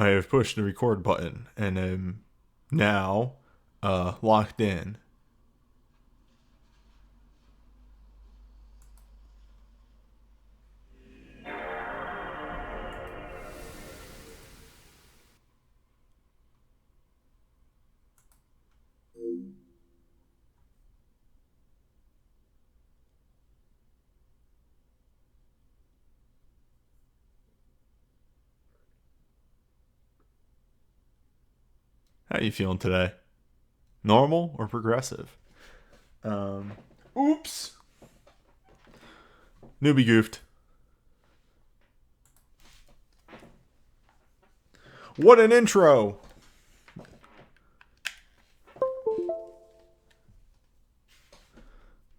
I have pushed the record button and am now locked in. How you feeling today? Normal or progressive? Oops. Newbie goofed. What an intro!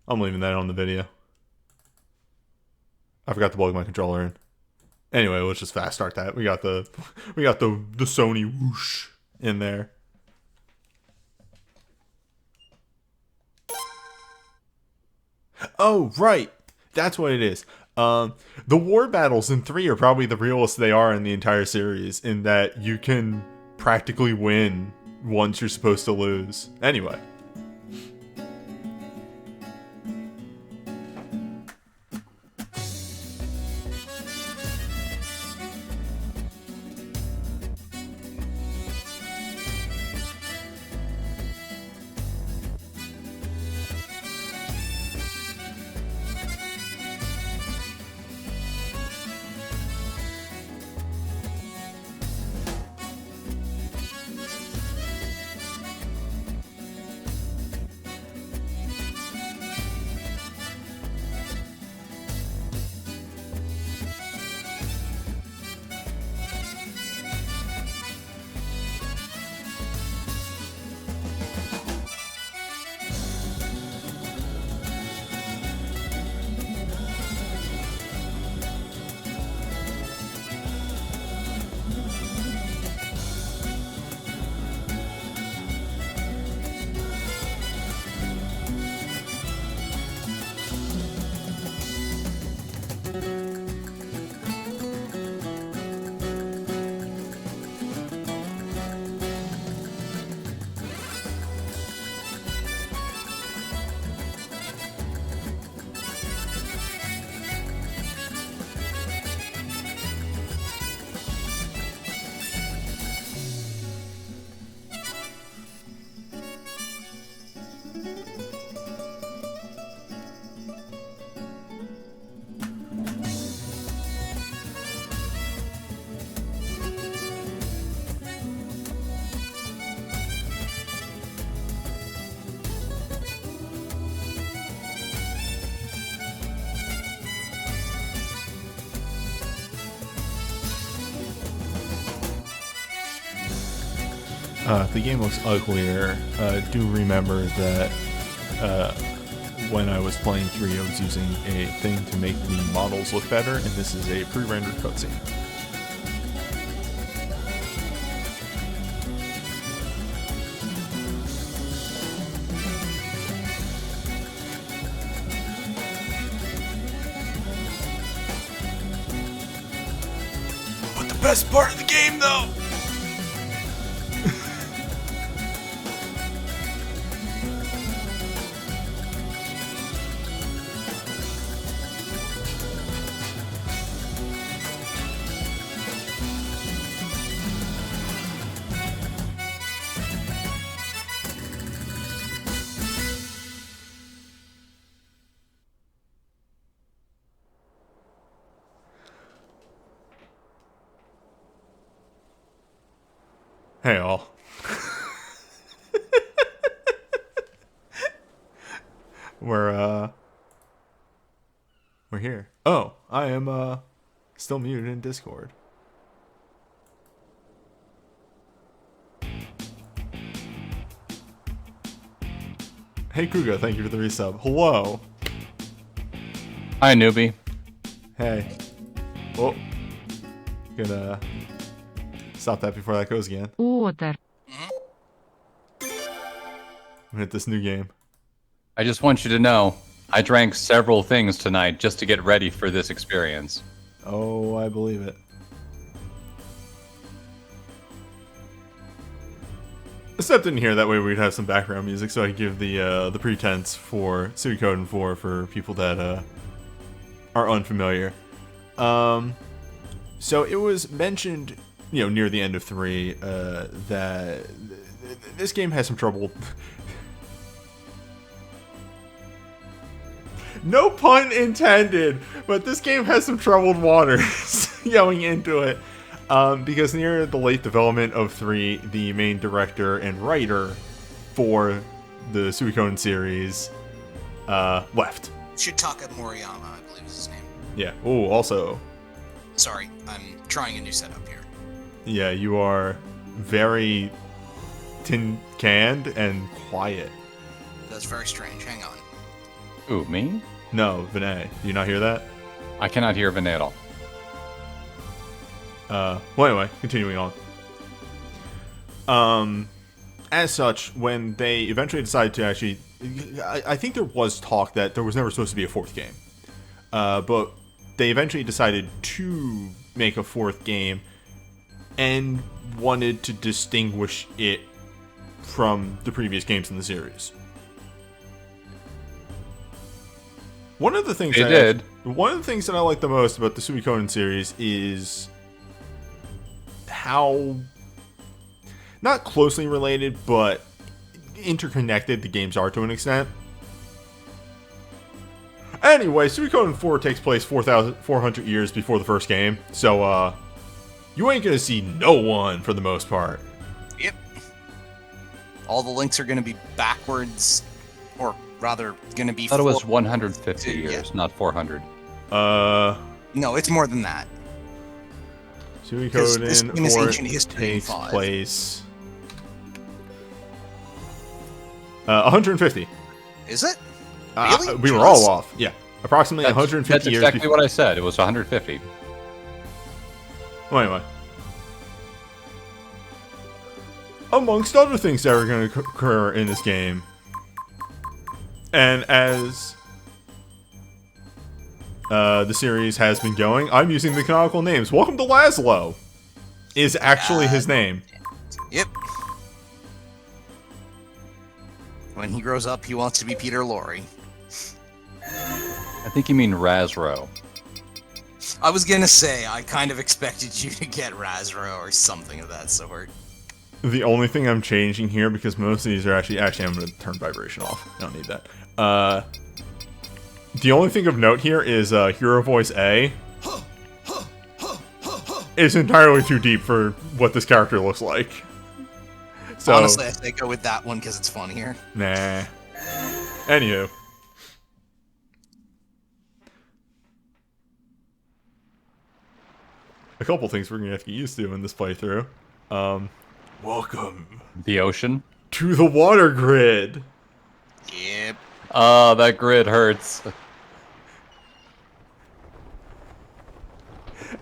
I'm leaving that on the video. I forgot to plug my controller in. Anyway, let's just fast start that. We got the Sony whoosh in there. Oh, right. That's what it is. The war battles in 3 are probably the realest they are in the entire series, in that you can practically win once you're supposed to lose. Anyway. If the game looks uglier, do remember that when I was playing 3, I was using a thing to make the models look better, and this is a pre-rendered cutscene. But the best part of the game, though! Hey all. We're here. Oh, I am still muted in Discord. Hey Kuga, thank you for the resub. Hello. Hi, newbie. Hey. Oh. Gonna stop that before that goes again. Water. I'm gonna hit this new game. I just want you to know, I drank several things tonight just to get ready for this experience. Oh, I believe it. I stepped in here that way we'd have some background music, so I give the pretense for Suikoden 4 for people that are unfamiliar. So it was mentioned, near the end of 3, that this game has some trouble. No pun intended, but this game has some troubled waters going into it. Because near the late development of 3, the main director and writer for the Suikoden series left. Shitaka Moriyama, I believe is his name. Yeah. Oh, also. Sorry, I'm trying a new setup here. Yeah, you are very tin-canned and quiet. That's very strange. Hang on. Ooh, me? No, Vinay. Do you not hear that? I cannot hear Vinay at all. Well, anyway, continuing on. As such, when they eventually decided to actually... I think there was talk that there was never supposed to be a 4th game. But they eventually decided to make a 4th game and wanted to distinguish it from the previous games in the series. One of the things one of the things that I like the most about the Suikoden series is how not closely related, but interconnected the games are to an extent. Anyway, Suikoden 4 takes place 4,400 years before the first game, so you ain't gonna see no one for the most part. Yep. All the links are gonna be backwards, or rather, gonna be. I thought it was 150 years, not 400. No, it's more than that. Suikoden 4 takes place 150. Is it? Really? We were all off. Yeah, approximately 150 that's years. That's exactly before. what I said. It was 150. Well, anyway. Amongst other things that are going to occur in this game, and as the series has been going, I'm using the canonical names. Welcome to Laszlo is actually his name. Yep. When he grows up, he wants to be Peter Lorre. I think you mean Razro. I was gonna say, I kind of expected you to get Razro or something of that sort. The only thing I'm changing here, because most of these are actually I'm going to turn vibration off. I don't need that. The only thing of note here is Hero Voice A is entirely too deep for what this character looks like. So, honestly, I say go with that one because it's funnier. Nah. Anywho. A couple things we're going to have to get used to in this playthrough. Welcome. The ocean? To the water grid. Yep. Oh, that grid hurts.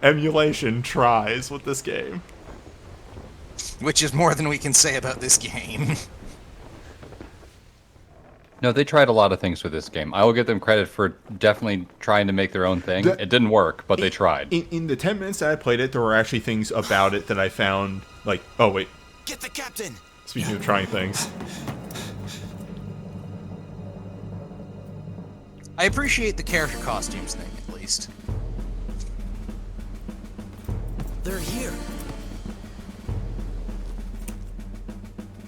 Emulation tries with this game. Which is more than we can say about this game. No, they tried a lot of things with this game. I will give them credit for definitely trying to make their own thing. It didn't work, but they tried. In the 10 minutes that I played it, there were actually things about it that I found, like, oh wait. Get the captain! Speaking of trying things. I appreciate the character costumes thing, at least. They're here.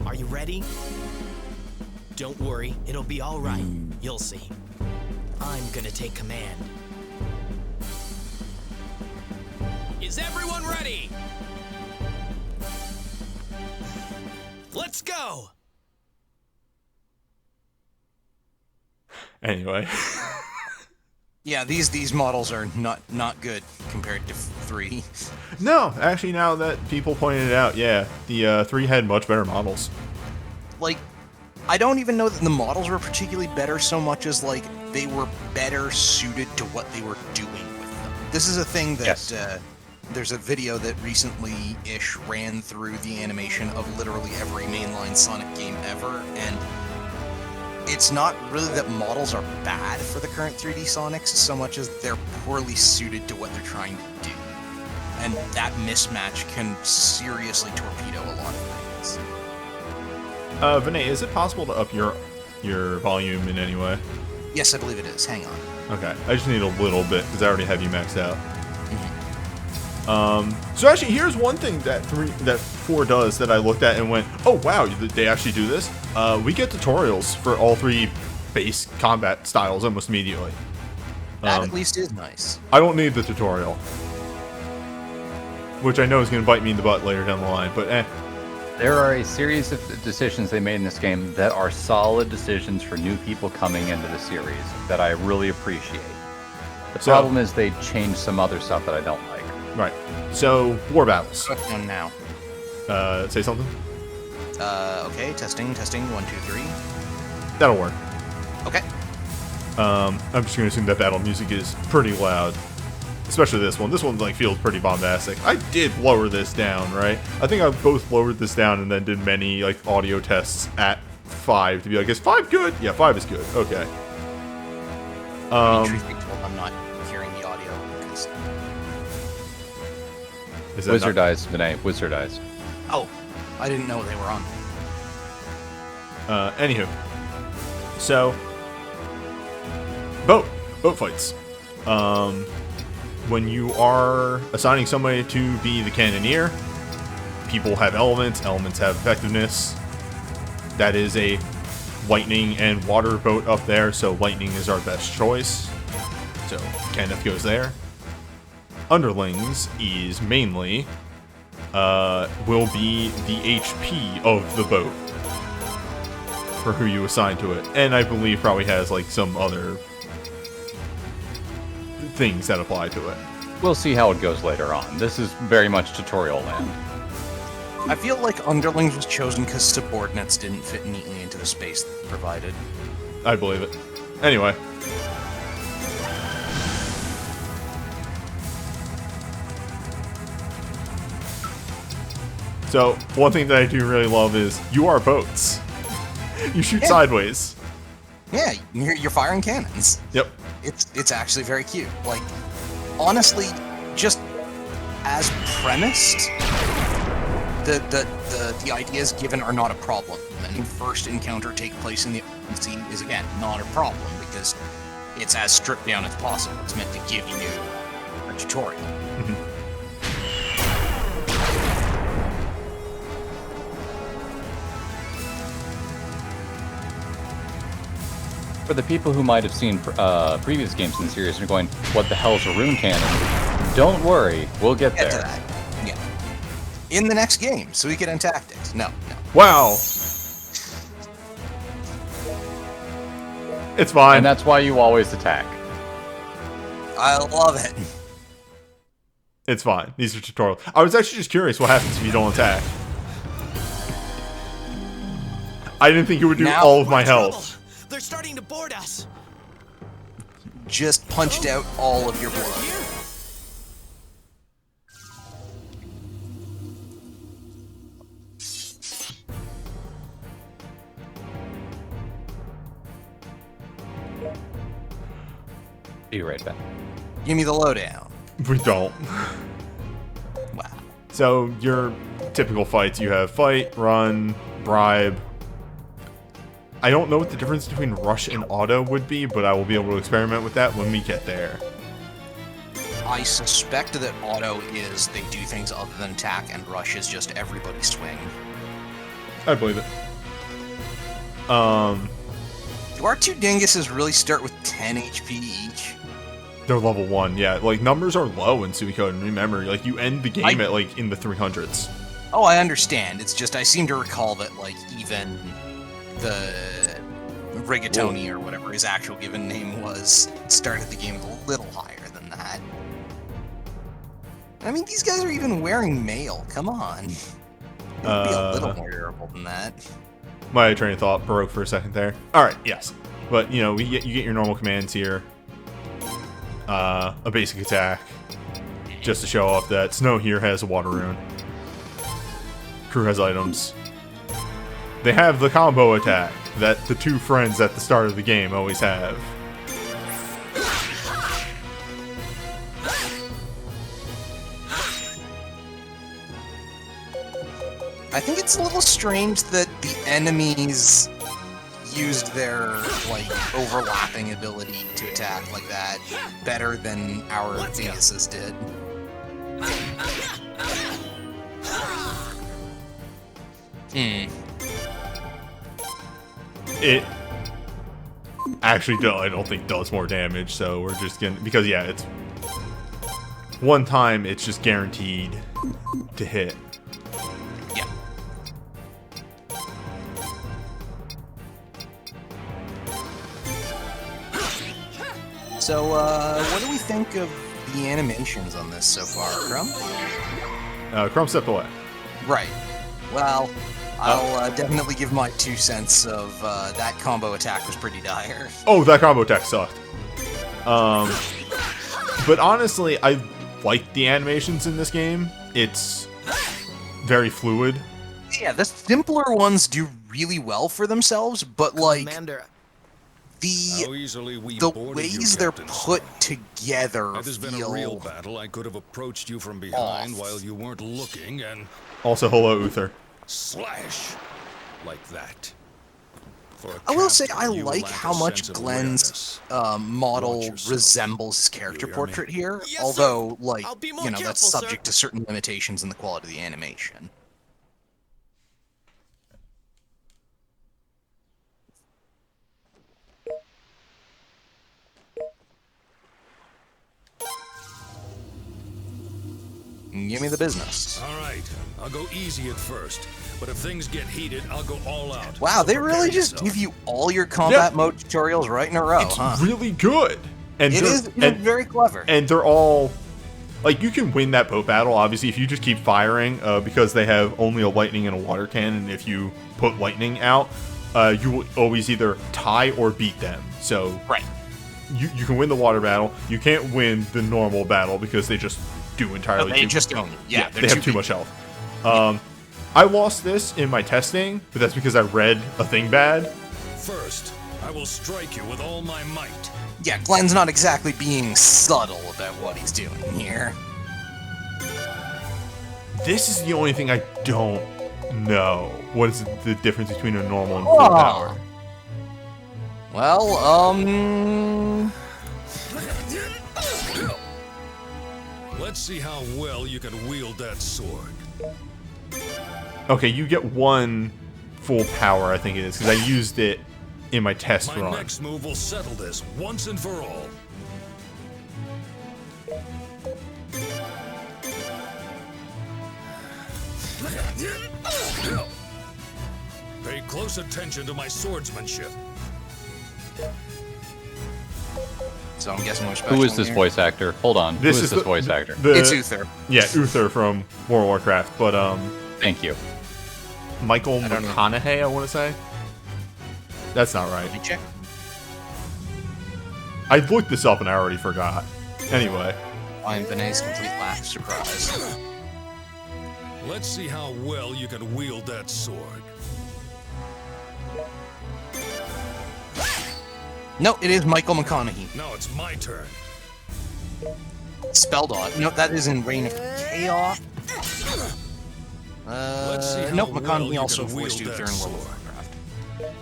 Are you ready? Don't worry, it'll be all right. You'll see. I'm gonna take command. Is everyone ready? Let's go! Anyway. Yeah, these models are not good compared to 3. No, actually, now that people pointed it out, yeah, the 3 had much better models. Like, I don't even know that the models were particularly better so much as, like, they were better suited to what they were doing with them. This is a thing that, Yes. There's a video that recently-ish ran through the animation of literally every mainline Sonic game ever, and it's not really that models are bad for the current 3D Sonics so much as they're poorly suited to what they're trying to do. And that mismatch can seriously torpedo a lot of things. Vinay, is it possible to up your volume in any way? Yes, I believe it is. Hang on. Okay, I just need a little bit because I already have you maxed out. So actually, here's one thing that 4 does that I looked at and went, oh wow, they actually do this. We get tutorials for all 3 base combat styles almost immediately. That at least is nice. I don't need the tutorial, which I know is going to bite me in the butt later down the line, but eh. There are a series of decisions they made in this game that are solid decisions for new people coming into the series that I really appreciate. The problem is they changed some other stuff that I don't like. Right. So, war battles. What's going now? Say something? Okay, testing, 1, 2, 3. That'll work. Okay. I'm just going to assume that battle music is pretty loud. Especially this one. This one like feels pretty bombastic. I did lower this down, right? I think I both lowered this down and then did many like audio tests at 5 to be like, is 5 good? Yeah, 5 is good. Okay. Truth be told, I'm not hearing the audio because... Is that Wizard Eyes, Vinay. Wizard Eyes. Oh, I didn't know they were on. Anywho. So, boat fights. When you are assigning somebody to be the cannoneer, people have elements have effectiveness. That is a lightning and water boat up there, so lightning is our best choice. So Kenneth goes there. Underlings is mainly will be the HP of the boat for who you assign to it, and I believe probably has like some other things that apply to it. We'll see how it goes later on. This is very much tutorial land. I feel like Underlings was chosen because subordinates didn't fit neatly into the space provided. I believe it. Anyway. So, one thing that I do really love is, you are boats. You shoot sideways. Yeah, you're firing cannons. Yep. It's actually very cute. Like, honestly, just as premised, the ideas given are not a problem. And first encounter take place in the open sea is again not a problem because it's as stripped down as possible. It's meant to give you a tutorial. For the people who might have seen previous games in the series and are going, what the hell's a rune cannon? Don't worry, we'll get Get there. to that. Yeah. In the next game, Suikoden Tactics. No. Wow. It's fine. And that's why you always attack. I love it. It's fine. These are tutorials. I was actually just curious what happens if you don't attack. I didn't think it would do Now all of my Trouble. health. They're starting to board us. Just punched out all of your They're blood. here. Be right back. Give me the lowdown. We don't. Wow. So, your typical fights, you have fight, run, bribe. I don't know what the difference between rush and auto would be, but I will be able to experiment with that when we get there. I suspect that auto is they do things other than attack, and rush is just everybody swing. I believe it. Do our two dinguses really start with 10 HP each? They're level 1, yeah. Like, numbers are low in Suikoden, remember. Like, you end the game at, like, in the 300s. Oh, I understand. It's just I seem to recall that, like, even the Rigatoni or whatever his actual given name was started the game a little higher than that. I mean, these guys are even wearing mail. Come on. It would be a little more durable than that. My train of thought broke for a second there. Alright, yes. But, you know, you get your normal commands here. A basic attack. Just to show off that Snow here has a water rune. Crew has items. They have the combo attack that the two friends at the start of the game always have. I think it's a little strange that the enemies used their, like, overlapping ability to attack like that better than our Venuses did. It actually, I don't think does more damage, so we're just gonna, because yeah, it's one time, it's just guaranteed to hit. Yeah. So, what do we think of the animations on this so far, Crumb? Crumb stepped away. Right. Well, I'll definitely give my 2 cents of that combo attack was pretty dire. Oh, that combo attack sucked. But honestly, I like the animations in this game. It's very fluid. Yeah, the simpler ones do really well for themselves, but like Commander, the ways they're put together Had this been a real battle, I could have approached you from behind while you weren't looking and Also, hello, Uther. slash like that. I will say I like how much Glenn's model resembles his character portrait here, Yes, although, like, I'll be more you know, that's careful, subject to certain limitations in the quality of the animation. Give me the business. All right, I'll go easy at first, but if things get heated, I'll go all out. Wow, So they prepare really just yourself. give you all your combat Yeah. mode tutorials right in a row, It's huh? really good. And It they're- is and, very clever. and they're all like, you can win that boat battle obviously if you just keep firing, because they have only a lightning and a water cannon. If you put lightning out, you will always either tie or beat them. So Right. you can win the water battle. You can't win the normal battle because they just do entirely. They too- just don't. Yeah, they have too much health. I lost this in my testing, but that's because I read a thing bad. First, I will strike you with all my might. Yeah, Glenn's not exactly being subtle about what he's doing here. This is the only thing I don't know. What is the difference between a normal and full power? Well, Let's see how well you can wield that sword. Okay, you get one full power, I think it is, because I used it in my test My run. next move will settle this once and for all. Pay close attention to my swordsmanship. so I'm guessing we're special. Who is this here. voice actor? Hold on. Who is this the- voice actor? It's Uther. Yeah, Uther from World of Warcraft, but Thank you. Michael I don't know. McConaughey, I want to say. That's not right. Let me check. I looked this up and I already forgot. Anyway, I'm Benet's complete lack of surprise. Let's see how well you can wield that sword. No, it is Michael McConaughey. Now it's my turn. Spelldot. No, that is in Reign of Chaos. Let's see how Nope, well McConaughey you also can voiced wield Uther that in World of sword. Warcraft.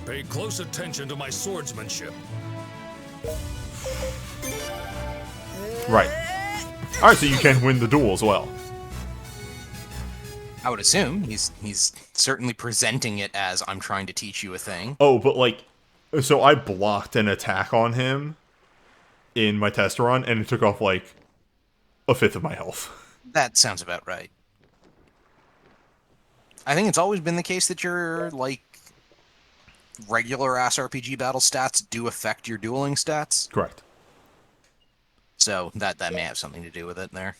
Pay close attention to my swordsmanship. right. All right, so you can win the duel as well. I would assume he's certainly presenting it as I'm trying to teach you a thing. Oh, but like, so I blocked an attack on him in my test run, and it took off like a fifth of my health. That sounds about right. I think it's always been the case that your, like, regular ass RPG battle stats do affect your dueling stats. Correct. So that may have something to do with it there.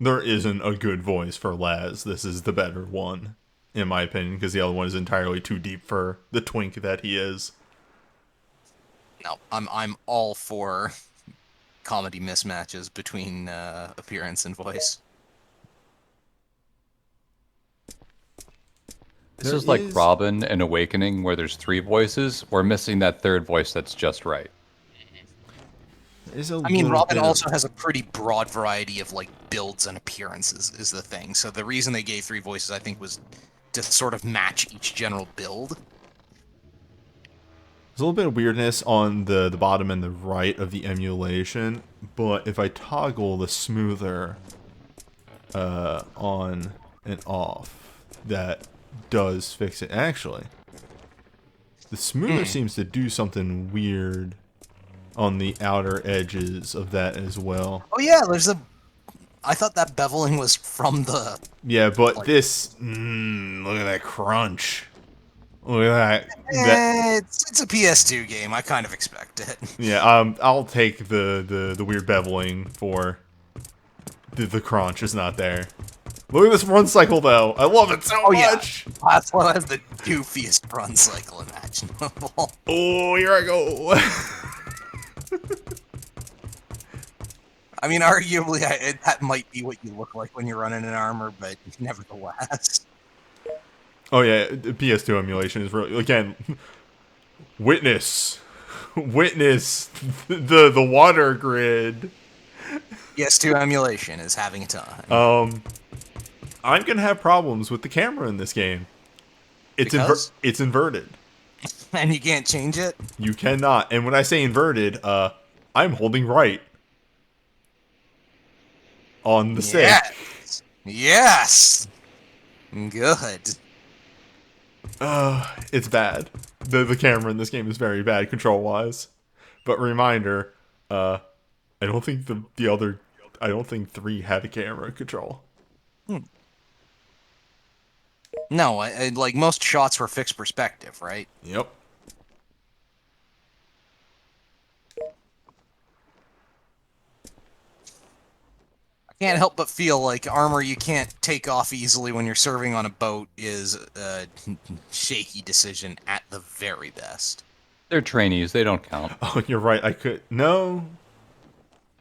There isn't a good voice for Laz. This is the better one, in my opinion, because the other one is entirely too deep for the twink that he is. No, I'm all for comedy mismatches between appearance and voice. This is like Robin and Awakening, where there's 3 voices. We're missing that 3rd voice that's just right. I mean, Robin also has a pretty broad variety of like builds and appearances, is the thing. So the reason they gave 3 voices, I think, was to sort of match each general build. There's a little bit of weirdness on the bottom and the right of the emulation, but if I toggle the smoother on and off, that does fix it. Actually, the smoother seems to do something weird on the outer edges of that as well. Oh yeah, I thought that beveling was from the... Yeah, but this... look at that crunch. Look at that. It's a PS2 game. I kind of expect it. Yeah, I'll take the weird beveling for the crunch is not there. Look at this run cycle, though. I love it so much. Yeah. Last one has the goofiest run cycle imaginable. Oh, here I go. I mean, arguably, that might be what you look like when you're running in armor, but nevertheless. Oh yeah, the PS2 emulation is really, again, witness the water grid. PS2 emulation is having a time. I'm gonna have problems with the camera in this game. It's it's inverted. And you can't change it? You cannot. And when I say inverted, I'm holding right on the stick. Yes. Good. It's bad. The camera in this game is very bad control-wise. But reminder, I don't think I don't think 3 had a camera control. No, like most shots were fixed perspective, right? Yep. I can't help but feel like armor you can't take off easily when you're serving on a boat is a shaky decision at the very best. They're trainees, they don't count. Oh, you're right. I could... No.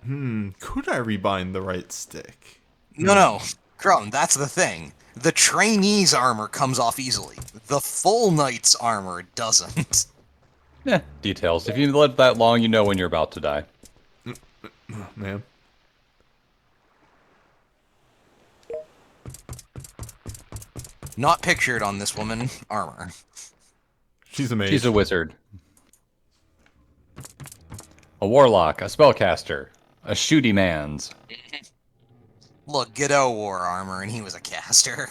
Could I rebind the right stick? No. Crone, that's the thing. The trainee's armor comes off easily. The full knight's armor doesn't. Details. If you live that long, you know when you're about to die. Man. Not pictured on this woman armor. She's a mage. She's a wizard. A warlock, a spellcaster, a shooty man's. Look, Godot wore armor and he was a caster.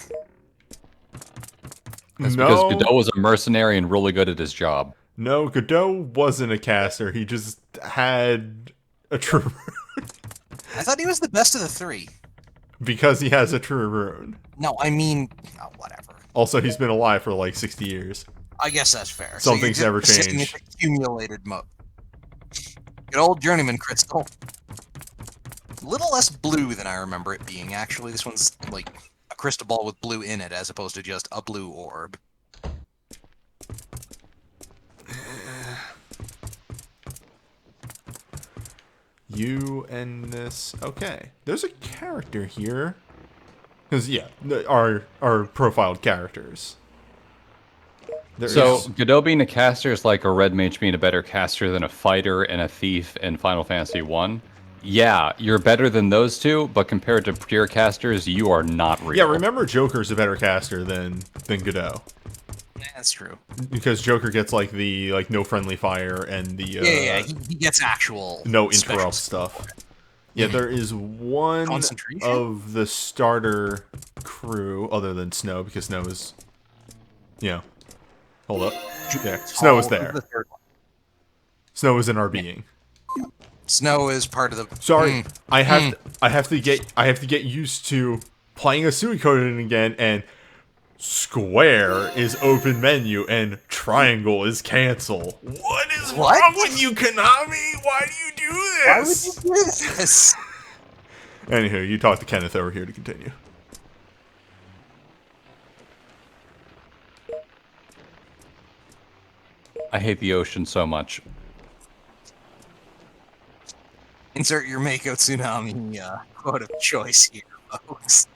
That's because Godot was a mercenary and really good at his job. No, Godot wasn't a caster. He just had a true rune. I thought he was the best of the 3. Because he has a true rune. No, I mean, whatever. Also, he's been alive for like 60 years. I guess that's fair. Something's never changed. Accumulated mode. Good old journeyman crystal. A little less blue than I remember it being, actually. This one's like a crystal ball with blue in it, as opposed to just a blue orb. You and this... Okay. There's a character here. Because, yeah, our profiled characters. Godot being a caster is like a red mage being a better caster than a fighter and a thief in Final Fantasy 1. Yeah, you're better than those two, but compared to pure casters, you are not real. Yeah, remember Joker's a better caster than Godot. Yeah, that's true. Because Joker gets like the no friendly fire and the he gets actual no interrupt stuff. Yeah, there is one of the starter crew other than Snow, because Snow is, hold up, there. Snow is there. Snow is in our being. Snow is part of the. Sorry, I have to get used to playing a Suikoden again, and square is open menu and triangle is cancel. What is wrong with you, Konami? Why do you do this? Why would you do this? Anywho, you talk to Kenneth over here to continue. I hate the ocean so much. Insert your Mako Tsunami quote of choice here, folks.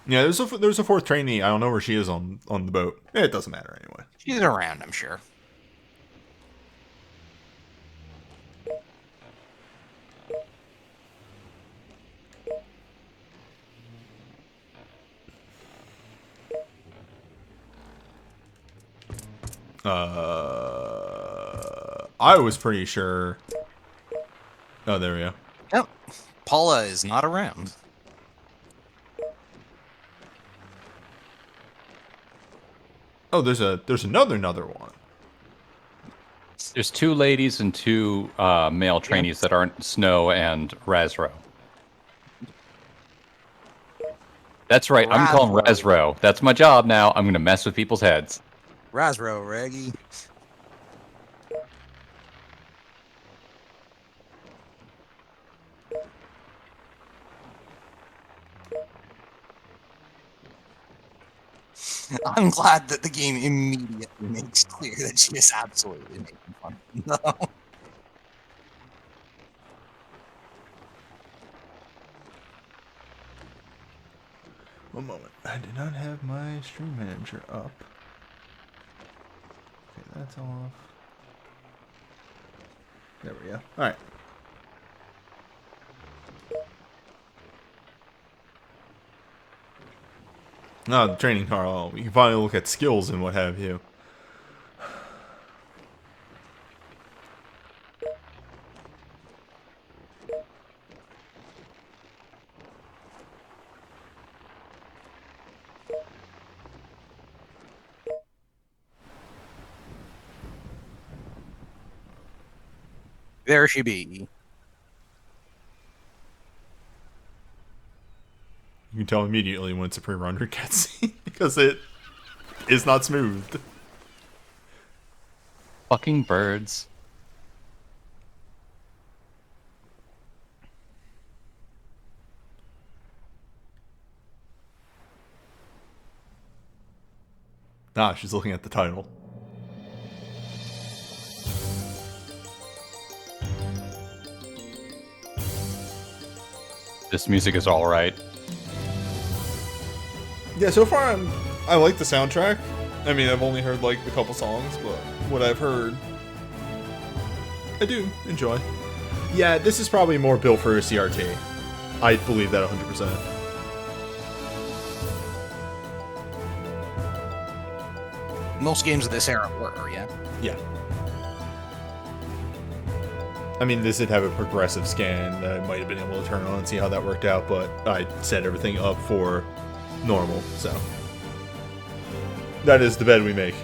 Yeah, there's a fourth trainee. I don't know where she is on the boat. It doesn't matter anyway. She's around, I'm sure. I was pretty sure. Oh, there we go. Yep. Paula is not around. Oh, there's another one. There's 2 ladies and 2 male trainees that aren't Snow and Razro. That's right. I'm calling Razro. That's my job now. I'm going to mess with people's heads. Razro, Reggie. I'm glad that the game immediately makes clear that she is absolutely making fun of them. One moment. I did not have my stream manager up. Okay, that's off. There we go. Alright. Oh, the training car. Oh, you can finally look at skills and what have you. There she be. You can tell immediately when it's a pre-rendered cutscene because it is not smooth. Fucking birds. Ah, she's looking at the title. This music is alright. Yeah, so far I like the soundtrack. I mean, I've only heard like a couple songs, but what I've heard, I do enjoy. Yeah, this is probably more built for a CRT. I believe that 100%. Most games of this era were, yeah. Yeah. I mean, this did have a progressive scan that I might have been able to turn on and see how that worked out, but I set everything up for normal, so. That is the bed we make.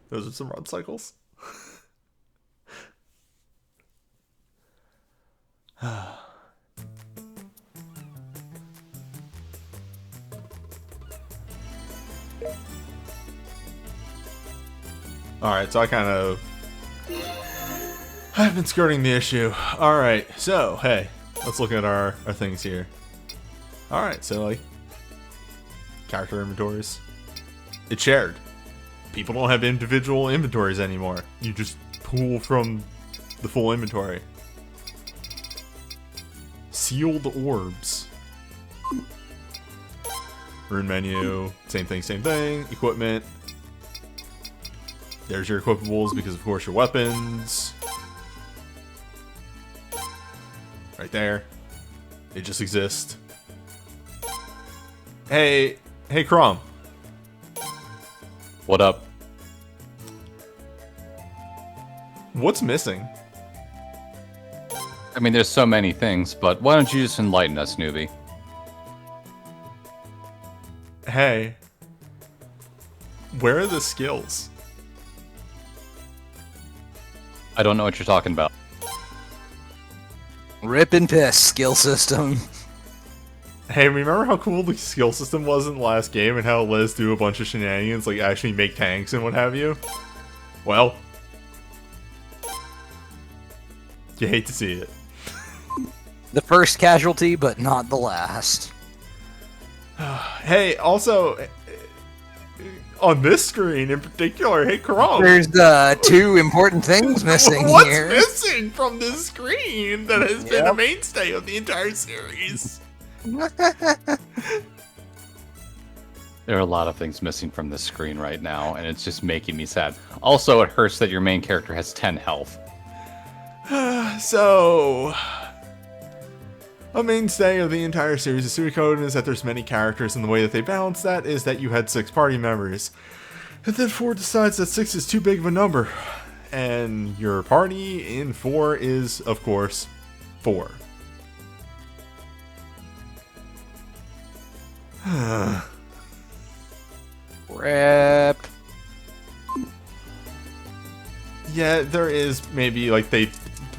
Those are some rod cycles. Alright, so I've been skirting the issue. Alright, so, hey, let's look at our things here. Alright, so, like, character inventories. It's shared. People don't have individual inventories anymore. You just pull from the full inventory. Sealed orbs. Rune menu. Same thing. Equipment. There's your equipables because, of course, your weapons. Right there. They just exist. Hey, Crom. What up? What's missing? I mean, there's so many things, but why don't you just enlighten us, newbie? Hey. Where are the skills? I don't know what you're talking about. Rip and piss skill system. Hey, remember how cool the skill system was in the last game and how it let us do a bunch of shenanigans, like actually make tanks and what have you? Well, you hate to see it. The first casualty, but not the last. Hey, also, on this screen in particular, hey, Karam. There's two important things missing What's here. missing from this screen that has been a mainstay of the entire series? There are a lot of things missing from this screen right now, and it's just making me sad. Also, it hurts that your main character has 10 health. So, a mainstay of the entire series of Suikoden is that there's many characters, and the way that they balance that is that you had 6 party members. And then 4 decides that 6 is too big of a number. And your party in 4 is, of course, 4. Rip. Yeah, there is maybe, like, they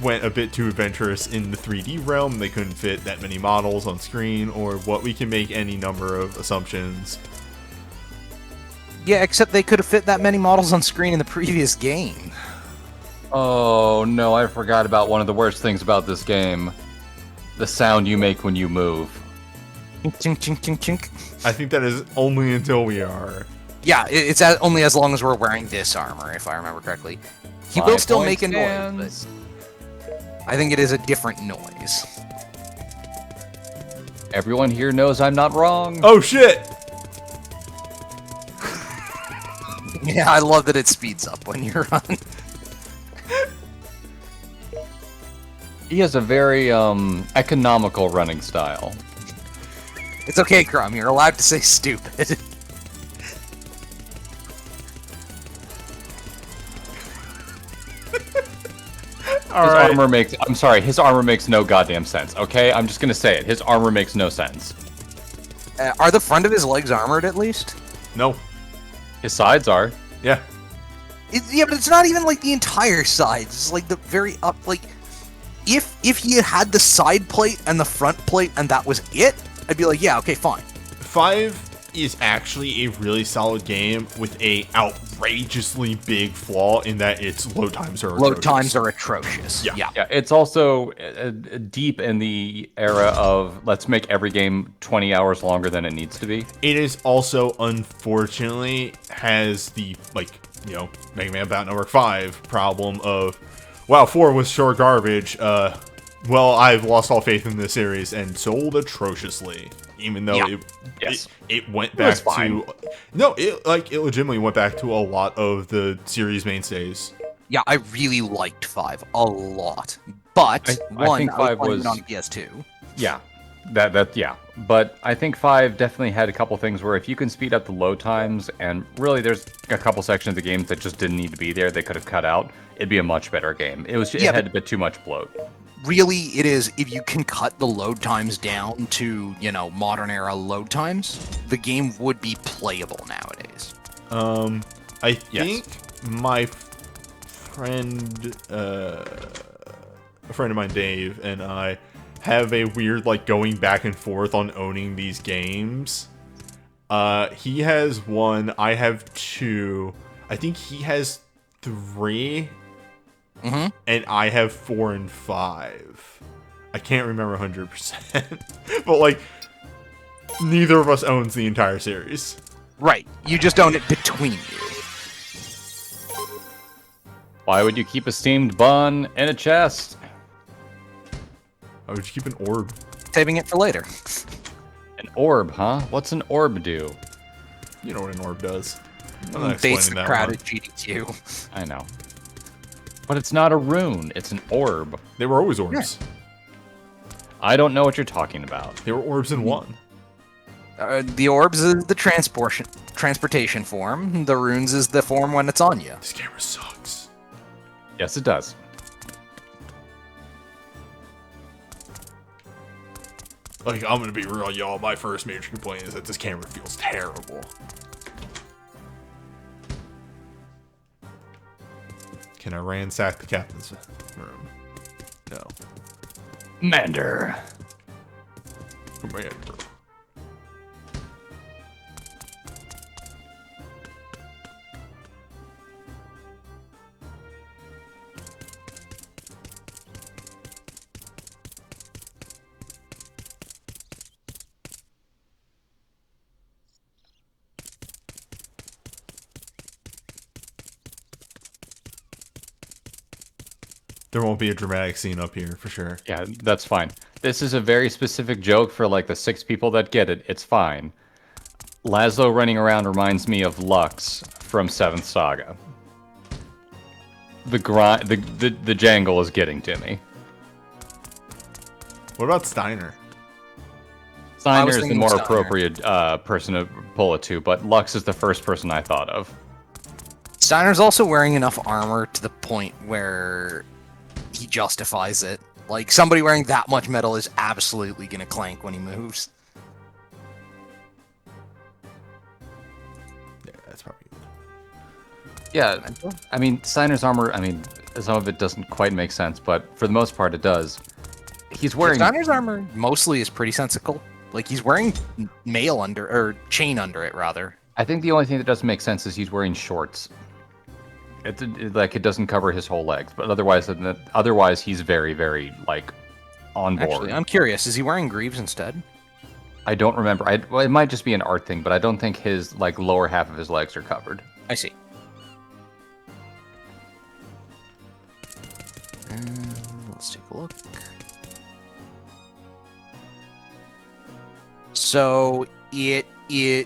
went a bit too adventurous in the 3D realm. They couldn't fit that many models on screen, or what, we can make any number of assumptions. Yeah, except they could have fit that many models on screen in the previous game. Oh no, I forgot about one of the worst things about this game. The sound you make when you move. Chink, chink, chink, chink. I think that is only until we are. Yeah, it's only as long as we're wearing this armor, if I remember correctly. He will still make a noise, but I think it is a different noise. Everyone here knows I'm not wrong. Oh shit! Yeah, I love that it speeds up when you run. He has a very economical running style. It's okay, Crumb, you're allowed to say stupid. His armor makes no goddamn sense, okay? I'm just gonna say it. His armor makes no sense. Are the front of his legs armored at least? No. His sides are. Yeah. Yeah, but it's not even like the entire sides. It's like the very up, like, if he had the side plate and the front plate and that was it, I'd be like, yeah, okay, fine. 5 is actually a really solid game with a outrageously big flaw in that its load times are atrocious. Load times are atrocious. Yeah. Yeah, it's also deep in the era of let's make every game 20 hours longer than it needs to be. It is also, unfortunately, has the, like, you know, Mega Man Battle Network 5 problem of, wow, 4 was sure garbage. Well, I've lost all faith in this series and sold atrociously. Even though it went back to... No, it legitimately went back to a lot of the series mainstays. Yeah, I really liked 5 a lot. But, I think 5 was on PS2. Yeah, yeah. But I think 5 definitely had a couple things where if you can speed up the load times, and really there's a couple sections of the games that just didn't need to be there, they could have cut out, it'd be a much better game. It had a bit too much bloat. Really, it is, if you can cut the load times down to, you know, modern era load times, the game would be playable nowadays. I think my friend, a friend of mine, Dave, and I have a weird, like, going back and forth on owning these games. He has 1, I have 2, I think he has 3. Mm-hmm. And I have 4 and 5. I can't remember 100%. But, like, neither of us owns the entire series. Right. You just own it between you. Why would you keep a steamed bun in a chest? Why would you keep an orb? Saving it for later. An orb, huh? What's an orb do? You know what an orb does. I'm not explaining Face the that crowd one. at GDQ. I know. But it's not a rune, it's an orb. They were always orbs. I don't know what you're talking about. They were orbs in 1. The orbs is the transportation form. The runes is the form when it's on you. This camera sucks. Yes, it does. Like, I'm gonna be real, y'all. My first major complaint is that this camera feels terrible. Can I ransack the captain's room? No. Commander. Commander. There won't be a dramatic scene up here, for sure. Yeah, that's fine. This is a very specific joke for like the 6 people that get it. It's fine. Laszlo running around reminds me of Lux from 7th Saga. The jangle is getting to me. What about Steiner? Steiner is the thinking more Steiner. appropriate person to pull it to, but Lux is the first person I thought of. Steiner's also wearing enough armor to the point where he justifies it. Like, somebody wearing that much metal is absolutely gonna clank when he moves. Yeah, that's probably good. Yeah, I mean, Steiner's armor, I mean, some of it doesn't quite make sense, but for the most part it does. He's wearing... Steiner's armor mostly is pretty sensical. Like, he's wearing mail under, or chain under it, rather. I think the only thing that doesn't make sense is he's wearing shorts. It doesn't cover his whole legs, but otherwise he's very, very, like, on board. Actually, I'm curious, is he wearing greaves instead? I don't remember. Well, it might just be an art thing, but I don't think his, like, lower half of his legs are covered. I see. Let's take a look. So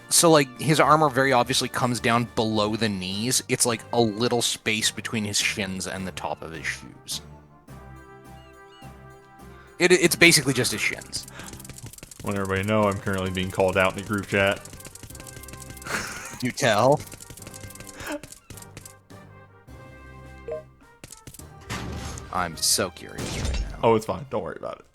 so like his armor very obviously comes down below the knees. It's like a little space between his shins and the top of his shoes. It's basically just his shins. I want everybody to know I'm currently being called out in the group chat. You tell. I'm so curious right now. Oh, it's fine. Don't worry about it.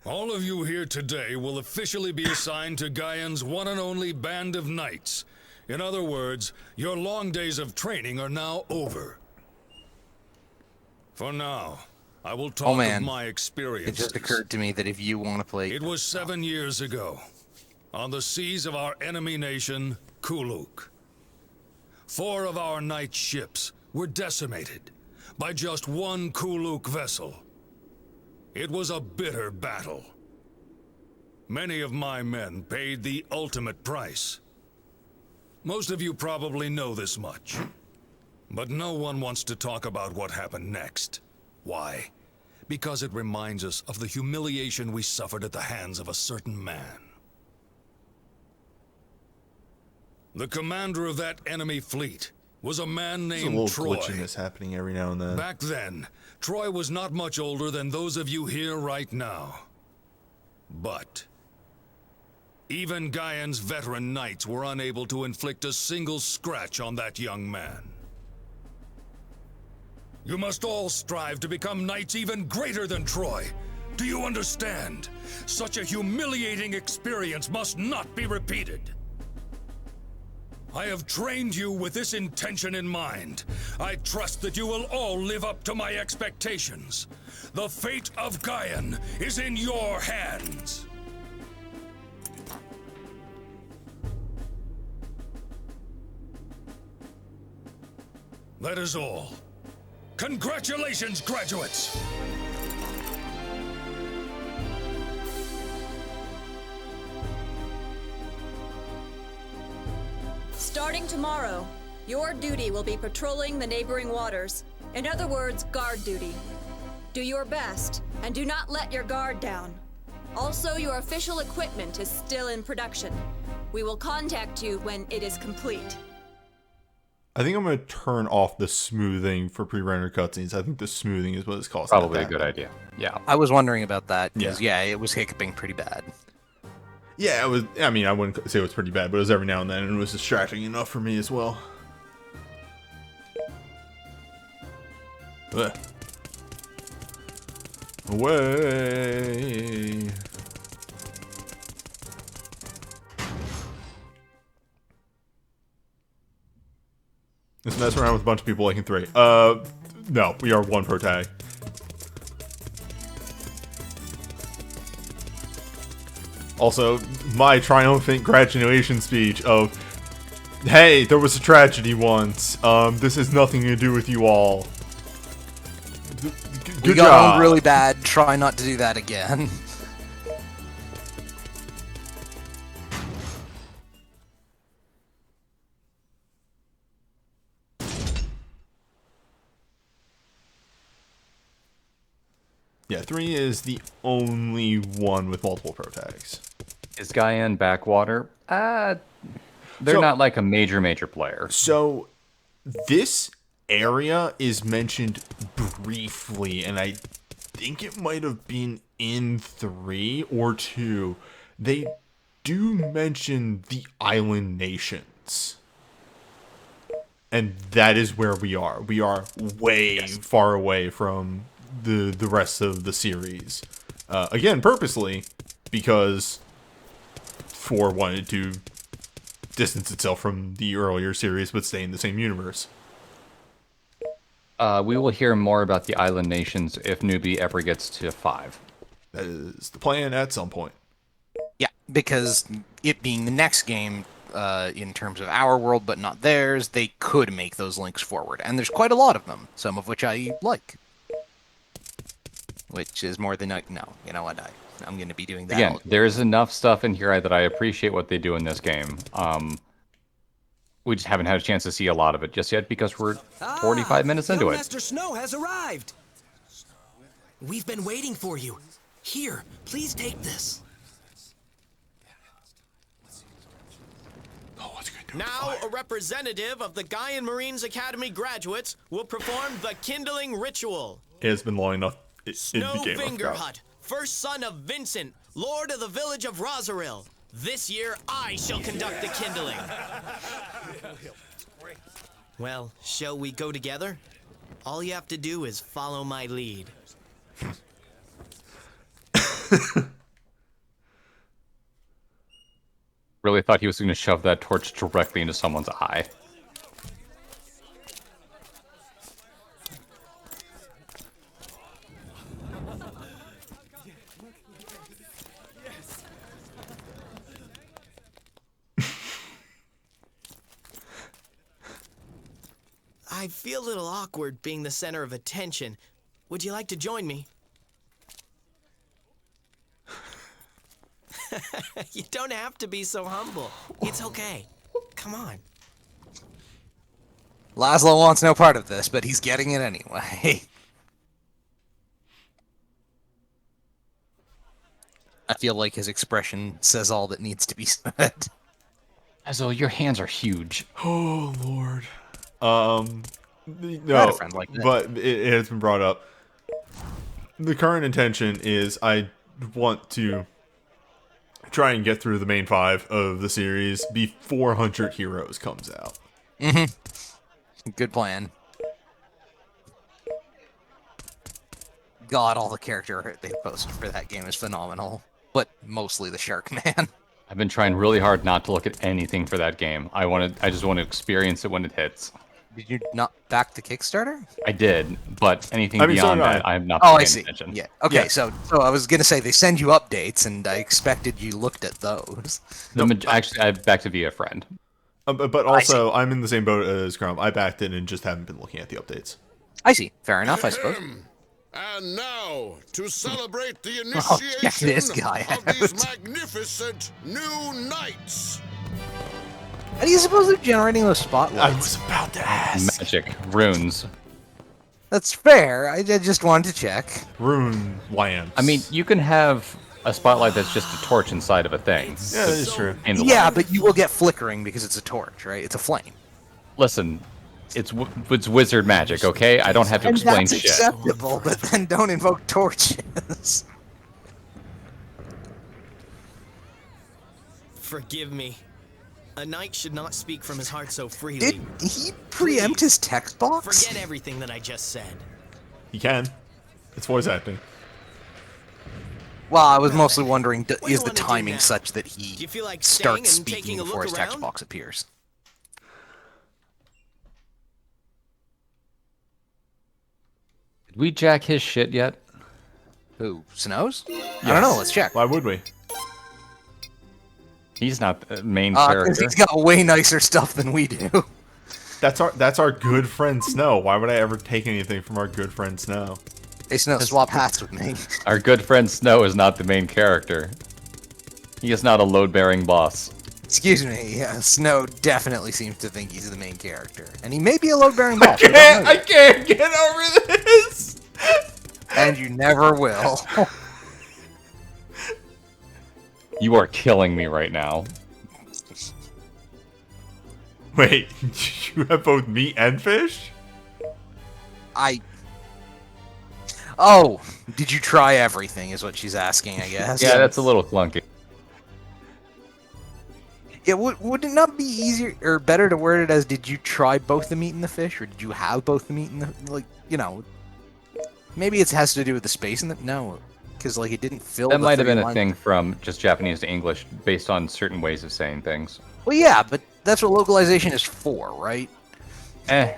All of you here today will officially be assigned to Gaian's one and only band of knights. In other words, your long days of training are now over. For now, I will talk of my It experiences. just occurred to me that if you want to play... It was 7 years ago, on the seas of our enemy nation, Kuluk. 4 of our knight ships were decimated by just one Kuluk vessel. It was a bitter battle. Many of my men paid the ultimate price. Most of you probably know this much. But no one wants to talk about what happened next. Why? Because it reminds us of the humiliation we suffered at the hands of a certain man. The commander of that enemy fleet was a man There's a named little Troy. glitchiness happening every now and then. Back then, Troy was not much older than those of you here right now. But even Gaian's veteran knights were unable to inflict a single scratch on that young man. You must all strive to become knights even greater than Troy. Do you understand? Such a humiliating experience must not be repeated. I have trained you with this intention in mind. I trust that you will all live up to my expectations. The fate of Gaian is in your hands. That is all. Congratulations, graduates! Starting tomorrow, your duty will be patrolling the neighboring waters. In other words, guard duty. Do your best, and do not let your guard down. Also, your official equipment is still in production. We will contact you when it is complete. I think I'm going to turn off the smoothing for pre-rendered cutscenes. I think the smoothing is what it's causing. Probably a good idea. Yeah. I was wondering about that, because, yeah, it was hiccuping pretty bad. Yeah, it was. I mean, I wouldn't say it was pretty bad, but it was every now and then, and it was distracting enough for me as well. Ugh. Away. Let's mess around with a bunch of people liking 3. No, we are 1 pro tag. Also, my triumphant graduation speech of, hey, there was a tragedy once. This has nothing to do with you all. We got owned really bad. Try not to do that again. Yeah, 3 is the only one with multiple pro tags. Is Guyan backwater? They're not like a major player. So, this area is mentioned briefly, and I think it might have been in 3 or 2. They do mention the island nations. And that is where we are. We are way far away from the rest of the series. Again, purposely, because 4 wanted to distance itself from the earlier series, but stay in the same universe. We will hear more about the island nations if Newbie ever gets to 5. That is the plan at some point. Yeah, because it being the next game, in terms of our world but not theirs, they could make those links forward. And there's quite a lot of them, some of which I like. Which is more than no, you know what, I'm going to be doing that. Again, there's enough stuff in here that I appreciate what they do in this game. We just haven't had a chance to see a lot of it just yet because we're 45 minutes into it. Master Snow has arrived. We've been waiting for you. Here, please take this. Now, a representative of the Guyan Marines Academy graduates will perform the kindling ritual. It has been long enough. It Snow became a crowd. Fingerhut, first son of Vincent, Lord of the village of Rosaril. This year, I shall conduct the kindling. Well, shall we go together? All you have to do is follow my lead. Really thought he was going to shove that torch directly into someone's eye. I feel a little awkward being the center of attention. Would you like to join me? You don't have to be so humble. It's okay. Come on. Laszlo wants no part of this, but he's getting it anyway. I feel like his expression says all that needs to be said. As though your hands are huge. Oh, Lord. I had a friend like that. But it has been brought up. The current intention is I want to try and get through the main 5 of the series before 100 Heroes comes out. Good plan. God, all the character art they posted for that game is phenomenal. But mostly the Shark Man. I've been trying really hard not to look at anything for that game. I just want to experience it when it hits. Did you not back the Kickstarter? I did, but anything I mean, so beyond did I. that, I have not Oh, paid I see. attention. Yeah. Okay. Yeah. So I was gonna say they send you updates, and I expected you looked at those. Actually, I backed it via a friend. But also, I'm in the same boat as Crumb. I backed it and just haven't been looking at the updates. I see. Fair enough, I suppose. And now, to celebrate the Oh, check initiation this guy of these out. magnificent new knights. How do you suppose they're generating those I spotlights? was about to ask. Magic, runes. That's fair. I just wanted to check. Rune lamps. I mean, you can have a spotlight that's just a torch inside of a thing. yeah, that is true. In the Yeah, light. but you will get flickering because it's a torch, right? It's a flame. Listen, it's wizard magic, okay? I don't have to And explain that's shit. acceptable, but then don't invoke torches. Forgive me. A knight should not speak from his heart so freely. Did he preempt his text box? Forget everything that I just said. He can. It's voice acting. Well, I was mostly wondering, What do you is the wanna do timing now? such that Do he you feel like staying starts and taking speaking a before look his text around? box appears? Did we jack his shit yet? Who? Snows? I don't know. Let's check. Why would we? He's not the main Because character. he's got way nicer stuff than we do. That's our good friend Snow. Why would I ever take anything from our good friend Snow? Hey, Snow, swap hats with me. Our good friend Snow is not the main character. He is not a load-bearing boss. Excuse me. Yeah, Snow definitely seems to think he's the main character, and he may be a load-bearing boss. I can't get over this. And you never will. You are killing me right now. Wait, you have both meat and fish? Oh, did you try everything? Is what she's asking, I guess. Yeah, that's a little clunky. Yeah, would it not be easier or better to word it as, did you try both the meat and the fish, or did you have both the meat and the, like, you know, maybe it has to do with the space in the, no, because, like, it didn't fill That the might have been a 3 thing from just Japanese to English based on certain ways of saying things. Well, yeah, but that's what localization is for, right? Eh.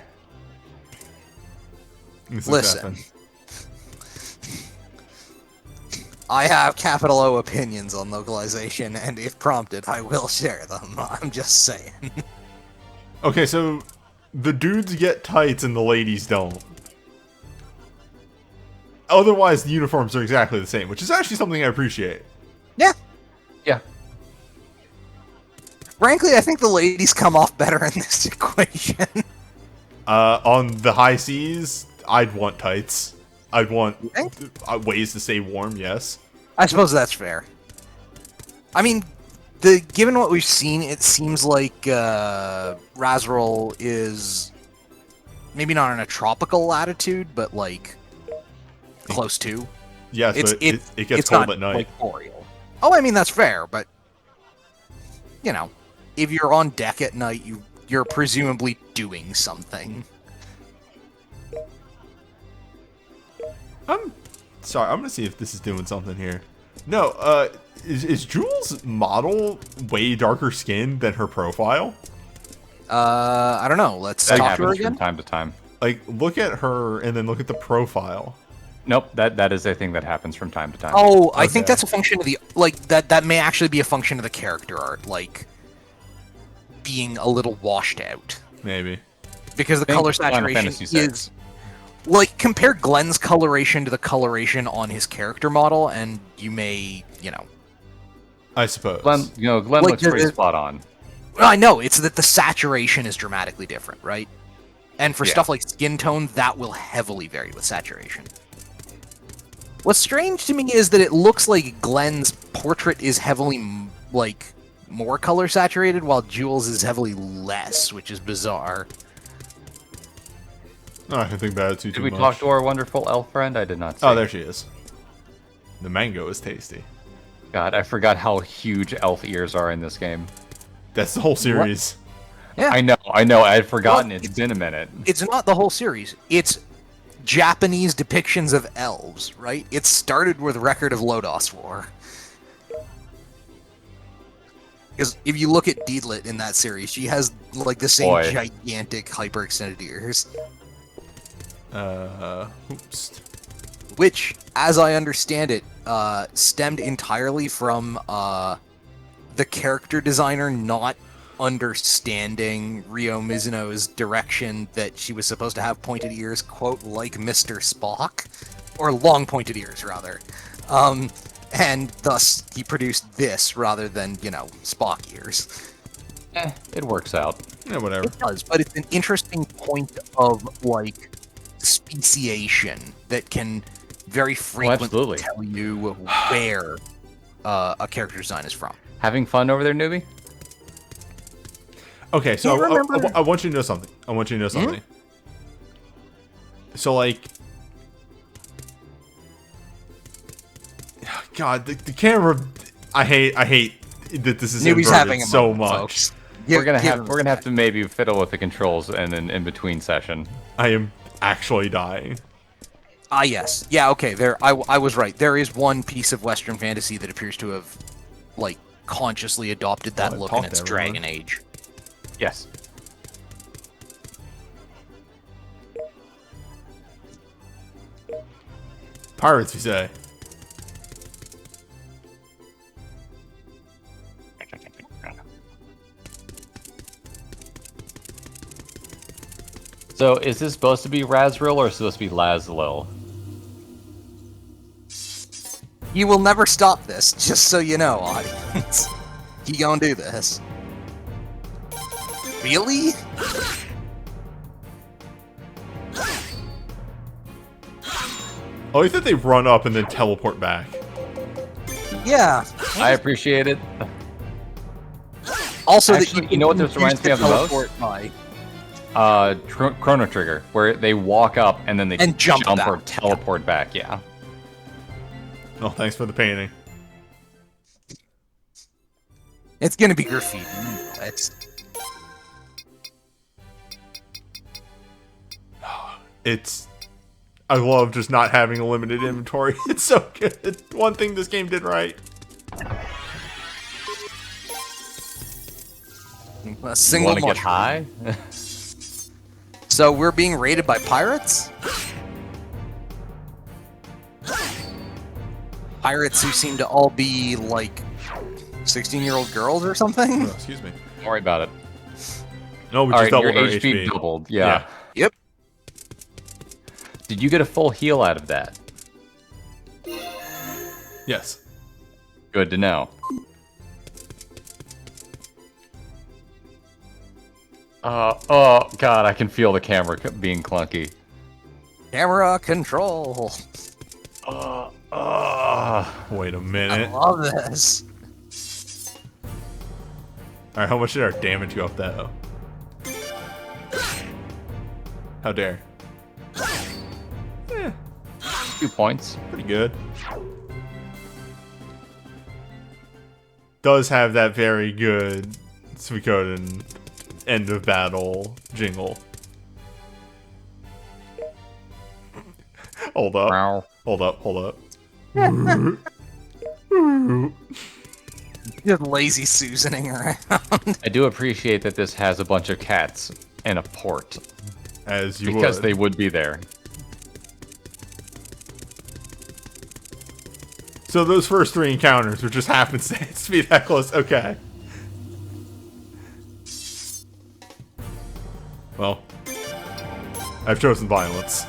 Listen. I have capital O opinions on localization, and if prompted, I will share them. I'm just saying. Okay, so the dudes get tights and the ladies don't. Otherwise, the uniforms are exactly the same, which is actually something I appreciate. Yeah. Yeah. Frankly, I think the ladies come off better in this equation. On the high seas, I'd want tights. I'd want You think? ways to stay warm, yes. I suppose that's fair. I mean, given what we've seen, it seems like Razril is maybe not in a tropical latitude, but like close to. Yes, but it gets it's cold not, at night. like, boreal. Oh, I mean that's fair, but you know, if you're on deck at night, you're presumably doing something. I'm sorry, I'm gonna see if this is doing something here. No, is Jules' model way darker skinned than her profile? I don't know. Let's That talk to her happens from again. time to time. Like, look at her and then look at the profile. Nope, that is a thing that happens from time to time. Oh, I think Okay. that's a function of the, like, that may actually be a function of the character art, like being a little washed out, Maybe. because the Think color Final saturation Fantasy VI. is like, compare Glenn's coloration to the coloration on his character model, and you may, you know. I suppose. Glenn Like, looks pretty spot on. Well, I know it's that the saturation is dramatically different, right? And for Yeah. stuff like skin tone, that will heavily vary with saturation. What's strange to me is that it looks like Glenn's portrait is heavily, like, more color saturated, while Jules is heavily less, which is bizarre. No, I can think about it too Did we much. talk to our wonderful elf friend? I did not see. Oh, there she is. The mango is tasty. God, I forgot how huge elf ears are in this game. That's the whole series. Yeah, I know, I had forgotten. Well, It's been a minute. it's not the whole series. It's Japanese depictions of elves, right? It started with Record of Lodos War. Because if you look at Deedlit in that series, she has, like, the same Boy. gigantic hyper-extended ears. Oops. Which, as I understand it, stemmed entirely from the character designer not understanding Ryo Mizuno's direction that she was supposed to have pointed ears, quote, like Mr. Spock. Or long pointed ears, rather. And thus, he produced this rather than, you know, Spock ears. It works out. Yeah, whatever. It does, but it's an interesting point of, like, speciation that can very frequently absolutely. tell you where a character design is from. Having fun over there, newbie? Okay, so Yeah, remember- I want you to know something. I want you to know something. So, like... God, the camera... I hate that this is Newbie's inverted having a so moment, much. folks. We're gonna Give have to maybe fiddle with the controls in an in-between session. I am actually dying. Ah, yes. Yeah, okay, I was right. There is one piece of Western fantasy that appears to have, like, consciously adopted that Oh, look, talk and to it's everyone. Dragon Age. Yes. Pirates, you say? So, is this supposed to be Razril or supposed to be Lazlil? You will never stop this, just so you know, audience. He gonna do this. Really? Oh, you think they run up and then teleport back? Yeah. I appreciate it. Also, Actually, that you know what this reminds me of the most? teleport by. Chrono Trigger, where they walk up and then they And jump back. or teleport back. Yeah. Oh, thanks for the painting. It's gonna be graffiti. It's... I love just not having a limited inventory. It's so good. It's one thing this game did right. A You single want to get mushroom. high? So we're being raided by pirates? Pirates who seem to all be, like, 16-year-old girls or something? Oh, excuse me. Don't worry about it. No, we All just right, your doubled our HP HP. doubled. Yeah. Yep. Did you get a full heal out of that? Yes. Good to know. Oh god, I can feel the camera being clunky. Camera control. Wait a I minute. love this. Alright, how much did our damage go up, though? How dare. 2 points. Pretty good. Does have that very good Suikoden end of battle jingle. Hold up. Meow. Hold up, hold up. Just lazy Susaning around. I do appreciate that this has a bunch of cats and a port. As you Because would. they would be there. So those first 3 encounters were just happenstance to be that close. Okay. Well, I've chosen violence.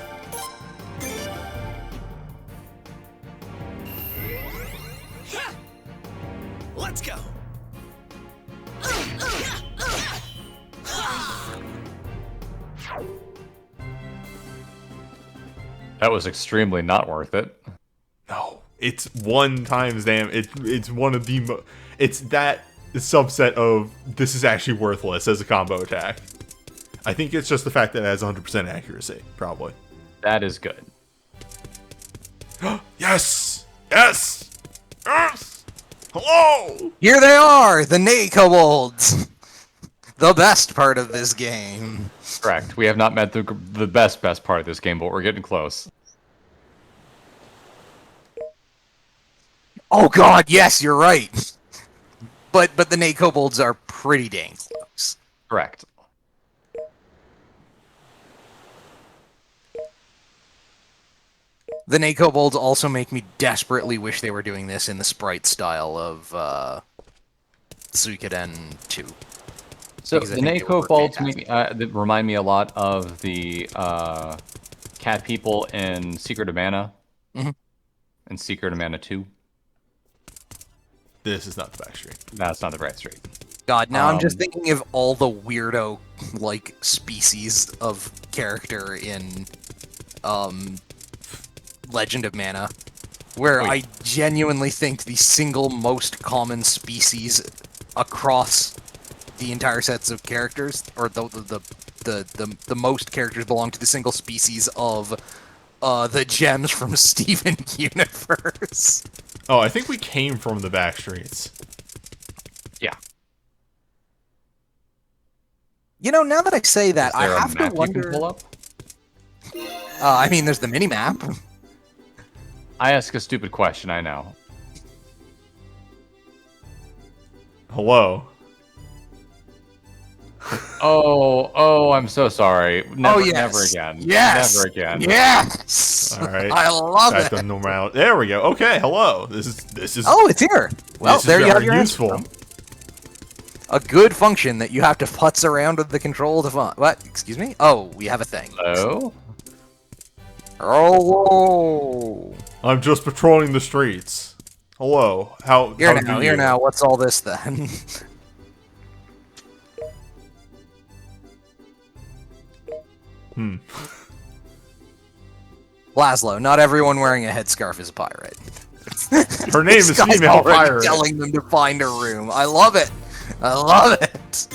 Let's go. That was extremely not worth it. No, it's 1 times it's one of the it's that subset of this is actually worthless as a combo attack. I think it's just the fact that it has 100% accuracy, probably. That is good. Yes! Yes! Yes! Hello! Here they are, the Kobolds. The best part of this game. Correct. We have not met the best part of this game, but we're getting close. Oh god, yes, you're right. But the Kobolds are pretty dang close. Correct. The Kobolds also make me desperately wish they were doing this in the sprite style of Suikoden 2. So Because I the think they would work Kobolds fantastic. remind me a lot of the cat people in Secret of Mana. Mhm. And Secret of Mana 2. This is not the back street. That's not the right street. God, now I'm just thinking of all the weirdo, like, species of character in, Legend of Mana, where Wait. I genuinely think the single most common species across the entire sets of characters, or the most characters belong to the single species of, the gems from Steven Universe. Oh, I think we came from the back streets. Yeah. You know, now that I say that, Is I there a have to map you can wonder. pull up? I mean, there's the mini map. I ask a stupid question, I know. Hello. Oh, I'm so sorry. Never, yes. never again. Yes. Never again. Yes. All right. I love Back it. to normal. There we go. Okay. Hello. This is. Oh, it's here. Well, this is there you have very your useful. answer. A good function that you have to putz around with the control to find. What? Excuse me? Oh, we have a thing. Hello? Oh. I'm just patrolling the streets. Hello. How? Here how now, do here you? now. What's all this then? Laszlo, not everyone wearing a headscarf is a pirate. Her name is This guy's female already pirate. telling them to find a room. I love it. I love it.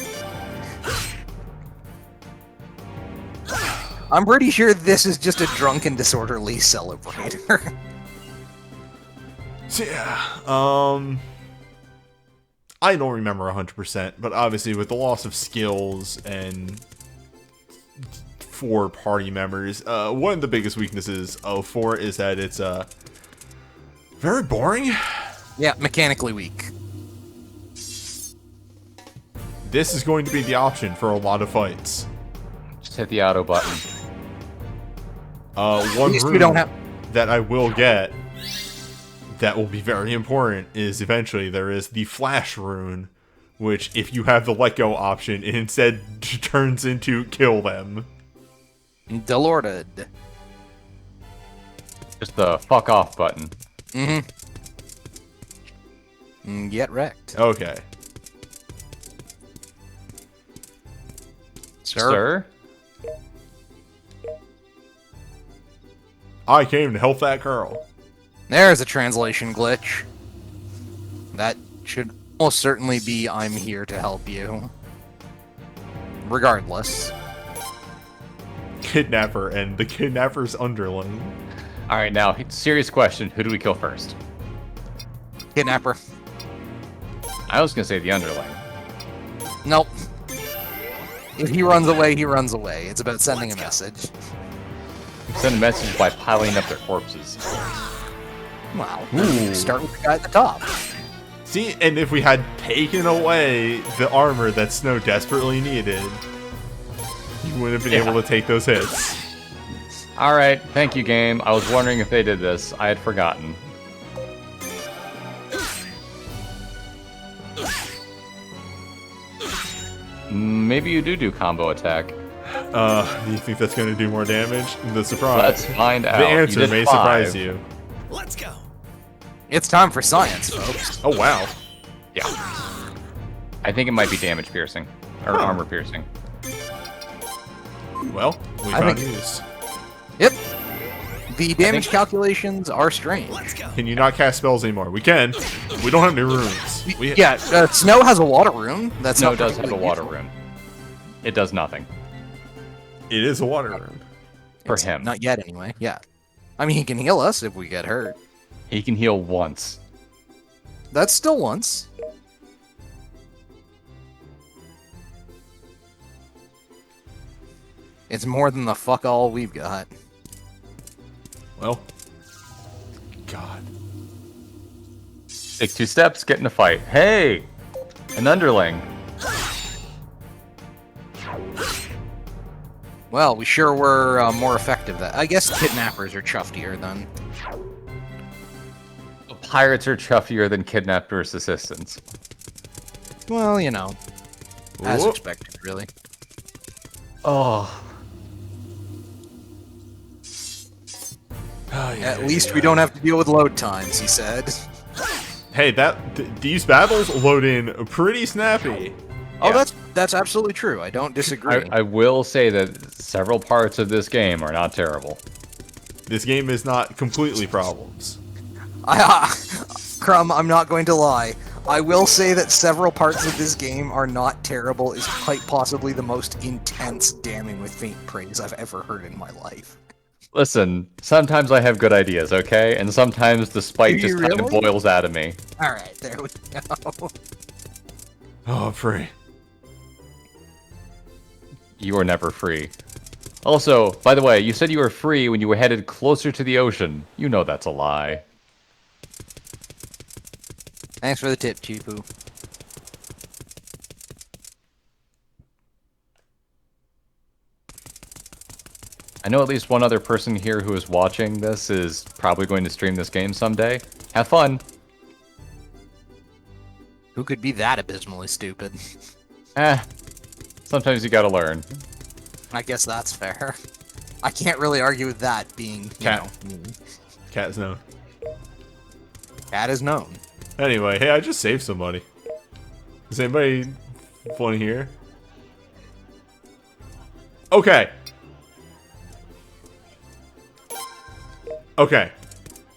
I'm pretty sure this is just a drunken, disorderly celebrator. So, yeah. I don't remember 100%, but obviously with the loss of skills and 4 party members, one of the biggest weaknesses of 4 is that it's very boring. Yeah, mechanically weak. This is going to be the option for a lot of fights. Just hit the auto button. One least we room don't have- that I will get that will be very important is eventually there is the flash rune, which if you have the let go option, it instead turns into kill them. Delorded. Just the fuck off button. Get wrecked. Okay. Sir? I came to help that girl. There's a translation glitch. That should almost certainly be I'm here to help you. Regardless. Kidnapper and the kidnapper's underling. Alright, now, serious question. Who do we kill first? Kidnapper. I was gonna say the underling. Nope. If he runs away, he runs away. It's about sending a message. Send a message by piling up their corpses. Wow. Start with the guy at the top. See, and if we had taken away the armor that Snow desperately needed, you wouldn't have been able to take those hits. Alright, thank you, game. I was wondering if they did this. I had forgotten. Maybe you do combo attack. Do you think that's going to do more damage? The surprise. Let's find out. The You answer did may 5. surprise you. Let's go. It's time for science, folks. Oh, wow. Yeah. I think it might be damage piercing. Or armor piercing. Well, we I found think- news. Yep. The damage calculations are strange. Let's go. Can you not cast spells anymore? We can. We don't have any runes. Yeah, Snow has a water rune. That's Snow not does have a particularly water useful. rune. It does nothing. It is a water rune. For It's him. Not yet, anyway. Yeah. I mean, he can heal us if we get hurt. He can heal once. That's still once. It's more than the fuck all we've got. Well, God. Take 2 steps, get in a fight. Hey! An underling. Well, we sure were more effective. I guess kidnappers are chuffier then. Pirates are chuffier than kidnappers' assistants. Well, you know, as Whoop. expected, really. Oh. At least we don't have to deal with load times, he said. Hey, these battles load in pretty snappy. Oh, Yeah. that's absolutely true. I don't disagree. I will say that several parts of this game are not terrible. This game is not completely problems. Crumb, I'm not going to lie. I will say that several parts of this game are not terrible is quite possibly the most intense damning with faint praise I've ever heard in my life. Listen, sometimes I have good ideas, okay? And sometimes the spite Do you just kind of really? boils out of me. Alright, there we go. Oh, free. You are never free. Also, by the way, you said you were free when you were headed closer to the ocean. You know that's a lie. Thanks for the tip, Chifu. I know at least one other person here who is watching this is probably going to stream this game someday. Have fun! Who could be that abysmally stupid? Sometimes you gotta learn. I guess that's fair. I can't really argue with that being, Cat. Cat is known. Cat is known. Anyway, hey, I just saved somebody. Does anybody want to hear? Okay. Okay.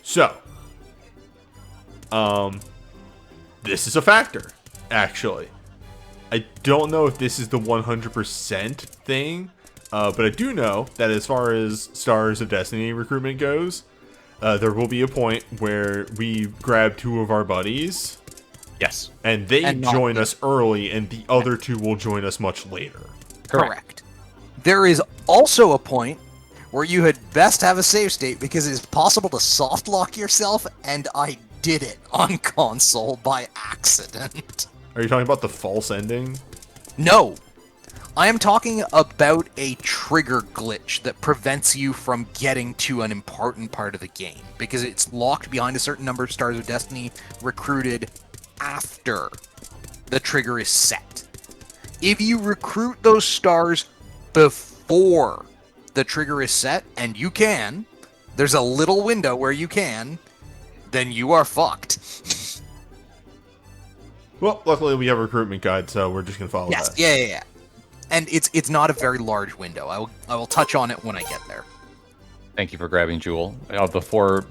So. This is a factor, actually. I don't know if this is the 100% thing, but I do know that as far as Stars of Destiny recruitment goes, there will be a point where we grab 2 of our buddies. Yes. And they join us early, and the other 2 will join us much later. Correct. There is also a point where you had best have a save state because it's possible to soft lock yourself, and I did it on console by accident. Are you talking about the false ending? No. I am talking about a trigger glitch that prevents you from getting to an important part of the game because it's locked behind a certain number of Stars of Destiny recruited after the trigger is set. If you recruit those stars before the trigger is set, and you can, there's a little window where you can, then you are fucked. Well, luckily we have a recruitment guide, so we're just gonna follow that. Yeah. And it's not a very large window. I will touch on it when I get there. Thank you for grabbing Jewel. Of the 4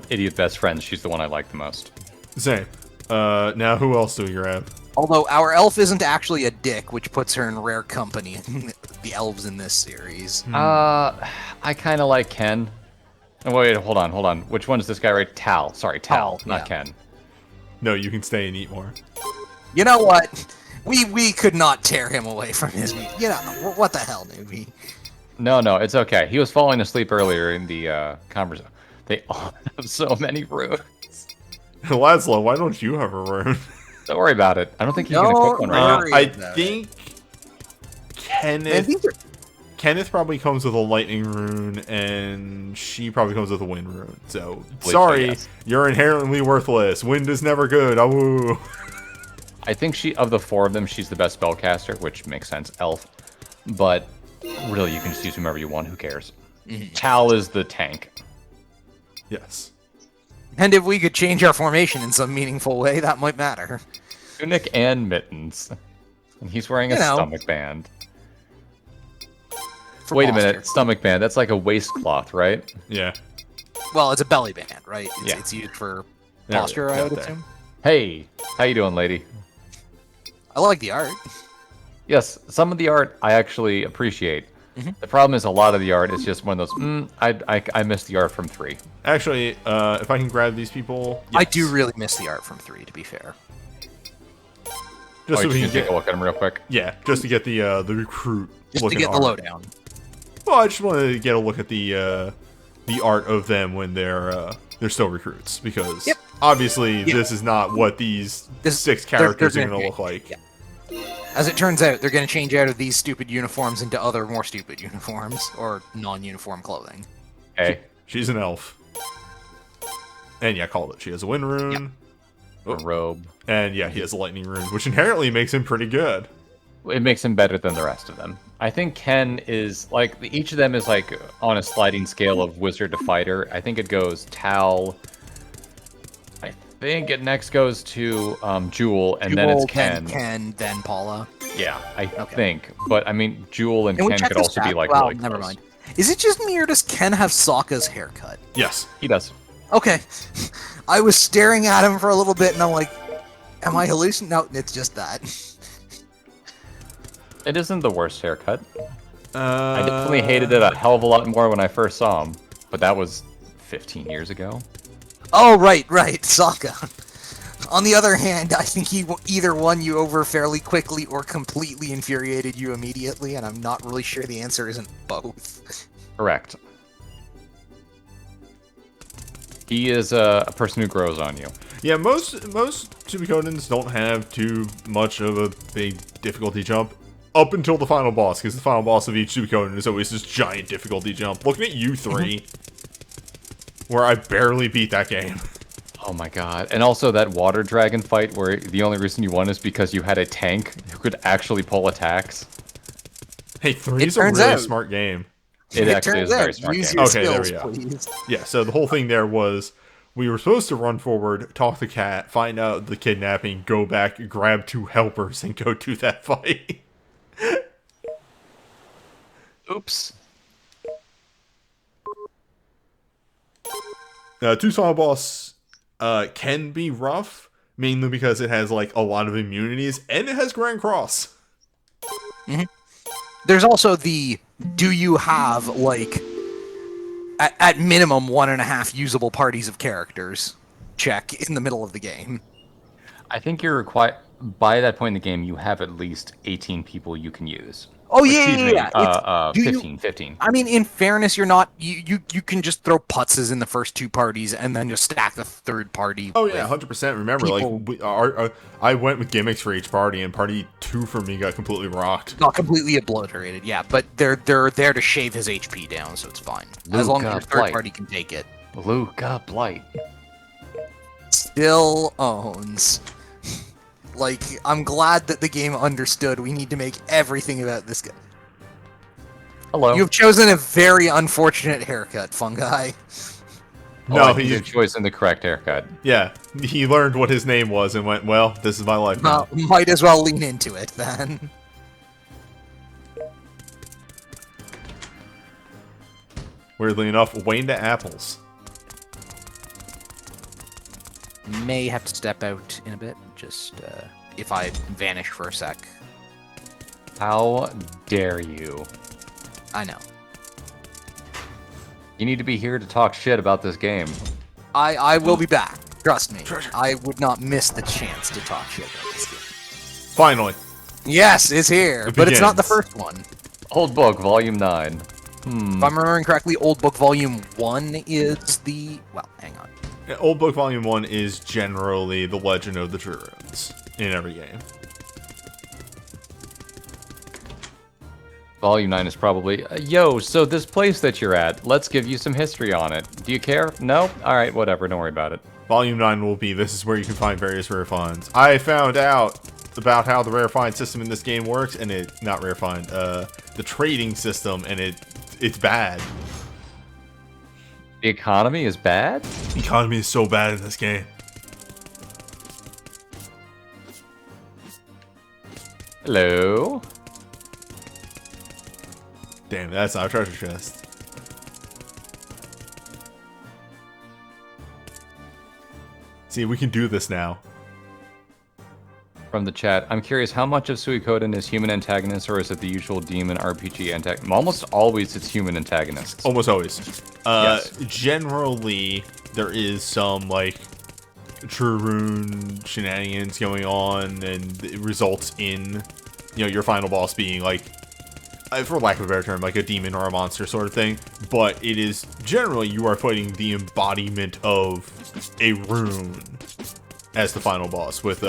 idiot best friends, she's the one I like the most. Same. Now who else do we grab? Although our elf isn't actually a dick, which puts her in rare company in the elves in this series. I kind of like Ken. Oh, wait, hold on. Which one is this guy right? Tal. Sorry, Tal, not Ken. No, you can stay and eat more. You know what? We could not tear him away from his meat. You know, what the hell, newbie? No, it's okay. He was falling asleep earlier in the conversation. They all have so many runes. Laszlo, why don't you have a rune? Don't worry about it. I don't think he's going to cook one right now. I think Kenneth probably comes with a lightning rune, and she probably comes with a wind rune. So, sorry, you're inherently worthless. Wind is never good. Awoo. I think of the 4 of them, she's the best spellcaster, which makes sense, elf. But really, you can just use whomever you want. Who cares? Tal is the tank. Yes. And if we could change our formation in some meaningful way, that might matter. Tunic and mittens. And he's wearing a stomach band. Wait a minute, stomach band. That's like a waistcloth, right? Yeah. Well, it's a belly band, right? Yeah. It's used for posture, I would assume. Hey, how you doing, lady? I like the art. Yes, some of the art I actually appreciate. The problem is a lot of the art is just one of those, I missed the art from 3. Actually, if I can grab these people... Yes. I do really miss the art from 3, to be fair. Just so we can take a look at them real quick. Yeah, just to get the recruit. Just to get the lowdown. Well, I just wanted to get a look at the art of them when they're still recruits, because obviously this is not what these 6 characters are going to look like. Yeah. As it turns out, they're going to change out of these stupid uniforms into other more stupid uniforms, or non-uniform clothing. Hey. She's an elf. And yeah, I called it. She has a wind rune. A robe. And yeah, he has a lightning rune, which inherently makes him pretty good. It makes him better than the rest of them. I think Ken is, like, each of them is, like, on a sliding scale of wizard to fighter. I think it goes Tal. I think it next goes to Jewel, and then it's Ken. Then Ken, then Paula. Yeah, I think. But, I mean, Jewel and Ken could also be, like, really close. Never mind. Is it just me, or does Ken have Sokka's haircut? Yes. He does. Okay. I was staring at him for a little bit, and I'm like, am I hallucinating? No, it's just that. It isn't the worst haircut. I definitely hated it a hell of a lot more when I first saw him, but that was 15 years ago. Oh, right, Sokka. On the other hand, I think he either won you over fairly quickly or completely infuriated you immediately, and I'm not really sure the answer isn't both. Correct. He is a person who grows on you. Yeah, most Suikodens don't have too much of a big difficulty jump up until the final boss, because the final boss of each Suikoden is always this giant difficulty jump. Looking at you three, where I barely beat that game. Oh my god. And also that water dragon fight where the only reason you won is because you had a tank who could actually pull attacks. Hey, 3 is a really smart game. It actually is a very smart game. Okay, there we go. Please. Yeah, so the whole thing there was we were supposed to run forward, talk to Cat, find out the kidnapping, go back, grab 2 helpers, and go do that fight. Oops. 2 final boss can be rough, mainly because it has like a lot of immunities, and it has Grand Cross. Mm-hmm. There's also the, do you have, like, at minimum 1.5 usable parties of characters check in the middle of the game. I think you're required, by that point in the game, you have at least 18 people you can use. Oh, yeah. 15. I mean, in fairness, you're not... You can just throw putzes in the first 2 parties and then just stack the 3rd party. Oh, yeah, 100%. Remember, like, I went with gimmicks for each party, and party 2 for me got completely rocked. Not completely obliterated, yeah, but they're there to shave his HP down, so it's fine. As long as your 3rd party can take it. Luca Blight. Still owns. Like, I'm glad that the game understood we need to make everything about this guy. Hello. You've chosen a very unfortunate haircut, Fungi. No, he's choosing the correct haircut. Yeah, he learned what his name was and went, well, this is my life now. Might as well lean into it, then. Weirdly enough, Wayne to apples. May have to step out in a bit, just if I vanish for a sec. How dare you? I know. You need to be here to talk shit about this game. I will be back. Trust me. I would not miss the chance to talk shit about this game. Finally. Yes, it's here, but it's not the first one. Old Book, Volume 9. If I'm remembering correctly, Old Book Volume 1 is the... Well, hang on. Old Book Volume 1 is generally the Legend of the True Runes in every game. Volume 9 is probably, yo, so this place that you're at, let's give you some history on it. Do you care? No? Alright, whatever, don't worry about it. Volume 9 will be, this is where you can find various rare finds. I found out about how the rare find system in this game works, and not rare find, the trading system, and it's bad. The economy is bad? The economy is so bad in this game. Hello? Damn, that's not a treasure chest. See, we can do this now. From the chat, I'm curious how much of Suikoden is human antagonists or is it the usual demon RPG antagonist? Almost always it's human antagonists. Almost always. Yes. Generally, there is some, like, True Rune shenanigans going on, and it results in, you know, your final boss being, like, for lack of a better term, like a demon or a monster sort of thing. But it is, generally, you are fighting the embodiment of a rune as the final boss with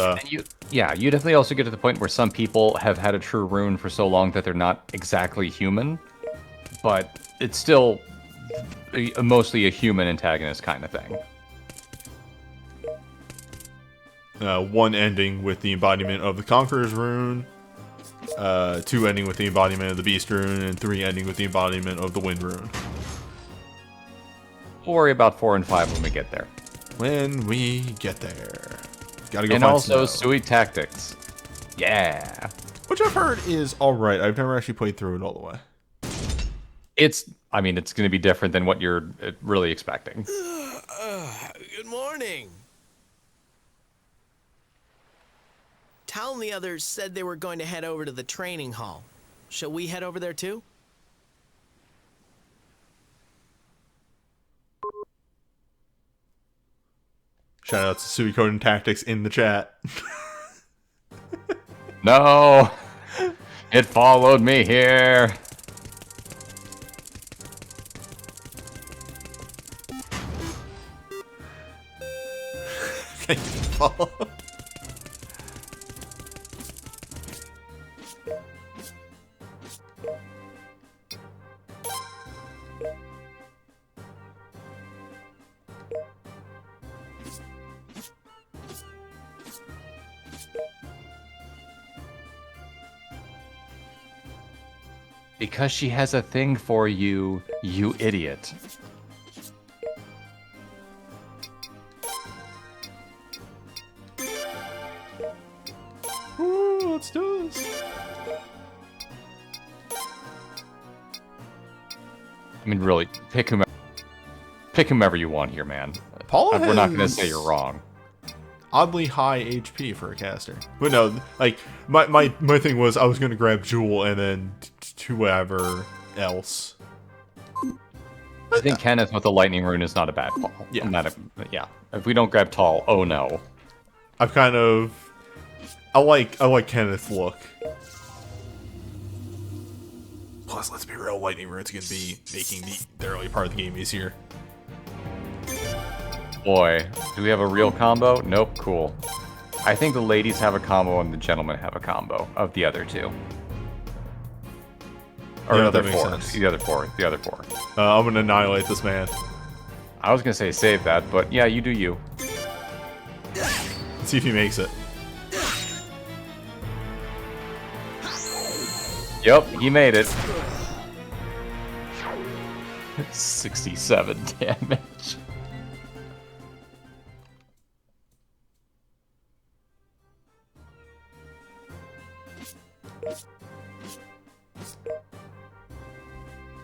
you definitely also get to the point where some people have had a true rune for so long that they're not exactly human, but it's still mostly a human antagonist kind of thing. one ending with the embodiment of the Conqueror's rune, 2 ending with the embodiment of the Beast rune, and 3 ending with the embodiment of the Wind rune. We'll worry about 4 and 5 when we get there. When we get there. Gotta go and find also Snow. Sui Tactics. Yeah. Which I've heard is alright. I've never actually played through it all the way. It's going to be different than what you're really expecting. Good morning. Tal and the others said they were going to head over to the training hall. Shall we head over there too? Shout out to Suikoden Tactics in the chat. No! It followed me here! Thank you, Paul. Because she has a thing for you, you idiot. Ooh, let's do this. I mean, really, pick whomever you want here, man. Paula We're not going to has say you're wrong. Oddly high HP for a caster. But no, like, my thing was I was going to grab Jewel and then whoever else. I think Kenneth with the lightning rune is not a bad call. Yeah. Yeah. If we don't grab Tall, oh no. I've kind of... I like Kenneth's look. Plus, let's be real, lightning rune's going to be making the early part of the game easier. Boy, do we have a real combo? Nope, cool. I think the ladies have a combo and the gentlemen have a combo of the other two. Or Yeah, the other that makes four. sense. The other four. I'm going to annihilate this man. I was gonna say save that, but yeah, you do you. Let's see if he makes it. Yep, he made it. 67 damage.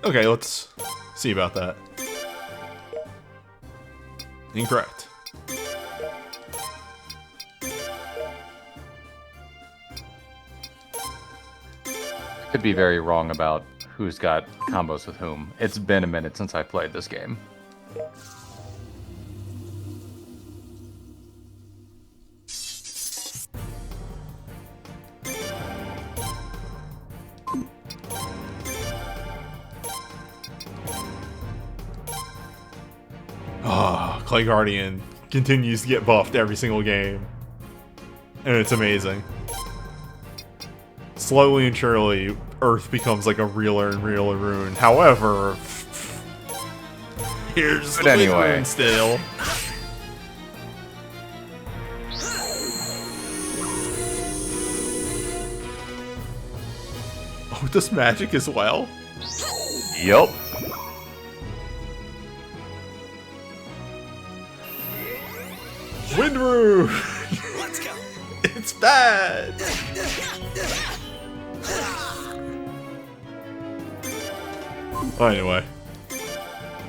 Okay, let's see about that. Incorrect. Could be very wrong about who's got combos with whom. It's been a minute since I played this game. Clay Guardian continues to get buffed every single game. And it's amazing. Slowly and surely, Earth becomes like a realer and realer rune. However, here's the anyway. rune still. Oh, does magic as well? Yup. Wind rune! Let's go. It's bad! Well, anyway.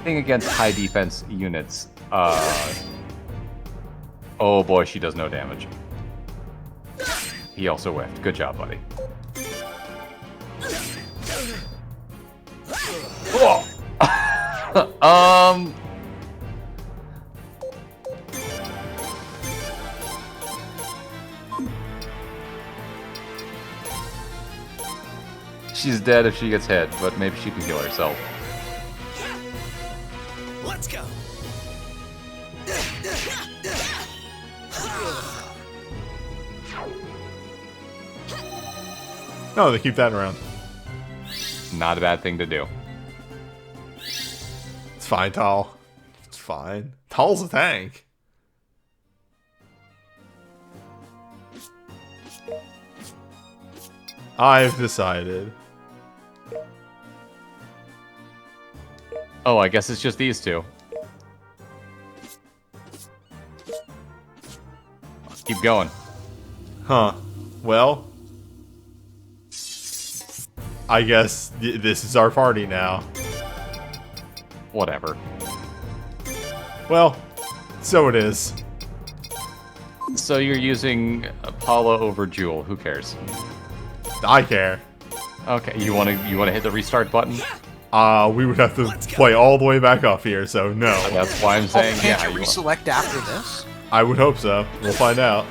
Thing against high defense units. Oh boy, she does no damage. He also whiffed. Good job, buddy. Whoa! She's dead if she gets hit, but maybe she can heal herself. Let's go. No, they keep that around. Not a bad thing to do. It's fine, Tal. It's fine. Tal's a tank. I've decided. Oh, I guess it's just these two. Let's keep going. Huh. Well, I guess this is our party now. Whatever. Well, so it is. So you're using Paula over Jewel. Who cares? I care. Okay, you wanna hit the restart button? We would have to play all the way back up here, so no. That's why I'm saying Can't yeah. you You want- reselect after this? I would hope so. We'll find out.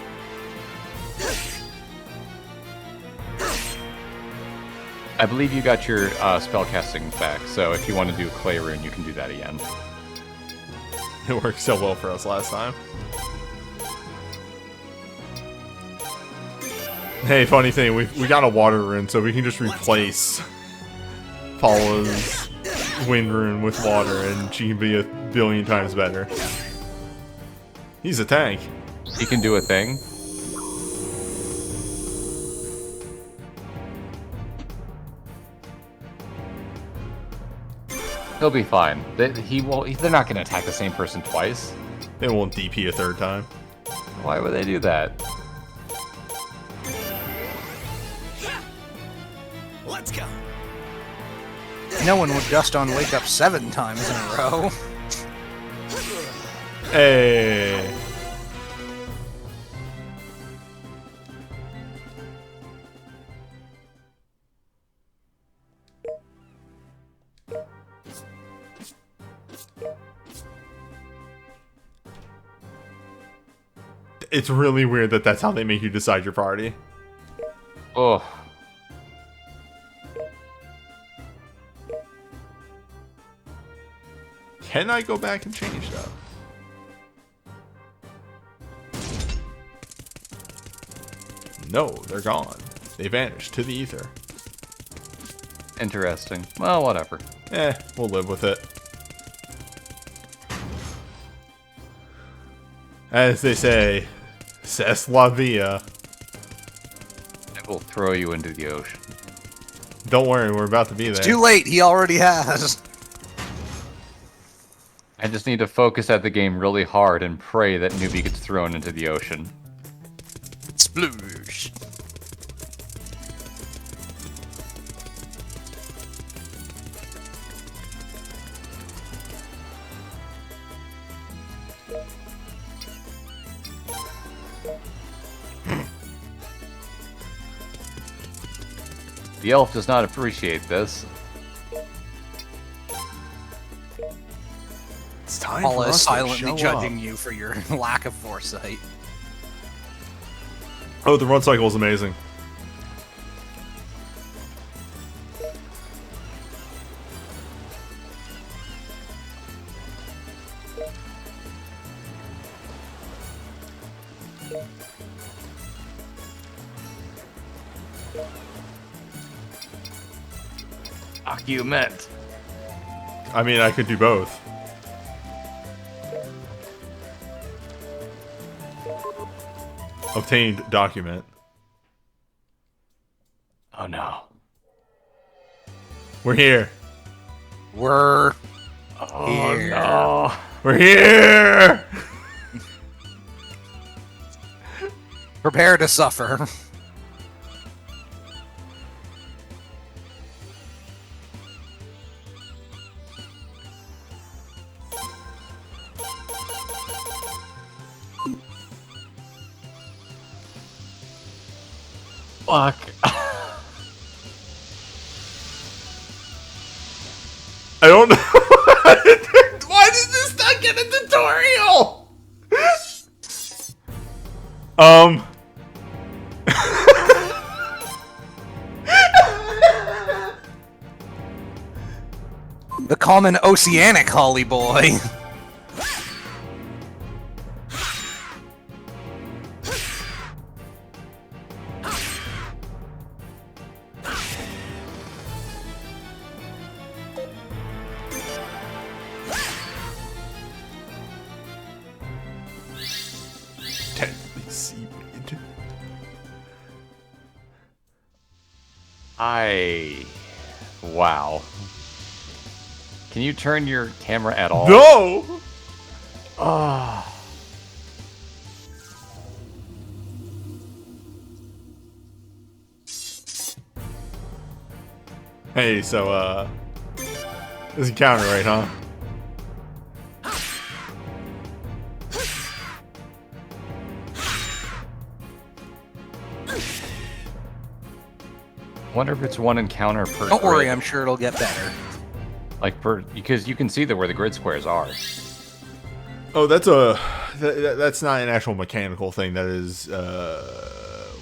I believe you got your spellcasting back, so if you want to do a clay rune, you can do that again. It worked so well for us last time. Hey, funny thing, we got a water rune, so we can just replace Paula's wind rune with water, and she can be 1,000,000,000 times better. He's a tank. He can do a thing. He'll be fine. They're not going to attack the same person twice. They won't DP a third time. Why would they do that? Let's go. No one would just on wake up 7 times in a row. Hey. It's really weird that that's how they make you decide your party. Oh. Can I go back and change that? No, they're gone. They vanished to the ether. Interesting. Well, whatever. We'll live with it. As they say, c'est la vie. It will throw you into the ocean. Don't worry, we're about to be there. It's too late, he already has. I just need to focus at the game really hard and pray that Newbie gets thrown into the ocean. Sploosh. The elf does not appreciate this. It's time Paula for is us silently to show judging up. you for your lack of foresight. Oh, the run cycle is amazing. Argument. I mean, I could do both. Obtained document. Oh no. We're here. We're Oh here. no. We're here! Prepare to suffer. Fuck. I don't know. Why did this not get a tutorial? The common oceanic holly boy. Deadly seaweed. Wow. Can you turn your camera at all? No! Ah. Hey, so, this is a counter, right, huh? Wonder if it's one encounter per Don't worry, grid. I'm sure it'll get better. Like because you can see where the grid squares are. Oh, that's not an actual mechanical thing. That is,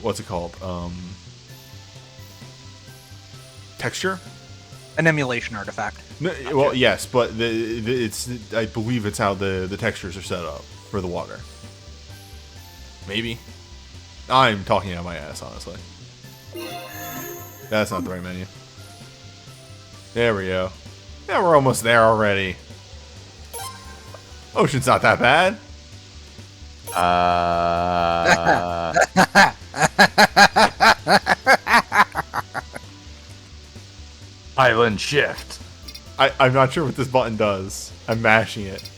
what's it called? Texture? An emulation artifact. No, well, yes, but I believe it's how the textures are set up for the water. Maybe. I'm talking out my ass, honestly. That's not the right menu. There we go. Yeah, we're almost there already. Ocean's not that bad. Island shift. I'm not sure what this button does. I'm mashing it.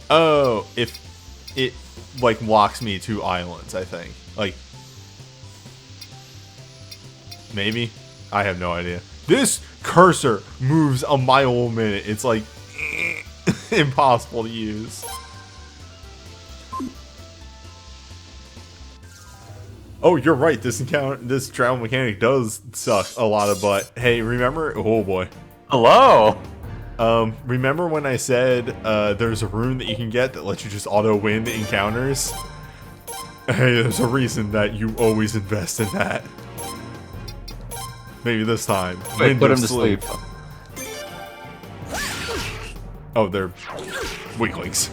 Oh, if it like walks me to islands, I think. Like maybe? I have no idea. This cursor moves a mile a minute. It's like impossible to use. Oh, you're right. This travel mechanic does suck a lot of butt. Hey, remember? Oh boy. Hello. Remember when I said there's a rune that you can get that lets you just auto win encounters? Hey, there's a reason that you always invest in that. Maybe this time. Wait, put him to sleep. Oh, they're weaklings.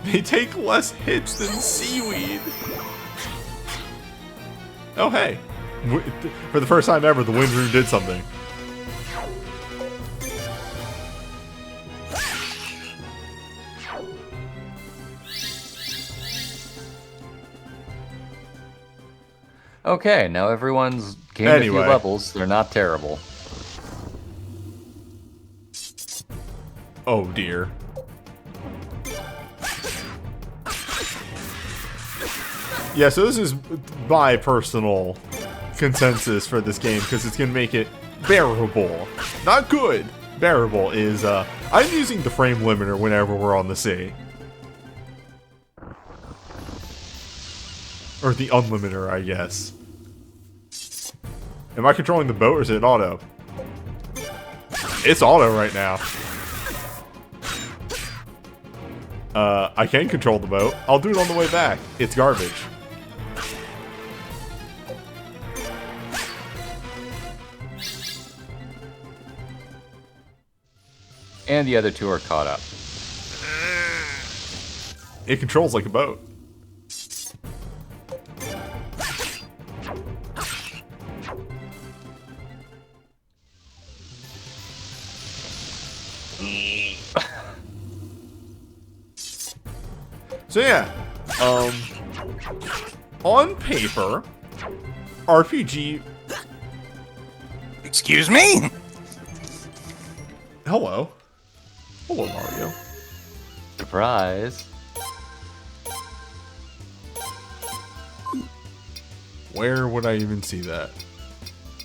They take less hits than seaweed. Oh, hey. For the first time ever, the wind rune did something. Okay, now everyone's gained a few levels. They're not terrible. Oh dear. Yeah, so this is my personal consensus for this game because it's going to make it bearable. Not good. Bearable is, I'm using the frame limiter whenever we're on the sea. Or the unlimiter, I guess. Am I controlling the boat or is it auto? It's auto right now. I can control the boat. I'll do it on the way back. It's garbage. And the other two are caught up. It controls like a boat. So yeah, on paper, RPG. Excuse me? Hello. Hello, Mario. Surprise. Where would I even see that?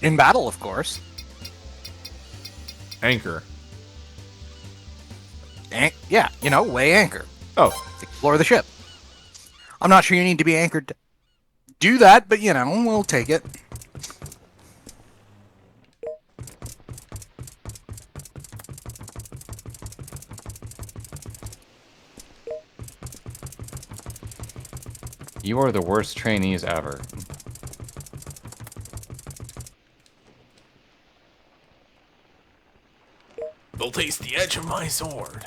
In battle, of course. Anchor. Yeah, you know, weigh anchor. Oh. Explore the ship. I'm not sure you need to be anchored to do that, but, you know, we'll take it. You are the worst trainees ever. They'll taste the edge of my sword.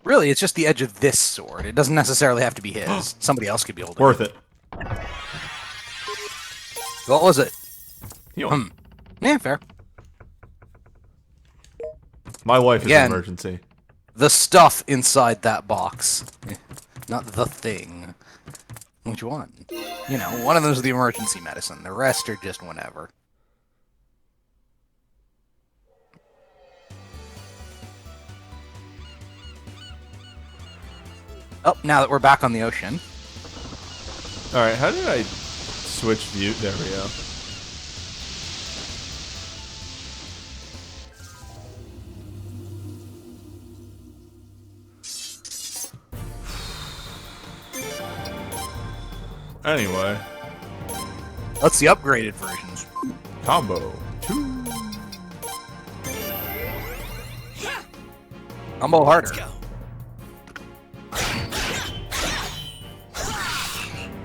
Really, it's just the edge of this sword. It doesn't necessarily have to be his. Somebody else could be holding Worth it. What was it? Heal. Yeah, fair. My life is Again, an emergency. The stuff inside that box. Not the thing. Which one? You know, one of those is the emergency medicine. The rest are just whenever. Oh, now that we're back on the ocean. Alright, how did I switch view? There we go. Anyway. That's the upgraded versions. Combo 2. Combo harder. Let's go.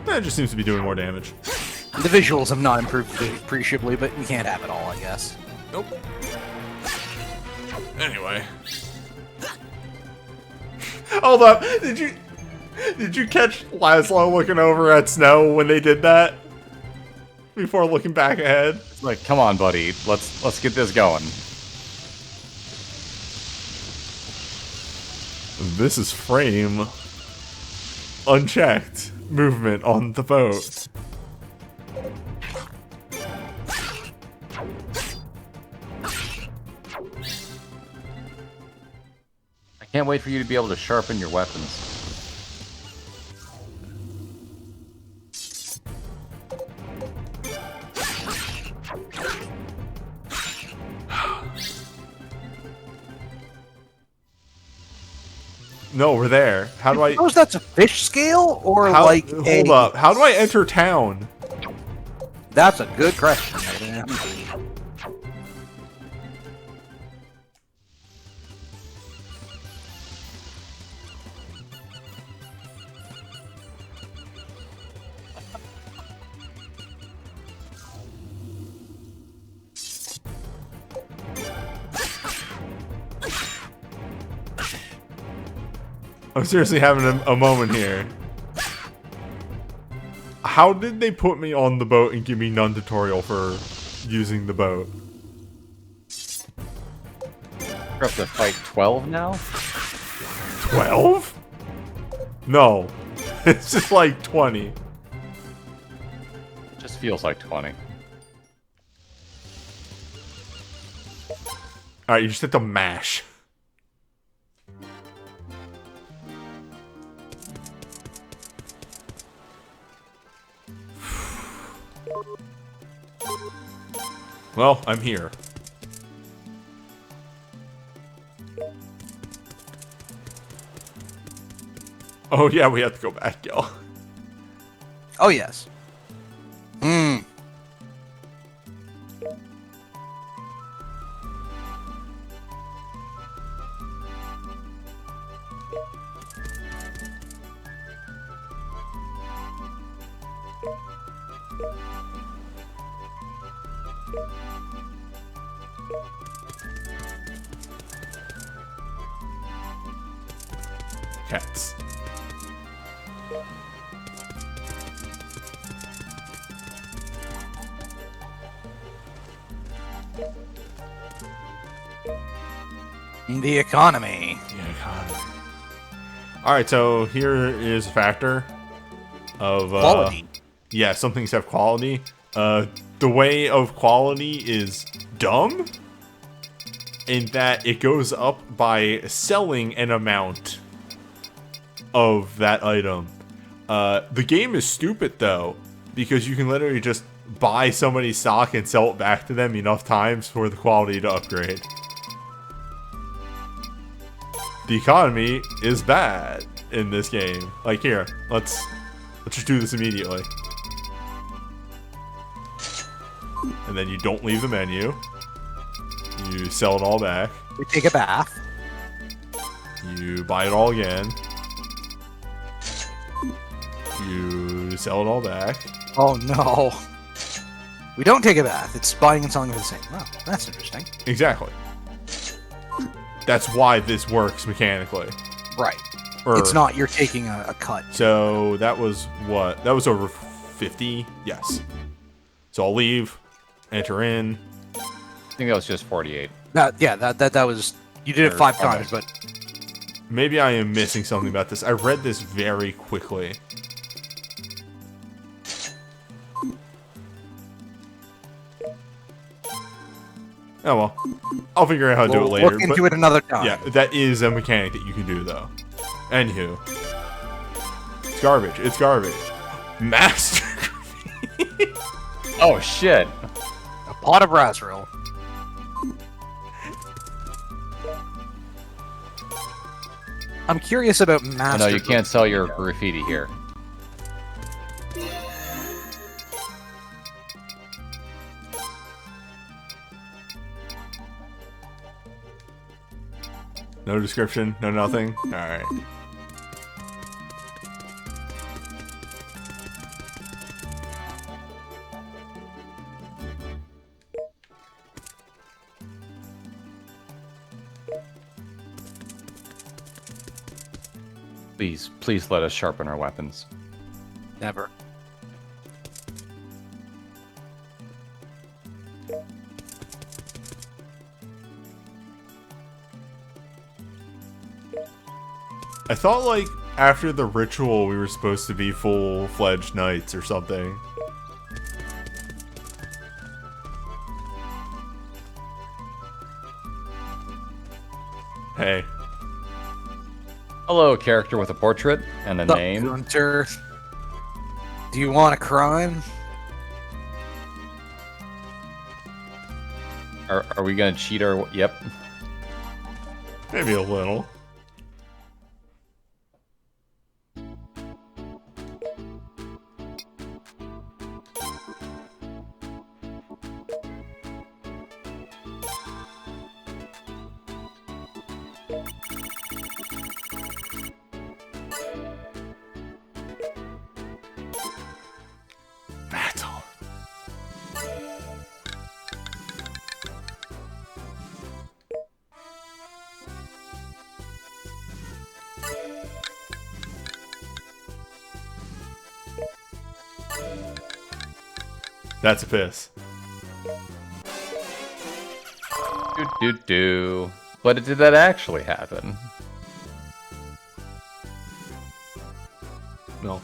That just seems to be doing more damage. The visuals have not improved appreciably, but we can't have it all, I guess. Nope. Anyway. Hold up. Did you catch Laszlo looking over at Snow when they did that? Before looking back ahead? Like, come on, buddy. Let's get this going. This is frame unchecked movement on the boat. I can't wait for you to be able to sharpen your weapons. No, we're there. How do I... Suppose that's a fish scale, or like a... Hold up. How do I enter town? That's a good question, man. I'm seriously having a moment here. How did they put me on the boat and give me none tutorial for using the boat? We're up to fight 12 now? 12? No. It's just like 20. Just feels like 20. Alright, you just have to mash. Well, I'm here. Oh yeah, we have to go back, yo. Oh, yes. Cats. The economy. Yeah, God. Alright, so here is a factor of Quality. Yeah, some things have quality. The way of quality is dumb in that it goes up by selling an amount of that item. The game is stupid though, because you can literally just buy somebody's stock and sell it back to them enough times for the quality to upgrade. The economy is bad in this game. Like here, let's just do this immediately. And then you don't leave the menu. You sell it all back. We take a bath. You buy it all again. You sell it all back. Oh no. We don't take a bath. It's buying and selling for the same. Oh, that's interesting. Exactly. That's why this works mechanically. Right. It's not you're taking a cut. So that was what? That was over 50? Yes. So I'll leave, enter in. I think that was just 48. That was... You did it 5 times, but... Maybe I am missing something about this. I read this very quickly. Oh well. I'll figure out how to do it later. Look into it another time. Yeah, that is a mechanic that you can do though. Anywho. It's garbage. It's garbage. Master. Oh shit. A pot of Razriel. I'm curious about Oh, Master. no, you can't sell your graffiti here. No description, no nothing? Alright. Please let us sharpen our weapons. Never. I thought, like, after the ritual we were supposed to be full-fledged knights or something. Hey. Hello, character with a portrait and a Sup, name. Gunter? Do you want a crime? Are we gonna cheat our... Yep. Maybe a little. Battle. That's a piss. Do. But did that actually happen? No.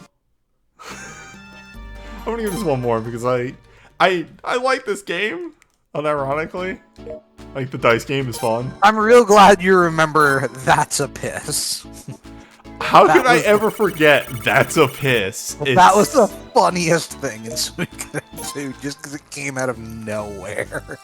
I'm gonna give this one more because I like this game, unironically. Like, the dice game is fun. I'm real glad you remember that's a piss. How That could I was- ever forget that's a piss? That was the funniest thing in Suikoden 2, just because it came out of nowhere.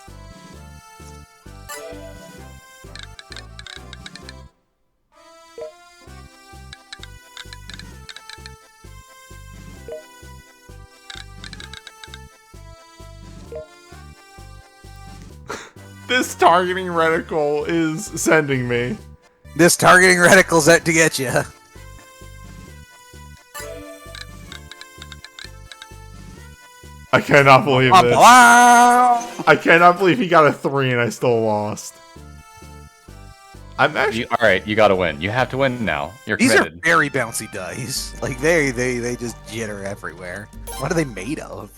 This targeting reticle is sending me. This targeting reticle's out to get you. I cannot believe this. I cannot believe he got a 3 and I still lost. I'm actually... Alright, you gotta win. You have to win now. You're These are committed. very bouncy dice. Like, they just jitter everywhere. What are they made of?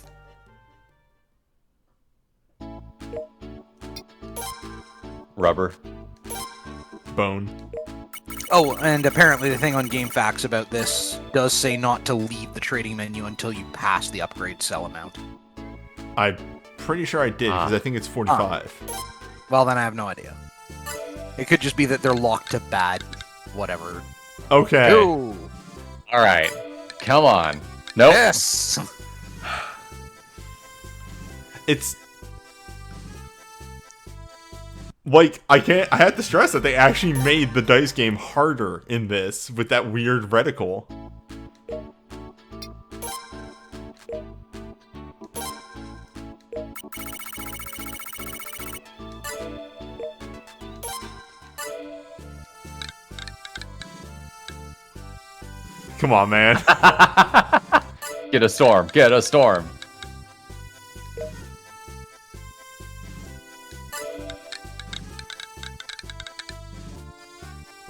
Rubber. Bone. Oh, and apparently the thing on GameFAQs about this does say not to leave the trading menu until you pass the upgrade sell amount. I'm pretty sure I did, because I think it's 45. Well, then I have no idea. It could just be that they're locked to bad, whatever. Okay. Ooh. Alright. Come on. Nope. Yes! It's... Like, I have to stress that they actually made the dice game harder in this, with that weird reticle. Come on, man. Get a storm. Get a storm.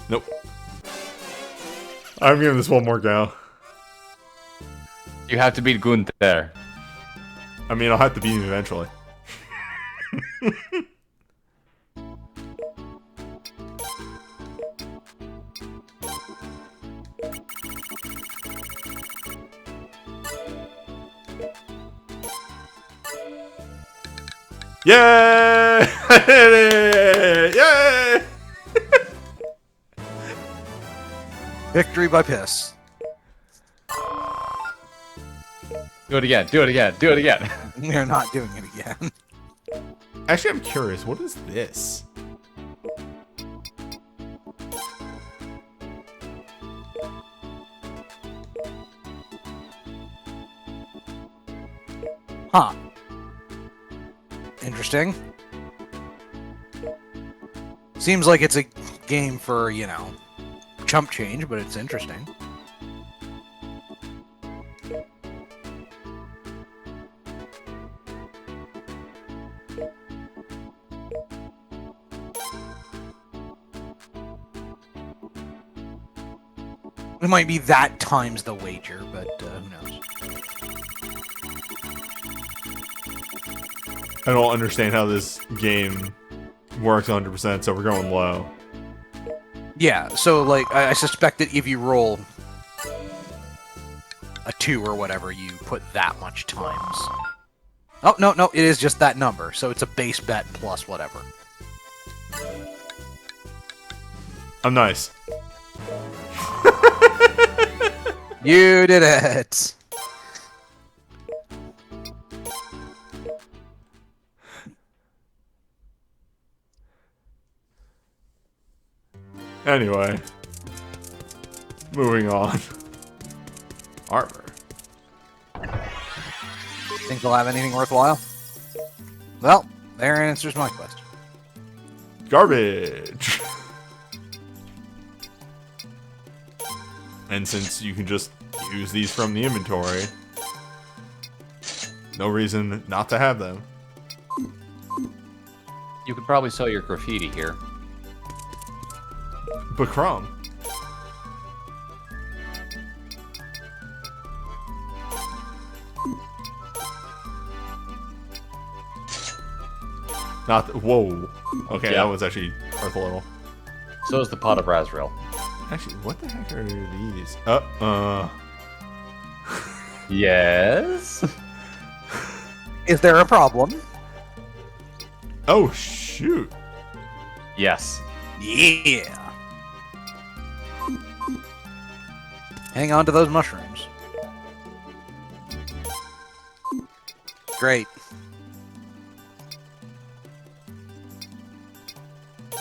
Nope. I'm giving this one more go. You have to beat Gunther. I mean, I'll have to beat him eventually. Yay! Yay! Victory by piss. Do it again. Do it again. Do it again. We're not doing it again. Actually, I'm curious. What is this? Huh. Interesting. Seems like it's a game for, you know, chump change, but it's interesting. It might be that times the wager, but who knows? I don't understand how this game works 100%, so we're going low. Yeah, so, like, I suspect that if you roll a 2 or whatever, you put that much times. Oh, no, it is just that number, so it's a base bet plus whatever. I'm nice. You did it! Anyway. Moving on. Armor. Think they'll have anything worthwhile? Well, there answers my question. Garbage! And since you can just use these from the inventory, no reason not to have them. You could probably sell your graffiti here. But Crumb. Not whoa. Okay, Yeah. that was actually worth a little. So is the pot of Razrael. Actually, what the heck are these? Yes? Is there a problem? Oh shoot. Yes. Yeah! Hang on to those mushrooms. Great.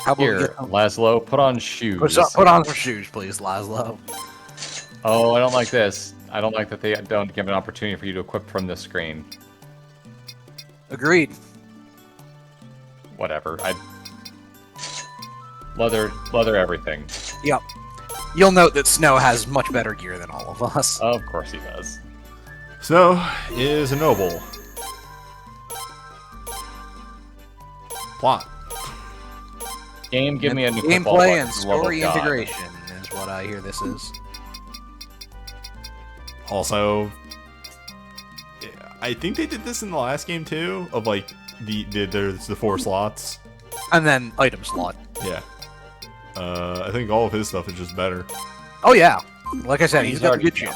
How about we Here, get some- Laszlo, put on shoes. put on some shoes, please, Laszlo. Oh, I don't like this. I don't like that they don't give an opportunity for you to equip from this screen. Agreed. Whatever. Leather everything. Yep. You'll note that Snow has much better gear than all of us. Of course he does. Snow is a noble. Plot. Game, give me a new football gameplay button, and for the love of story God. integration is what I hear this is. Also, I think they did this in the last game too. Of like there's the 4 slots. And then item slot. Yeah. I think all of his stuff is just better. Oh yeah, like I said, he's got the already good shit.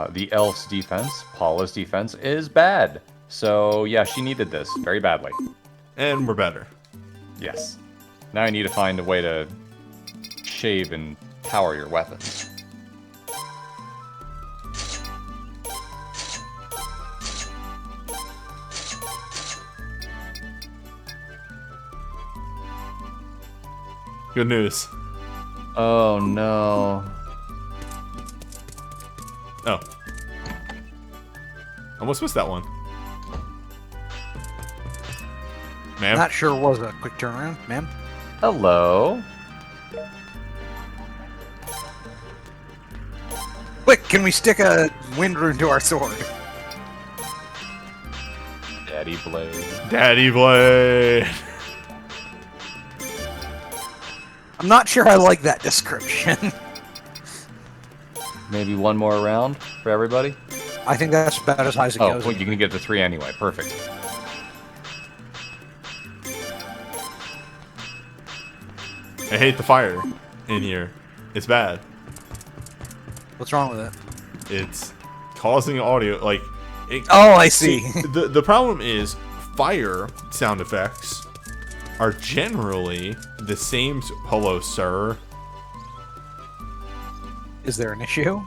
The elf's defense, Paula's defense, is bad. So yeah, she needed this very badly. And we're better. Yes. Now I need to find a way to shave and power your weapons. Good news. Oh no. Oh. Almost missed that one. Ma'am? That sure was a quick turnaround, ma'am. Hello. Quick, can we stick a wind rune to our sword? Daddy Blade. Daddy Blade. I'm not sure I like that description. Maybe one more round for everybody? I think that's about as high as it Oh, goes. well, you can get to 3 anyway. Perfect. I hate the fire in here. It's bad. What's wrong with it? It's causing audio like. Oh, I see. The problem is fire sound effects are generally the same. Hello, sir. Is there an issue?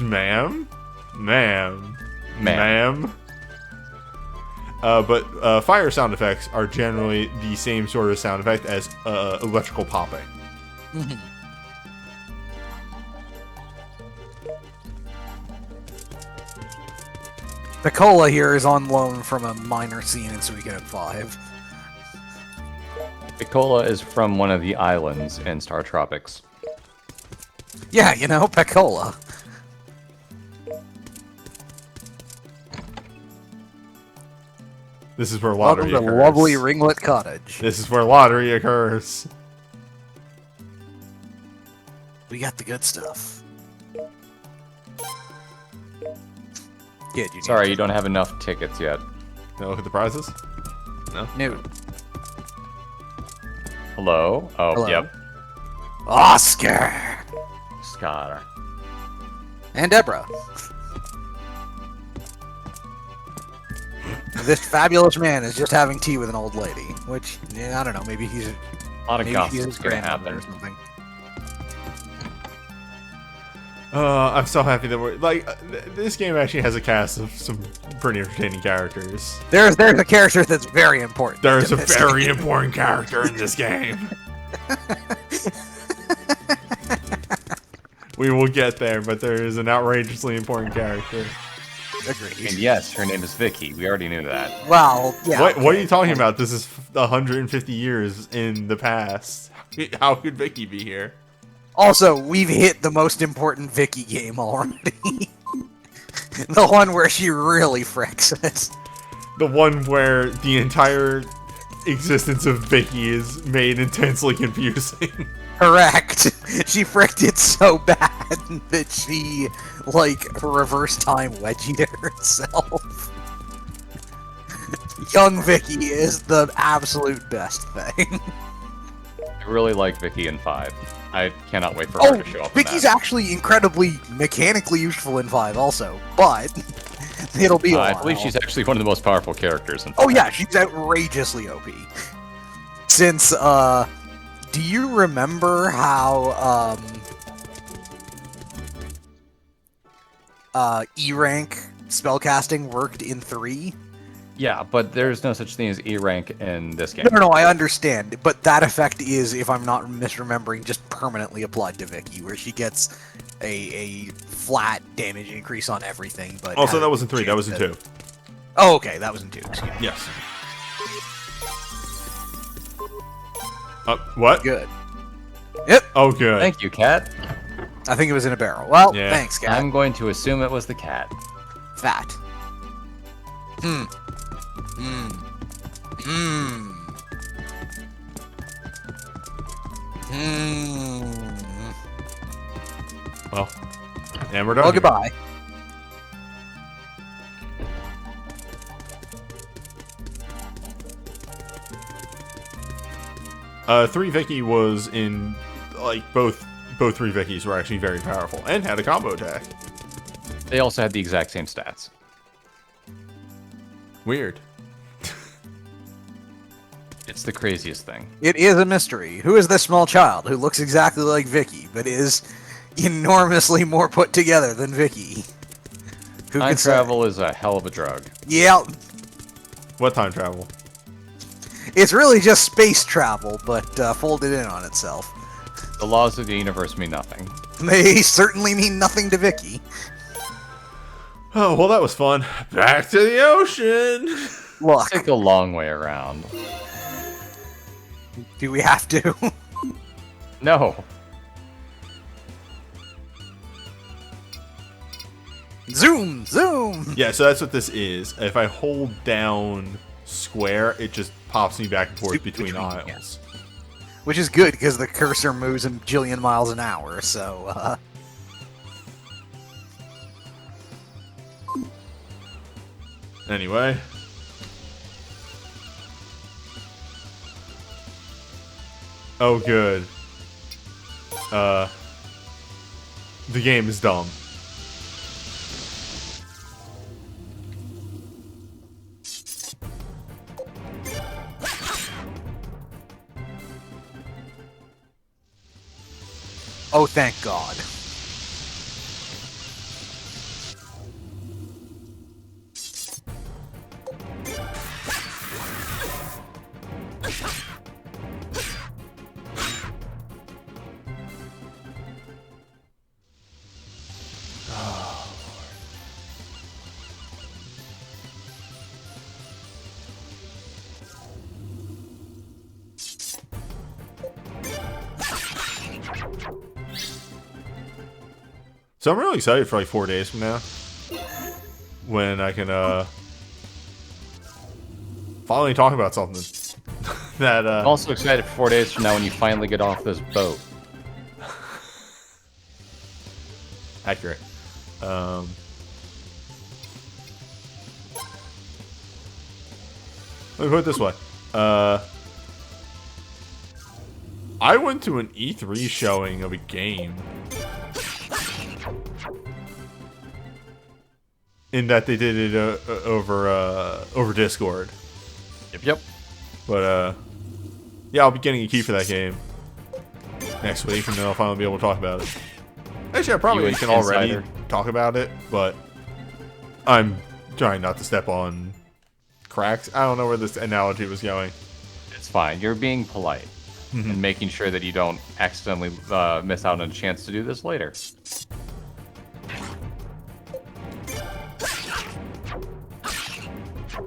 Ma'am? Ma'am? Ma'am. But fire sound effects are generally the same sort of sound effect as electrical popping. Piccola here is on loan from a minor scene in Suikoden 5. Piccola is from one of the islands in Star Tropics. Yeah, you know, Piccola. This is where lottery Welcome to occurs. lovely Ringlet Cottage. This is where lottery occurs. We got the good stuff. Kid, you Sorry, you don't have enough tickets yet. Now look at the prizes. No. New. Hello? Oh, Hello. yep. Oscar! Scar. And Deborah. This fabulous man is just having tea with an old lady, which, yeah, I don't know, maybe he's A lot of maybe gossip she's is his gonna grandmother happen. or something. I'm so happy that we're like this game actually has a cast of some pretty entertaining characters. There's a character that's very important. There's to a this very game. important character in this game. We will get there, but there is an outrageously important character. Agreed. And yes, her name is Vicky. We already knew that. Well, yeah. What are okay. you talking about? This is 150 years in the past. How could Vicky be here? Also, we've hit the most important Vicky game already. The one where she really fricks it. The one where the entire existence of Vicky is made intensely confusing. Correct. She fricked it so bad that she, like, reverse time wedgied it herself. Young Vicky is the absolute best thing. I really like Vicky in 5. I cannot wait for her Oh, to show up. Vicky's in that. actually incredibly mechanically useful in 5 also, but it'll be a I while. believe she's actually one of the most powerful characters in 5. Oh yeah, she's outrageously OP. Since, do you remember how, E-rank spellcasting worked in 3? Yeah, but there's no such thing as E rank in this game. No, I understand, but that effect is, if I'm not misremembering, just permanently applied to Vicky, where she gets a flat damage increase on everything, but... Also, has that wasn't 3, that was in changed 2. it. Oh, okay, that was in 2, excuse me. Yes. What? Good. Yep, Oh, good. Thank you, cat. I think it was in a barrel. Well, Yeah. thanks, guys. I'm going to assume it was the cat. Fat. Hmm. Hmm. Hmm. Hmm. Well, and we're done. Well, here. goodbye. Three Vicky was in, like, both 3 Vickies were actually very powerful and had a combo attack. They also had the exact same stats. Weird. It's the craziest thing. It is a mystery. Who is this small child who looks exactly like Vicky, but is enormously more put together than Vicky? Who Time can say? travel is a hell of a drug. Yeah, What time travel? it's really just space travel, but folded in on itself. The laws of the universe mean nothing. They certainly mean nothing to Vicky. Oh, well, that was fun. Back to the ocean. Look, Take a long way around. do we have to? No. Zoom, zoom. Yeah, so that's what this is. If I hold down square, it just pops me back and forth between aisles. Which is good because the cursor moves a jillion miles an hour. So, Anyway. Oh, good. The game is dumb. oh, thank God. So I'm really excited for like 4 days from now, when I can finally talk about something that. I'm also excited for 4 days from now when you finally get off this boat. Accurate. Let me put it this way. I went to an E3 showing of a game. In that they did it over Discord. Yep. But yeah, I'll be getting a key for that game next week, and then I'll finally be able to talk about it. Actually, I probably can already talk about it, but I'm trying not to step on cracks. I don't know where this analogy was going. It's fine. You're being polite and making sure that you don't accidentally miss out on a chance to do this later.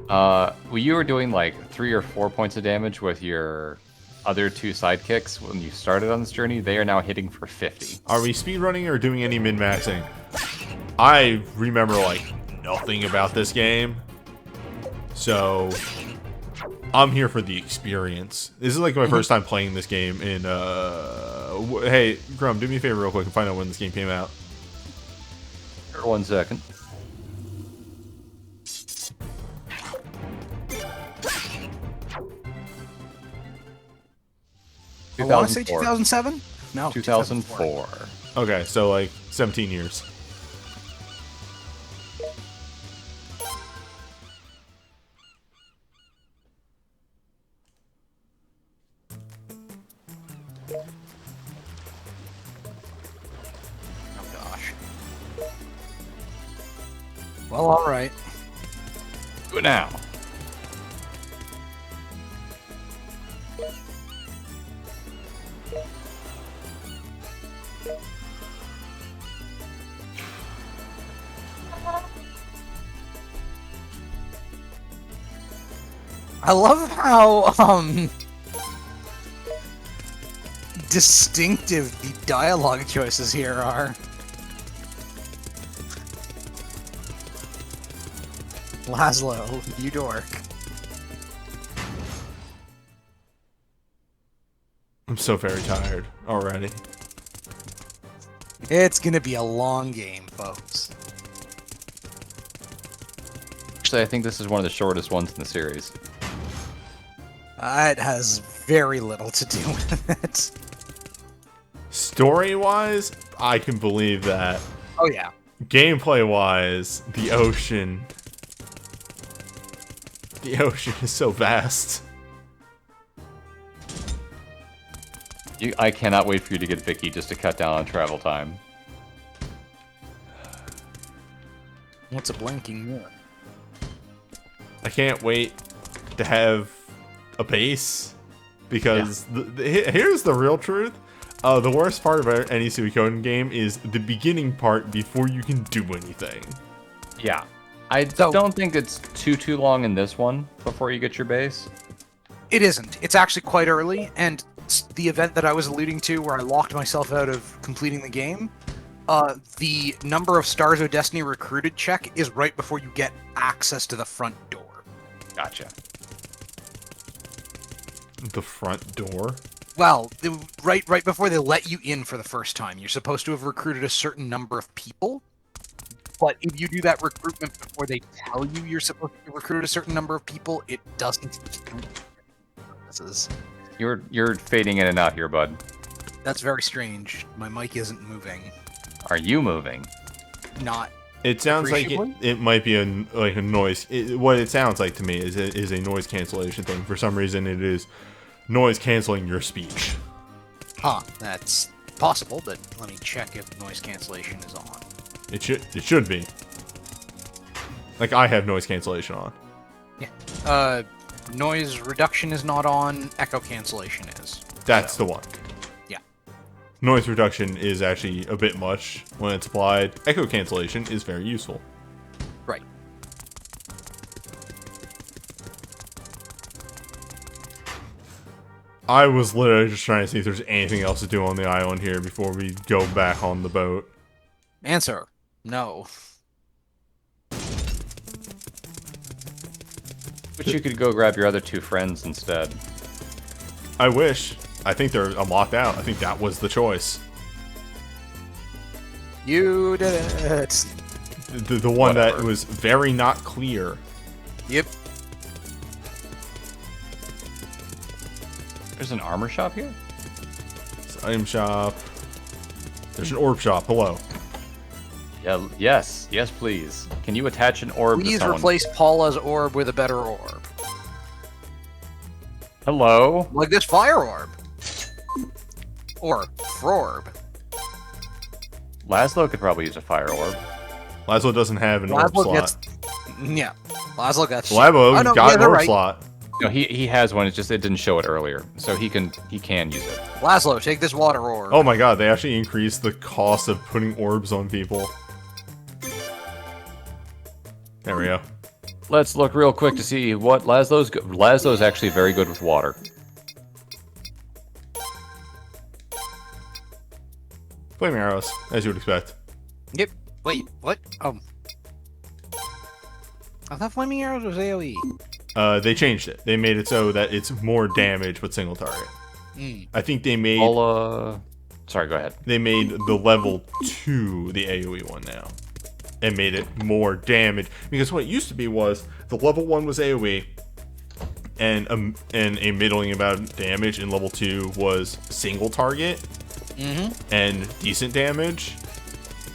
Well, you were doing like 3 or 4 points of damage with your other 2 sidekicks when you started on this journey. They are now hitting for 50. Are we speedrunning or doing any min-maxing? I remember like nothing about this game, so I'm here for the experience. This is like my first time playing this game in hey, Grum, do me a favor real quick and find out when this game came out. 1 second. I want to say 2007? No. 2004. Okay, so like 17 years. Oh, gosh. Well, alright. Good now. I love how, distinctive the dialogue choices here are. Laszlo, you dork. I'm so very tired already. It's gonna be a long game, folks. Actually, I think this is one of the shortest ones in the series. It has very little to do with it. Story-wise, I can believe that. Oh, yeah. Gameplay-wise, the ocean is so vast. I cannot wait for you to get Vicky just to cut down on travel time. What's a blanking moon? I can't wait to have a base, because here's the real truth. The worst part about any Suikoden game is the beginning part before you can do anything. Yeah. I don't think it's too long in this one before you get your base. It isn't. It's actually quite early, and the event that I was alluding to where I locked myself out of completing the game, the number of Stars of Destiny recruited check is right before you get access to the front door. Gotcha. The front door? Well, right before they let you in for the first time, you're supposed to have recruited a certain number of people. But if you do that recruitment before they tell you you're supposed to recruit a certain number of people, it doesn't. You're fading in and out here, bud. That's very strange. My mic isn't moving. Are you moving? Not. It sounds like it might be a noise. What it sounds like to me is a noise cancellation thing. For some reason, it is noise canceling your speech. Huh, that's possible, but let me check if noise cancellation is on. It should be. Like, I have noise cancellation on. Yeah. Noise reduction is not on, echo cancellation is. That's the one. Yeah. Noise reduction is actually a bit much when it's applied. Echo cancellation is very useful. Right. I was literally just trying to see if there's anything else to do on the island here before we go back on the boat. Answer: no. But you could go grab your other 2 friends instead. I wish. I think I'm locked out. I think that was the choice. You did it. The one Whatever. that was very not clear. Yep. There's an armor shop here? It's an item shop. There's an orb shop. Hello. Yeah, yes, please. Can you attach an orb to Please someone? replace Paula's orb with a better orb. Hello? Like this fire orb. Or Frorb. Laszlo could probably use a fire orb. Laszlo doesn't have an orb Laszlo slot. gets... Yeah. Laszlo gets... Labo Oh, no, got yeah, an they're orb right. slot. No, he has one. It's just it didn't show it earlier, so he can use it. Laszlo, take this water orb. Oh my god, they actually increased the cost of putting orbs on people. There we go. Let's look real quick to see what Laszlo's actually very good with water. Flaming arrows, as you would expect. Yep. Wait, what? Oh. I thought flaming arrows was AoE. They changed it. They made it so that it's more damage but single target. I think they made Sorry, go ahead. they made the level 2 the AoE one now. And made it more damage. Because what it used to be was the level 1 was AoE and a middling amount of damage, and level 2 was single target and decent damage.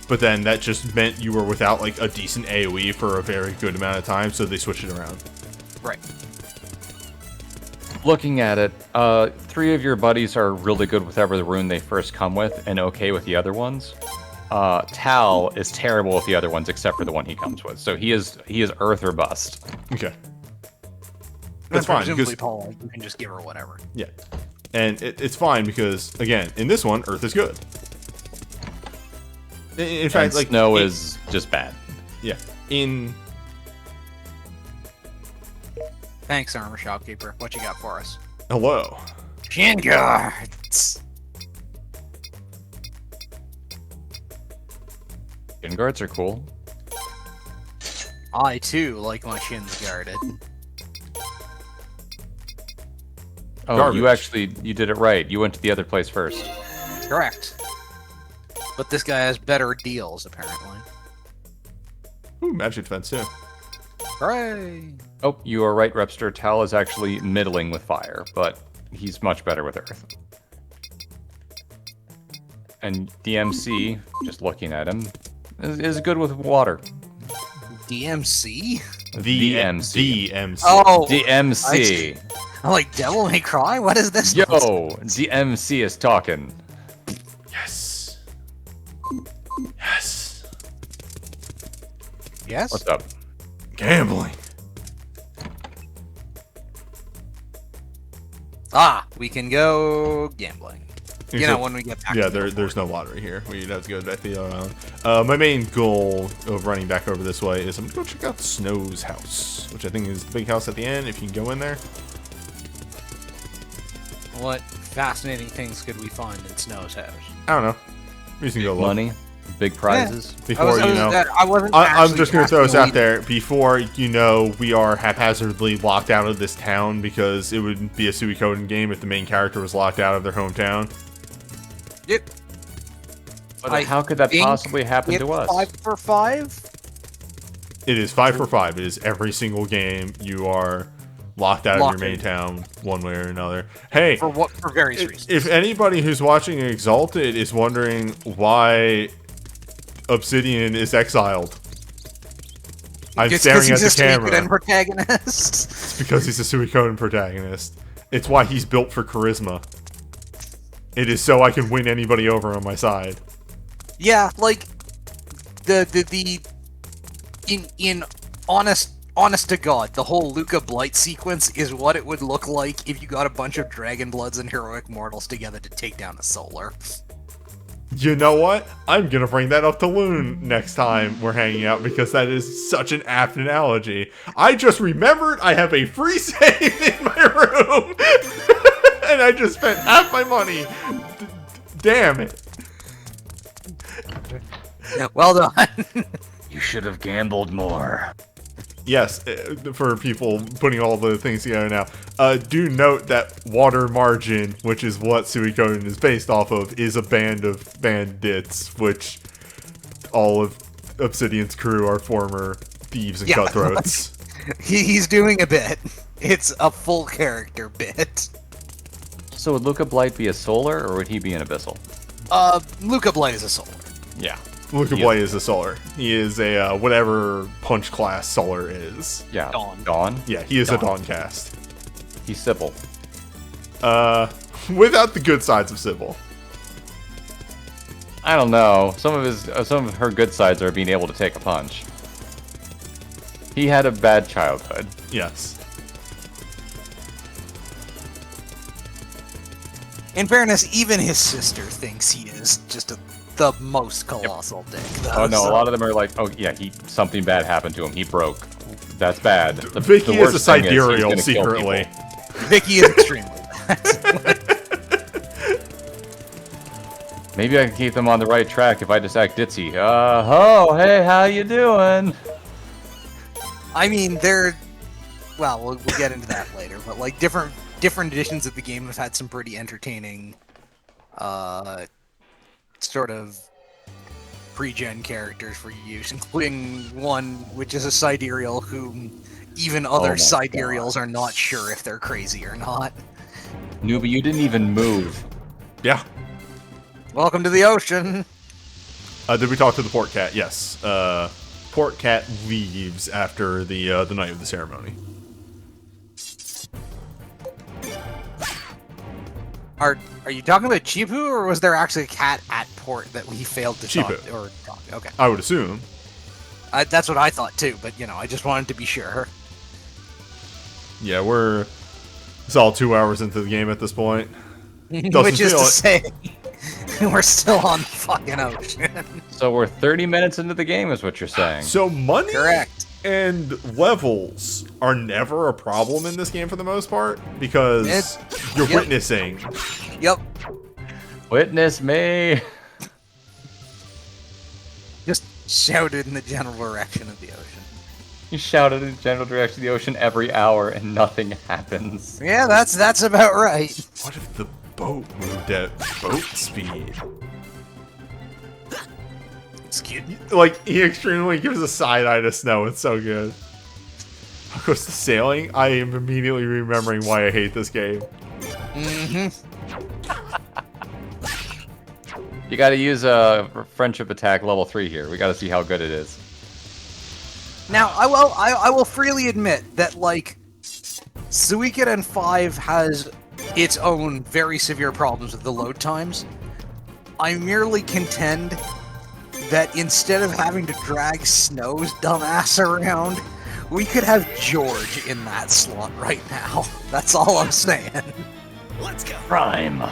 But then that just meant you were without like a decent AoE for a very good amount of time, so they switched it around. Right. Looking at it, 3 of your buddies are really good with whatever the rune they first come with, and okay with the other ones. Tal is terrible with the other ones except for the one he comes with. So he is Earth or bust. Okay. That's fine, Presumably, because Paula, you can just give her whatever. yeah. And it's fine because again, in this one, Earth is good. In fact, And like snow is just bad. yeah. In Thanks, armor shopkeeper. What you got for us? hello. Shin guards. Shin guards are cool. I too like my shins guarded. Oh, Garbage. you did it right. You went to the other place first. Correct. But this guy has better deals, apparently. Ooh, magic defense too. Hooray! Oh, you are right, Repster. Tal is actually middling with fire, but he's much better with earth. And DMC, just looking at him, is good with water. DMC? The DMC. DMC. Oh! DMC. I'm like, Devil May Cry? What is this? Yo, DMC is talking. Yes. Yes. Yes? What's up? Gambling. Ah, we can go gambling. You know, Except- when we get back Yeah, to the there's no lottery here. We'd have to go back the other island. My main goal of running back over this way is I'm gonna go check out Snow's house, which I think is the big house at the end. If you can go in there. What fascinating things could we find in Snow's house? I don't know. We can go look. Money, big prizes. Before you know. I wasn't. I'm actually just going to throw this asking out there. Before, you know, we are haphazardly locked out of this town because it would be a Suikoden game if the main character was locked out of their hometown. Yep. But how could that think possibly happen It's to us? 5 for 5? It is 5 for 5. It is every single game you are locked out of your main town one way or another. Hey, For various reasons. if anybody who's watching Exalted is wondering why Obsidian is exiled, I'm Just staring at he's the a camera. Suikoden protagonist. It's because he's a Suikoden protagonist. It's why he's built for charisma. It is so I can win anybody over on my side. Yeah, like the in honest to God, the whole Luca Blight sequence is what it would look like if you got a bunch of Dragon Bloods and Heroic Mortals together to take down a Solar. You know what? I'm gonna bring that up to Loon next time we're hanging out because that is such an apt analogy. I just remembered I have a free save in my room, and I just spent half my money. Damn it! Well done. You should have gambled more. Yes, for people putting all the things together now, do note that Water Margin, which is what Suikoden is based off of, is a band of bandits, which all of Obsidian's crew are former thieves and cutthroats. He's doing a bit. It's a full character bit. So would Luca Blight be a solar, or would he be an abyssal? Luca Blight is a solar. Yeah. Luca Blight is a solar. He is a whatever punch class solar is. Yeah. Dawn. Dawn? Yeah, he is a Dawn cast. He's Sybil. Without the good sides of Sybil. I don't know. Some of her good sides are being able to take a punch. He had a bad childhood. Yes. In fairness, even his sister thinks he is just the most colossal dick. Though, Oh no, so- a lot of them are like, oh yeah, something bad happened to him. He broke. That's bad. Vicky is a worst thing he's sidereal gonna kill secretly. people. Vicky is extremely bad. Maybe I can keep them on the right track if I just act ditzy. Oh, hey, how you doing? I mean, they're... Well, we'll get into that later, but like different editions of the game have had some pretty entertaining sort of pre-gen characters for use, including one which is a sidereal whom even other my sidereals are not sure if they're crazy or not. Newbie, you didn't even move. Yeah. Welcome to the ocean! Did we talk to the Port Cat? Yes. Port Cat leaves after the night of the ceremony. Are you talking about Chipu, or was there actually a cat at port that we failed to talk? Chipu. Or talk? Okay, I would assume. that's what I thought too. But I just wanted to be sure. Yeah, it's all 2 hours into the game at this point. Which is feel to it. say, we're still on the fucking ocean. So we're 30 minutes into the game, is what you're saying. So money Correct. and levels are never a problem in this game for the most part because you're Yep. witnessing. Yep. Witness me. Just shouted in the general direction of the ocean. You shouted in the general direction of the ocean every hour, and nothing happens. Yeah, that's about right. What if the boat moved at boat speed? It's cute. Like, he extremely gives a side eye to Snow. It's so good. Of course, the sailing, I am immediately remembering why I hate this game. You gotta use a friendship attack level 3 here. We gotta see how good it is. Now, I will freely admit that, like, Suikoden 5 has its own very severe problems with the load times. I merely contend that instead of having to drag Snow's dumbass around, we could have George in that slot right now. That's all I'm saying. Let's go. Prime.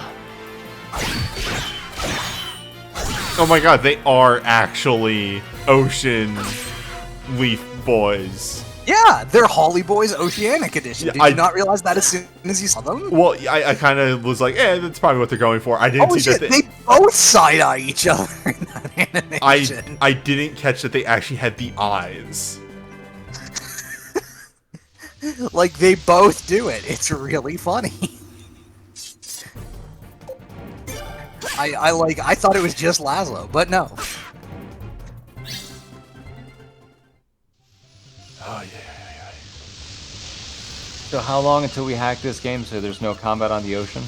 Oh my god, they are actually Ocean Leaf Boys. Yeah, they're Holly Boys Oceanic Edition. Yeah, Did you not realize that as soon as you saw them? Well, I kind of was like, that's probably what they're going for. I didn't Oh see shit, that they both side-eye each other in that animation. I didn't catch that they actually had the eyes. Like, they both do it. It's really funny. I thought it was just Laszlo, but no. Oh yeah. So how long until we hack this game so there's no combat on the ocean?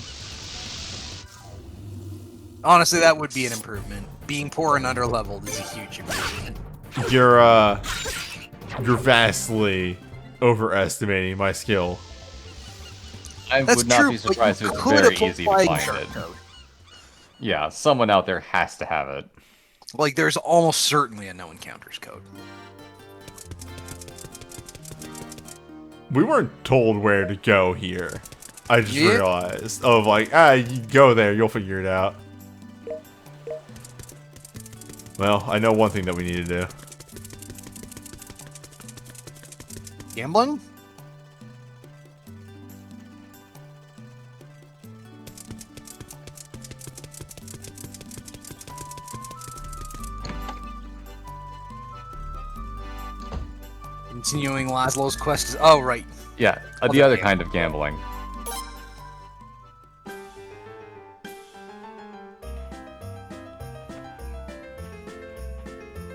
Honestly, that would be an improvement. Being poor and underleveled is a huge improvement. You're vastly overestimating my skill. I That's would not true, be but surprised you if it's could very apply easy to find chart it. code. Yeah, someone out there has to have it. Like, there's almost certainly a no encounters code. We weren't told where to go here. I just Yeah. realized. Of like, you go there, you'll figure it out. Well, I know one thing that we need to do. Gambling? continuing Laszlo's quest is... Oh, right. Yeah, the Okay. other kind of gambling.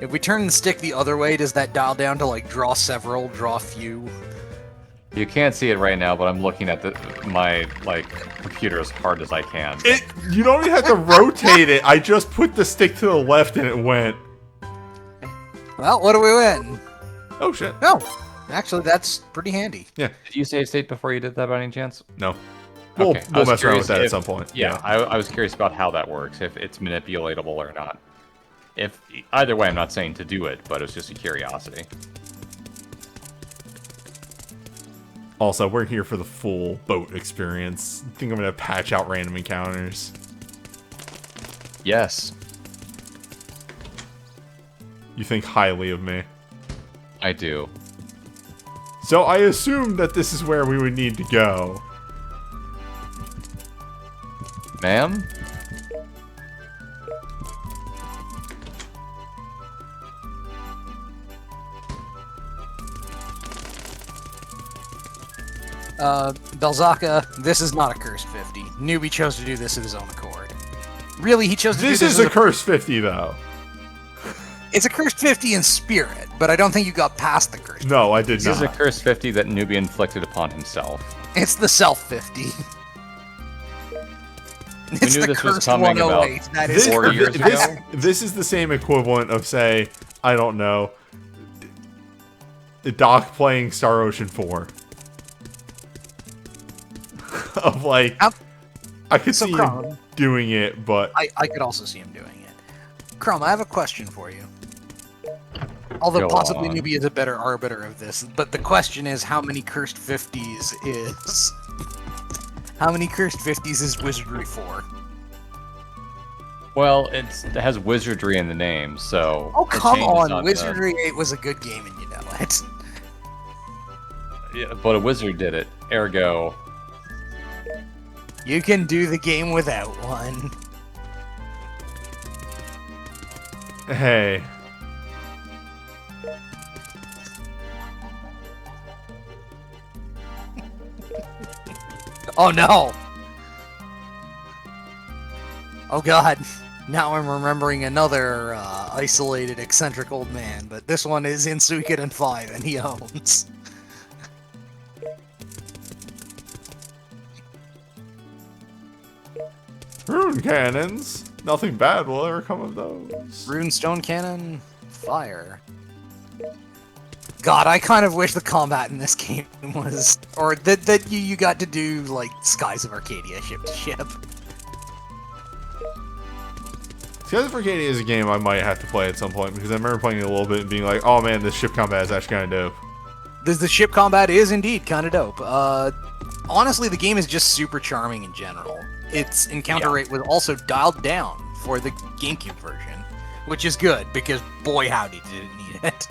If we turn the stick the other way, does that dial down to, like, draw several, draw few? You can't see it right now, but I'm looking at my computer as hard as I can. You don't even have to rotate it. I just put the stick to the left and it went. Well, what do we win? Oh shit. No. Actually, that's pretty handy. Yeah. Did you save state before you did that by any chance? No. We'll Okay, I we'll was mess around with curious that at if- some point. Yeah, I was curious about how that works, if it's manipulatable or not. If either way, I'm not saying to do it, but it's just a curiosity. Also, we're here for the full boat experience. I think I'm gonna patch out random encounters. Yes, You think highly of me. I do. So I assume that this is where we would need to go. Ma'am? Belzaka, this is not a cursed 50. Newbie chose to do this of his own accord. Really, he chose to This do this is a cursed 50, though. It's a cursed 50 in spirit, but I don't think you got past the cursed. No, I did This is a not. curse 50 that Newbie inflicted upon himself. It's the self 50. It's knew the this was cursed coming about 108. That is this- 4 years ago? This is the same equivalent of, say, I don't know, Doc playing Star Ocean 4. Of like, I could So see Crumb, him doing it, but I could also see him doing it. Crumb, I have a question for you. Although Go possibly on. Newbie is a better arbiter of this, but the question is how many cursed 50s is... How many cursed 50s is Wizardry 4? Well, it has wizardry in the name, so... Oh, it come changes on! the- Wizardry 8 was a good game and you know it. Yeah, but a wizard did it, ergo... You can do the game without one. hey. Oh no! Oh god. Now I'm remembering another isolated, eccentric old man, but this one is in Suikoden 5 and he owns. Rune cannons. Nothing bad will ever come of those. Runestone Cannon, fire. God, I kind of wish the combat in this game was... Or that you got to do, like, Skies of Arcadia ship to ship. Skies of Arcadia is a game I might have to play at some point, because I remember playing it a little bit and being like, oh man, this ship combat is actually kind of dope. The ship combat is indeed kind of dope. Honestly, the game is just super charming in general. Its encounter rate was also dialed down for the GameCube version, which is good, because boy howdy did it need it.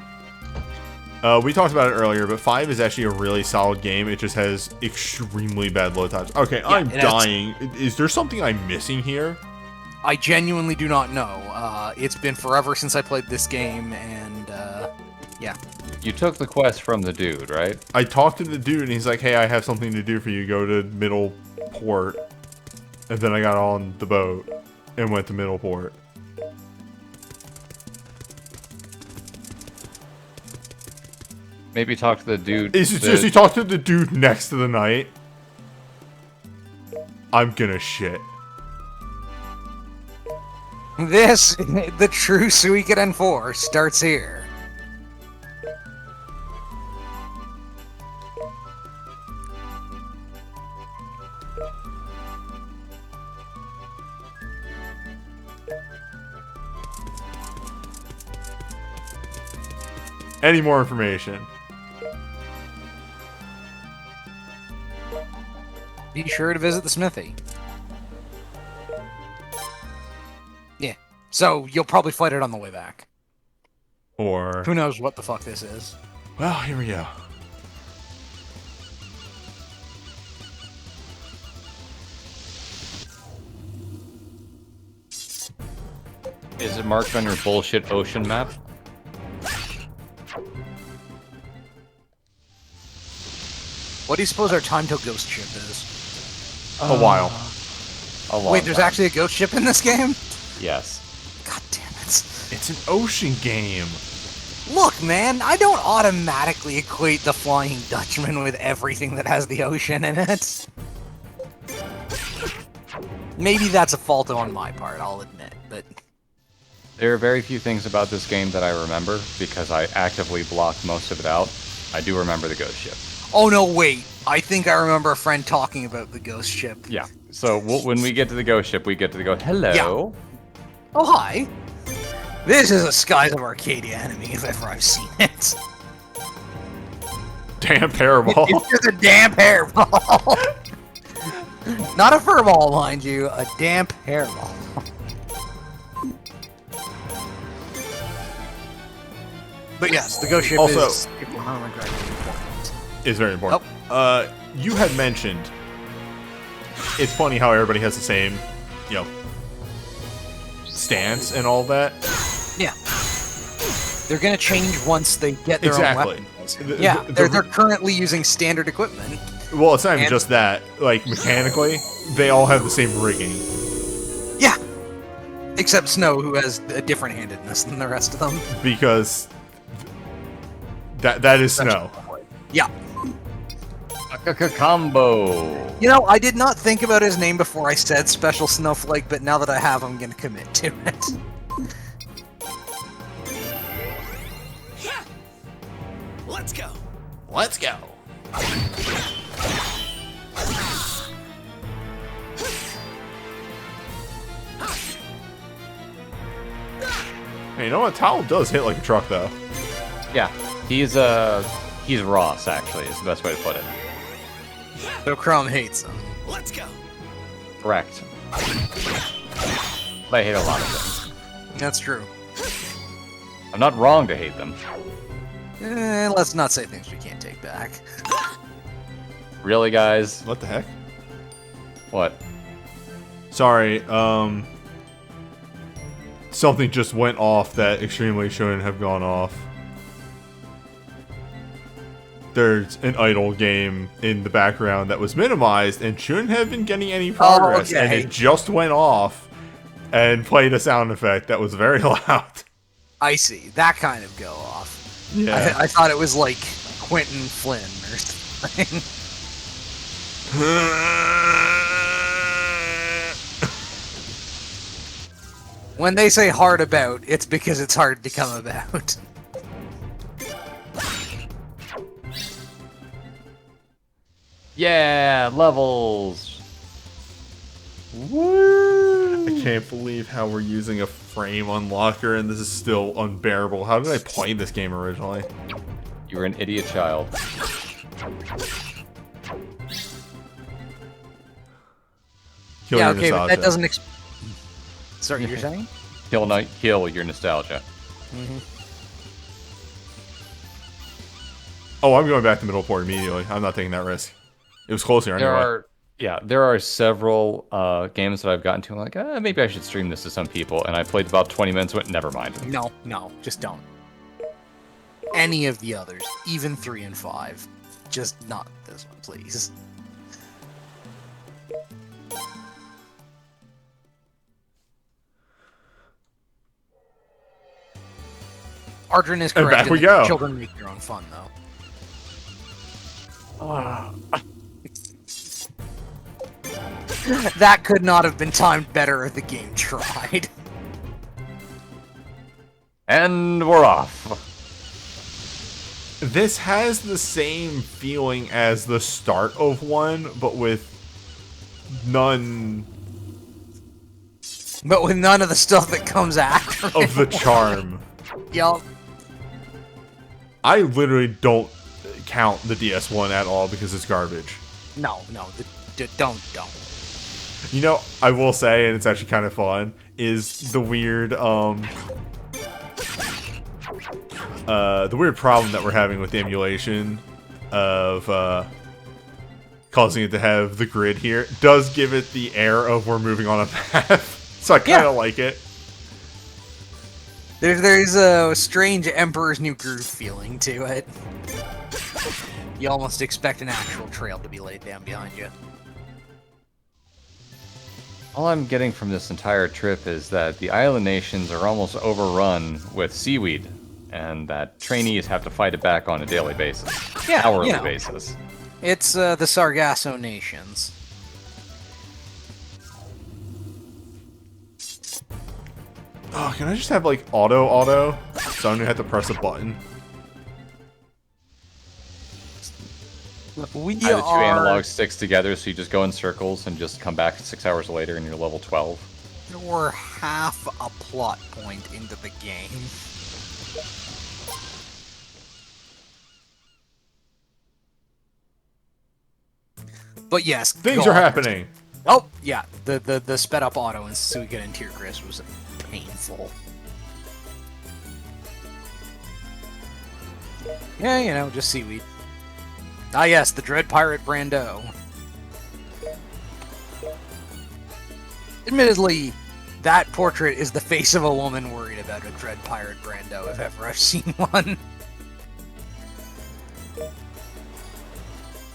We talked about it earlier, but 5 is actually a really solid game. It just has extremely bad load times. Okay, I'm it has- dying. Is there something I'm missing here? I genuinely do not know. It's been forever since I played this game, and yeah. You took the quest from the dude, right? I talked to the dude, and he's like, hey, I have something to do for you. Go to Middle Port. And then I got on the boat and went to Middle Port. Maybe talk to the dude... Is it just you talk to the dude next to the knight? I'm gonna shit. This, the true Suikoden 4, starts here. Any more information? Be sure to visit the smithy. Yeah. So, you'll probably fight it on the way back. Or... Who knows what the fuck this is. Well, here we go. Is it marked on your bullshit ocean map? What do you suppose our time till Ghost Ship is? A while. A long Wait, there's time. actually a Ghost Ship in this game? Yes. God damn it. It's an ocean game. Look, man, I don't automatically equate the Flying Dutchman with everything that has the ocean in it. Maybe that's a fault on my part, I'll admit, but... There are very few things about this game that I remember because I actively blocked most of it out. I do remember the ghost ship. Oh no, wait. I think I remember a friend talking about the Ghost Ship. Yeah. So when we get to the ghost ship, we get to go, hello. Yeah. Oh, hi. This is a Skies of Arcadia enemy if ever I've seen it. Damn hairball. It's just a damp hairball. Not a furball, mind you, a damp hairball. But yes, the Ghost Ship Also- is important. Is very important. You had mentioned it's funny how everybody has the same, stance and all that. Yeah. They're gonna change once they get their Exactly. own weapons. Yeah, they're currently using standard equipment. Well, it's not even And- just that. Like, mechanically, they all have the same rigging. Yeah. Except Snow, who has a different handedness than the rest of them. Because that is Snow. Yeah. Combo. You know, I did not think about his name before I said Special Snowflake, but now that I have, I'm gonna commit to it. Let's go. Let's go. Hey, you know what? Towel does hit like a truck, though. Yeah. He's Ross, actually, is the best way to put it. So Chrome hates him. Let's go. Correct. But I hate a lot of things. That's true. I'm not wrong to hate them. Let's not say things we can't take back. Really, guys? What the heck? What? Sorry, something just went off that extremely shouldn't have gone off. There's an idle game in the background that was minimized and shouldn't have been getting any progress, okay. and it just went off and played a sound effect that was very loud. I see. That kind of go off. Yeah. I thought it was like Quentin Flynn or something. When they say hard about, it's because it's hard to come about. Yeah, levels. I can't believe how we're using a frame unlocker and this is still unbearable. How did I play this game originally? You were an idiot child. Kill Yeah, your okay, but nostalgia. that doesn't. Sorry, you're saying? He'll not kill your nostalgia. Oh, I'm going back to Middleport immediately. I'm not taking that risk. It was closer anyway. There are several games that I've gotten to. I'm like, maybe I should stream this to some people, and I played about 20 minutes. Went, never mind. No, just don't. Any of the others, even 3 and 5, just not this one, please. Ardrin is And correct. back we that go. Children make their own fun, though. That could not have been timed better if the game tried. And we're off. This has the same feeling as the start of one, but with none But with none of the stuff that comes after of the charm. Yup. I literally don't count the DS1 at all because it's garbage. No, don't. You know, I will say, and it's actually kind of fun, is the weird problem that we're having with the emulation of causing it to have the grid here does give it the air of we're moving on a path. So I kind of like it. There's a strange Emperor's New Groove feeling to it. You almost expect an actual trail to be laid down behind you. All I'm getting from this entire trip is that the island nations are almost overrun with seaweed, and that trainees have to fight it back on a daily basis. Yeah, hourly you know. basis. It's the Sargasso nations. Oh, can I just have like auto? So I'm gonna have to press a button. We Tie the two analog sticks together so you just go in circles and just come back 6 hours later and you're level 12. We're half a plot point into the game. But yes, Things are happening. Oh, yeah. The sped up auto in Suikoden Tier Chris was painful. Yeah, you know, just seaweed. Ah, yes, the Dread Pirate Brando. Admittedly, that portrait is the face of a woman worried about a Dread Pirate Brando, if ever I've seen one.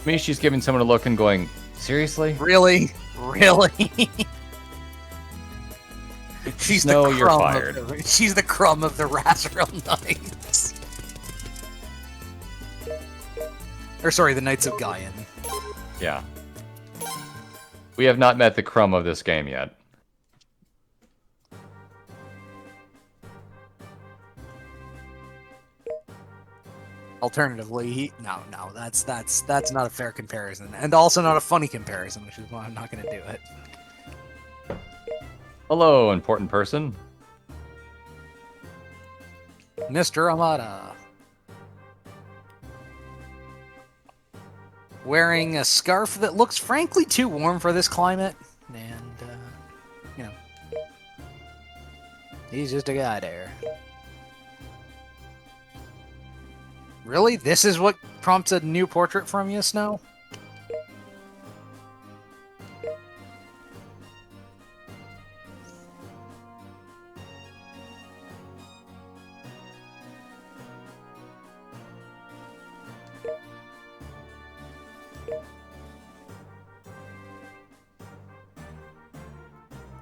Me, she's giving someone a look and going, seriously? Really? Really? She's No, the you're crumb fired. She's the crumb of the Razorel Knights. Or sorry, the Knights of Gaian. Yeah. We have not met the crumb of this game yet. Alternatively, no, that's not a fair comparison, and also not a funny comparison, which is why I'm not going to do it. Hello, important person. Mr. Amada. Wearing a scarf that looks frankly too warm for this climate, and, you know, he's just a guy there. Really? This is what prompts a new portrait from you, Snow?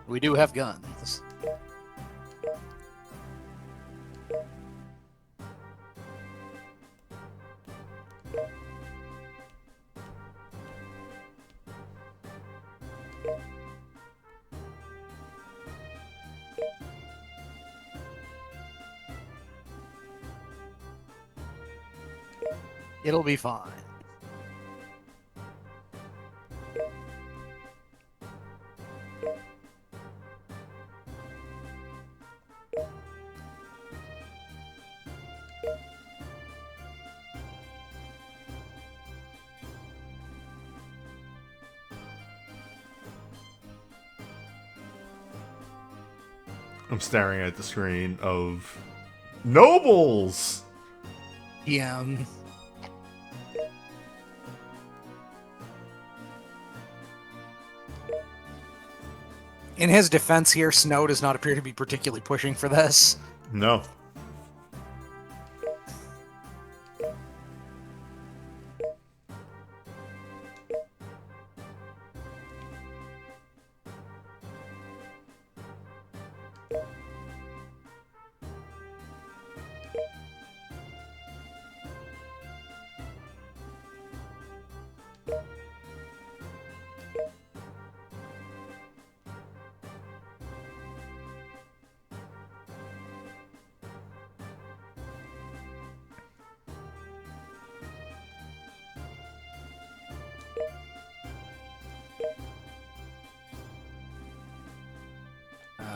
We do have guns. It'll be fine. I'm staring at the screen of nobles. Yeah. In his defense here, Snow does not appear to be particularly pushing for this. No.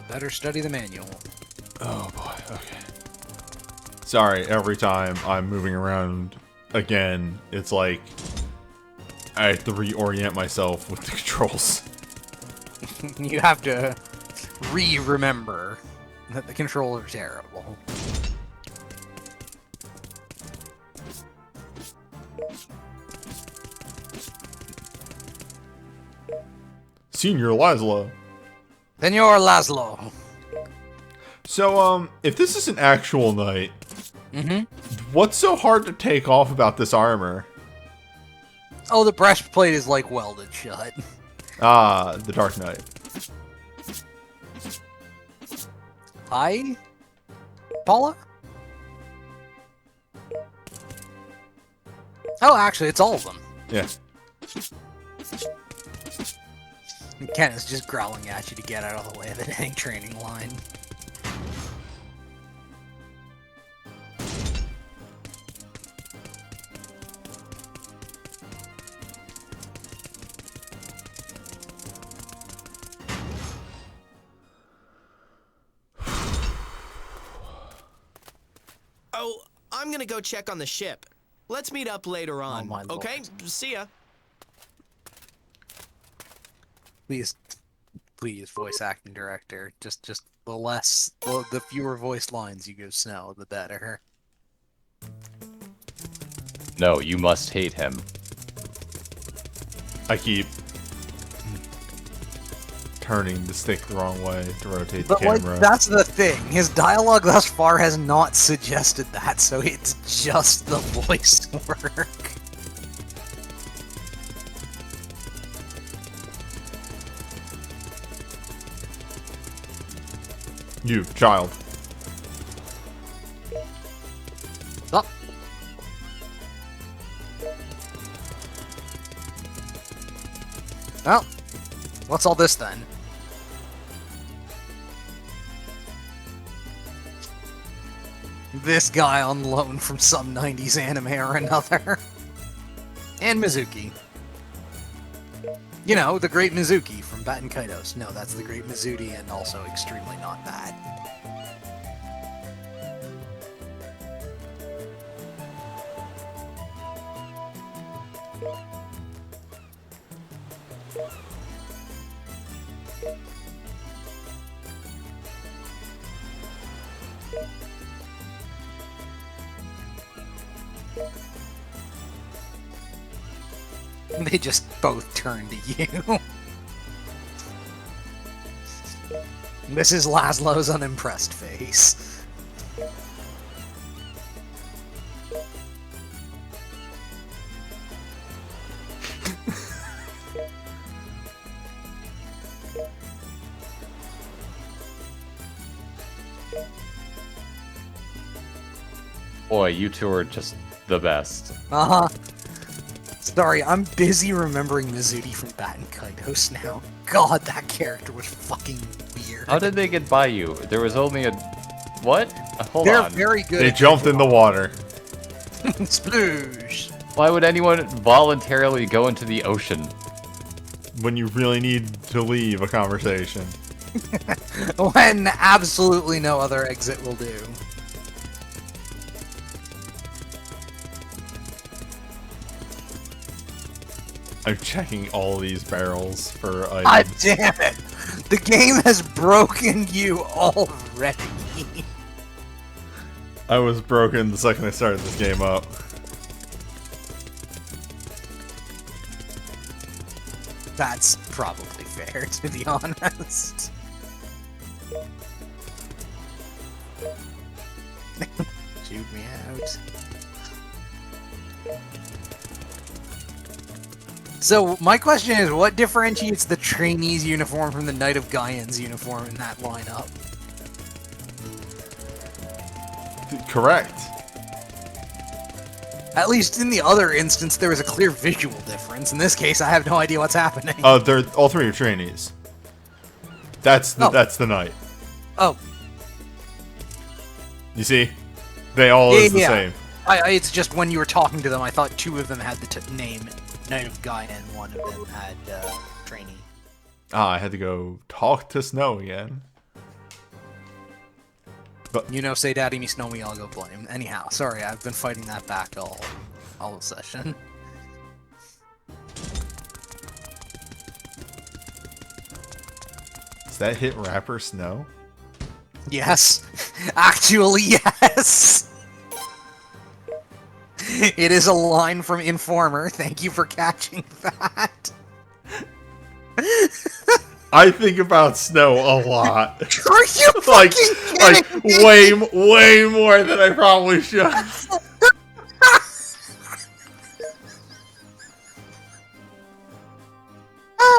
Better study the manual. Oh boy, okay. Sorry, every time I'm moving around again, it's like I have to reorient myself with the controls. You have to remember that the controls are terrible. Senior Laszlo. Senor Laszlo. So, if this is an actual knight, Mm-hmm. What's so hard to take off about this armor? Oh, the breastplate is like welded shut. Ah, the Dark Knight. Hi, Paula? Oh, actually, it's all of them. Yeah. Ken is just growling at you to get out of the way of the dang training line. Oh, I'm gonna go check on the ship. Let's meet up later on. my lord. Okay? See ya. Please, voice acting director. Just the fewer voice lines you give Snow, the better. No, you must hate him. I keep turning the stick the wrong way to rotate the But like, camera. that's the thing. His dialogue thus far has not suggested that, so it's just the voice work. You, child. Oh. Well, what's all this then? This guy on loan from some 90s anime or another. And Mizuki. You know, the great Mizuki from Batten Kaitos. No, that's the great Mizuki and also extremely not bad. They just both turn to you. This is Laszlo's unimpressed face. Boy, you two are just the best. Uh-huh. Sorry, I'm busy remembering Mizuki from Batten Kaitos now. God, that character was fucking weird. How did they get by you? There was only a... What? Hold They're on. very good They at jumped in the water. Sploosh! Why would anyone voluntarily go into the ocean? When you really need to leave a conversation. When absolutely no other exit will do. I'm checking all these barrels for God items. damn it! The game has broken you already. I was broken the second I started this game up. That's probably fair, to be honest. Shoot me out. So, my question is, what differentiates the trainee's uniform from the Knight of Gaian's uniform in that lineup? Correct. At least in the other instance, there was a clear visual difference. In this case, I have no idea what's happening. They're all three are trainees. That's the night. Oh, You see, they all is the yeah. same. It's just when you were talking to them, I thought two of them had the name Knight of Gaia and one of them had trainee. Ah, I had to go talk to Snow again. You know, say daddy me, snow me, I'll go play him. Anyhow, sorry, I've been fighting that back all the session. Does that hit rapper Snow? Yes. Actually, yes! It is a line from Informer. Thank you for catching that. I think about snow a lot. Are you like, fucking kidding me? way more than I probably should.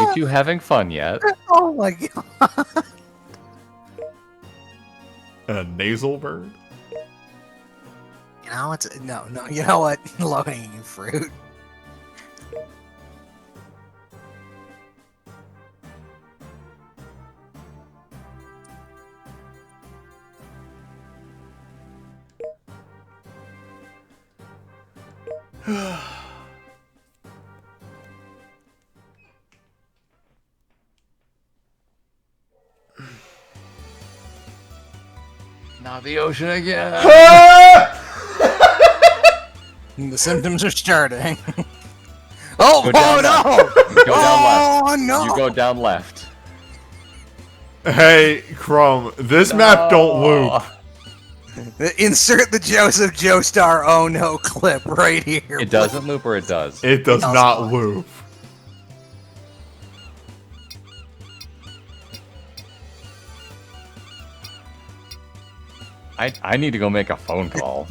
You two having fun yet? Oh my god. A nasal bird? You know, no. You know what? Low-hanging fruit. Not the ocean again. The symptoms are starting. Oh, Go down no! You go down left. Oh no! You go down left. Hey, Crumb, this map don't loop. Insert the Joseph Joestar oh no clip right here. It doesn't loop or it does? It does does not not. loop. I need to go make a phone call.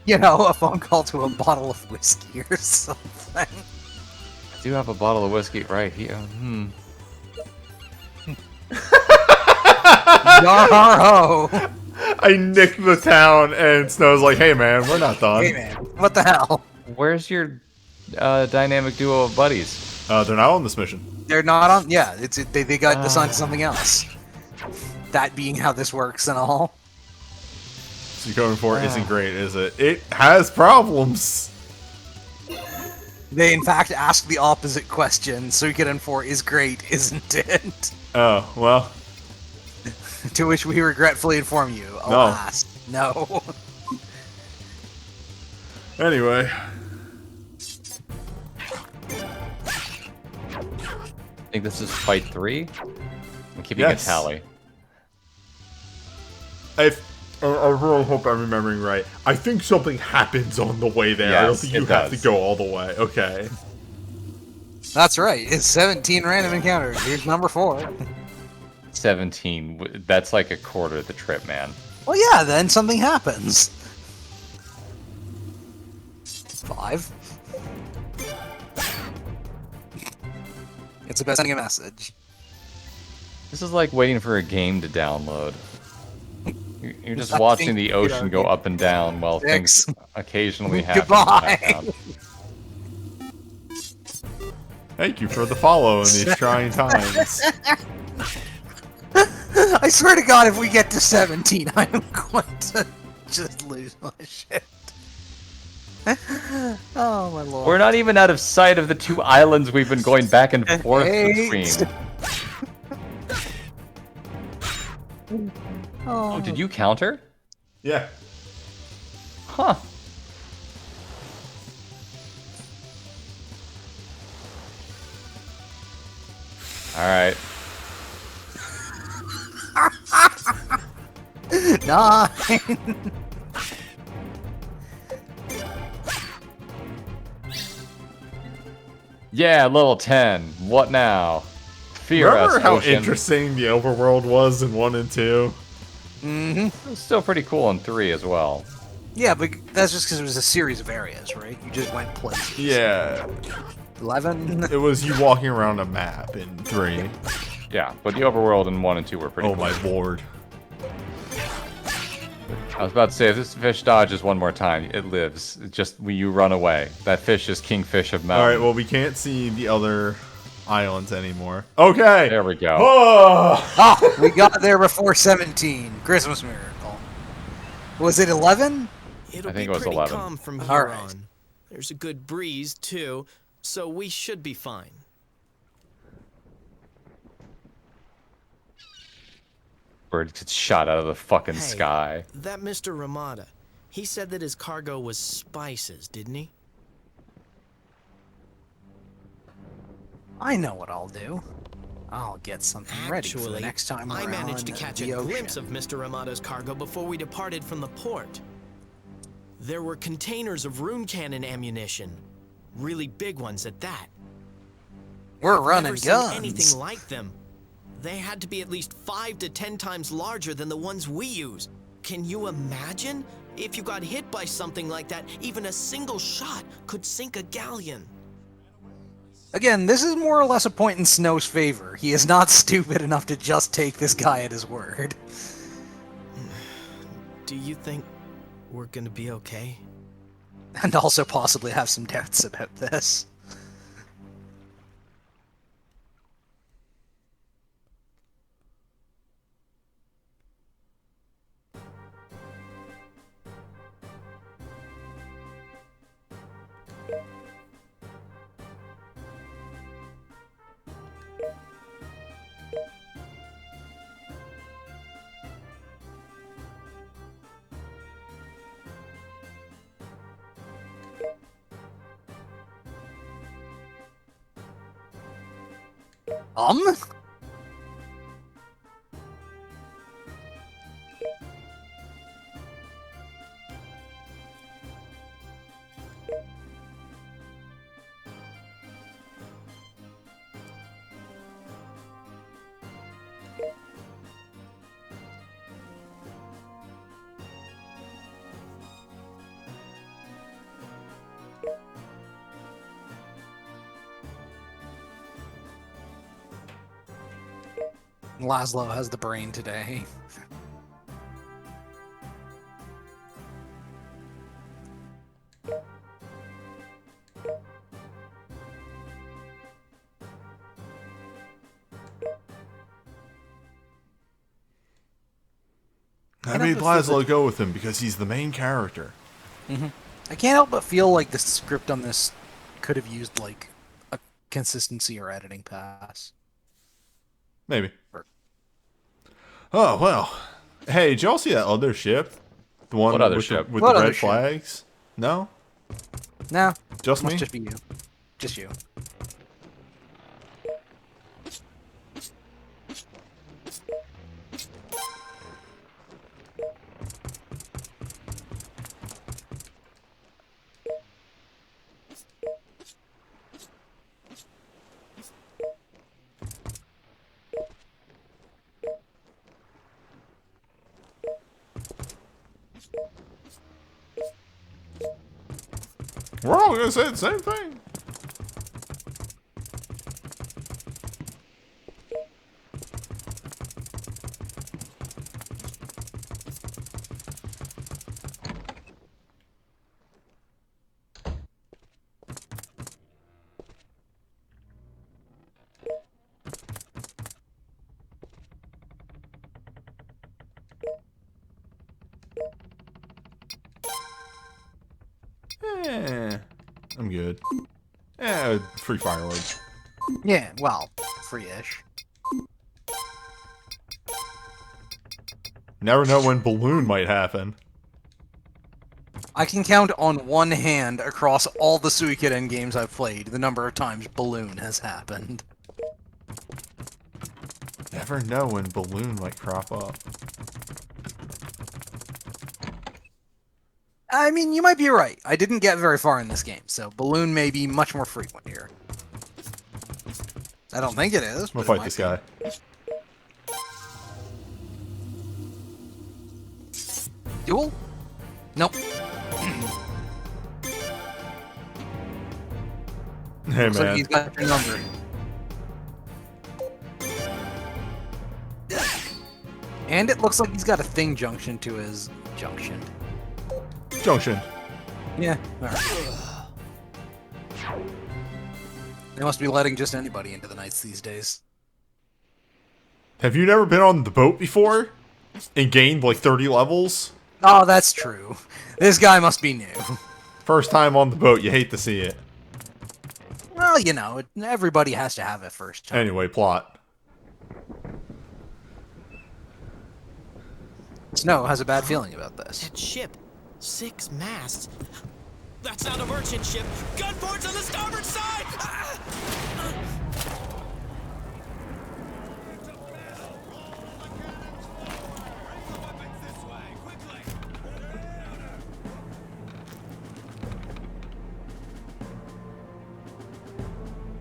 You know, a phone call to a bottle of whiskey or something. I do have a bottle of whiskey right here. Yarho! I nicked the town, and Snow's like, hey man, we're not done. Hey man, what the hell? Where's your dynamic duo of buddies? They're not on this mission. They're not on. Yeah, they got assigned to something else. That being how this works and all. Suikoden 4 isn't great, is it? It has problems. They in fact ask the opposite question. Suikoden 4 is great, isn't it? Oh, well. To which we regretfully inform you, alas, no. Anyway. I think this is fight 3. I'm keeping Yes. a tally. I really hope I'm remembering right. I think something happens on the way there. I don't Yes, think you it have does. to go all the way. Okay. That's right. It's 17 random encounters. Here's number 4. 17. That's like a quarter of the trip, man. Well, yeah, then something happens. 5. It's about sending a message. This is like waiting for a game to download. You're just I watching think the you ocean know, go up and down while Six. things occasionally happen. in the Goodbye. background. Thank you for the follow in these trying times. I swear to God, if we get to 17, I am going to just lose my shit. Oh my lord. We're not even out of sight of the 2 islands we've been going back and forth between. Oh, did you counter? Yeah. Huh. Alright. 9. Yeah, level 10. What now? Fear Remember us, how ocean. interesting the overworld was in 1 and 2? Mm-hmm. It was still pretty cool in 3 as well. Yeah, but that's just because it was a series of areas, right? You just went places. Yeah. 11. It was you walking around a map in 3. Yeah, but the overworld in 1 and 2 were pretty Oh cool. my lord. I was about to say, if this fish dodges one more time, it lives. It's just when you run away. That fish is kingfish of mountain. Alright, well, we can't see the other islands anymore. Okay! There we go. Oh! Ah, we got there before 17. Christmas miracle. Was it 11? It'll I think be it was pretty 11. calm from All here right. on. There's a good breeze, too, so we should be fine. Bird gets shot out of the fucking Hey, sky. that Mr. Ramada, he said that his cargo was spices, didn't he? I know what I'll do. I'll get something ready for the Actually, next time I we're managed to on catch the a ocean. glimpse of Mr. Ramada's cargo before we departed from the port. There were containers of rune cannon ammunition. Really big ones at that. We're I've running never seen guns. anything like them. They had to be at least 5 to 10 times larger than the ones we use. Can you imagine? If you got hit by something like that, even a single shot could sink a galleon. Again, this is more or less a point in Snow's favor. He is not stupid enough to just take this guy at his word. Do you think we're gonna be okay? And also possibly have some doubts about this. Um? Laszlo has the brain today. I made Laszlo go with him because he's the main character. I can't help but feel like the script on this could have used, like, a consistency or editing pass. Maybe. Oh, well. Hey, did y'all see that other ship? The one What other with ship? with What the other red ship? flags? No? No, Just must me? just be you. Just you. We're all gonna say the same thing. I'm good. Free fireworks. Yeah, well, free-ish. Never know when balloon might happen. I can count on one hand across all the Suikoden games I've played the number of times balloon has happened. Never know when balloon might crop up. I mean, you might be right. I didn't get very far in this game, so balloon may be much more frequent here. I don't think it is. I'm but gonna it fight might this be. guy. Duel? Nope. Hey Looks like man. he's got your number. And it looks like he's got a thing junction to his junction. Junction. Yeah. Alright. They must be letting just anybody into the Knights these days. Have you never been on the boat before? And gained like 30 levels? Oh, that's true. This guy must be new. First time on the boat, you hate to see it. Well, you know, everybody has to have it first time. Anyway, plot. Snow has a bad feeling about this. That ship, 6 masts. That's not a merchant ship. Gunports on the starboard side! Ah!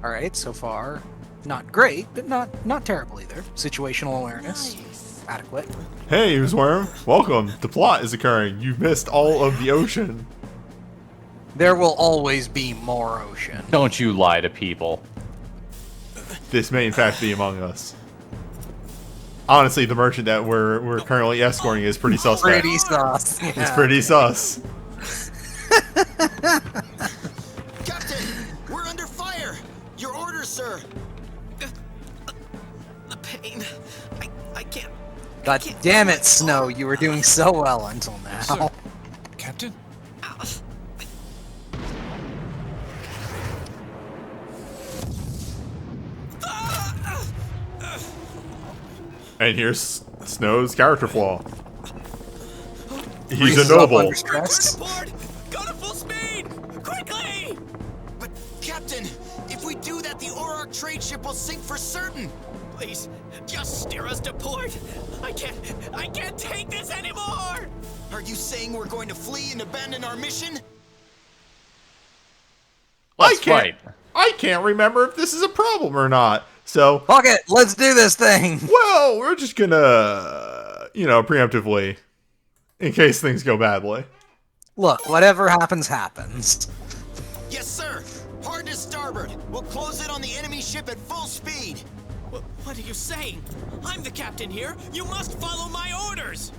All right, so far, not great, but not terrible either. Situational awareness, adequate. Hey, Oozworm. Welcome. The plot is occurring. You missed all of the ocean. There will always be more ocean. Don't you lie to people. This may in fact be among us. Honestly, the merchant that we're currently escorting is pretty suspect. Pretty sus. Yeah. It's pretty sus. Captain, we're under fire. Your orders, sir. The pain. I can't. God damn it, Snow! You were doing so well until now. Sir. Captain? And here's Snow's character flaw. He's Freezes a up noble. under stress. Board, go to full speed, quickly! But Captain, if we do that, the Orark trade ship will sink for certain. Please, just steer us to port. I can't take this anymore. Are you saying we're going to flee and abandon our mission? Let's fight. I can't remember if this is a problem or not. So, Fuck it, let's do this thing. well, we're just gonna, preemptively, in case things go badly. Look, whatever happens, happens. Yes, sir. Hard to starboard. We'll close in on the enemy ship at full speed. What are you saying? I'm the captain here. You must follow my orders.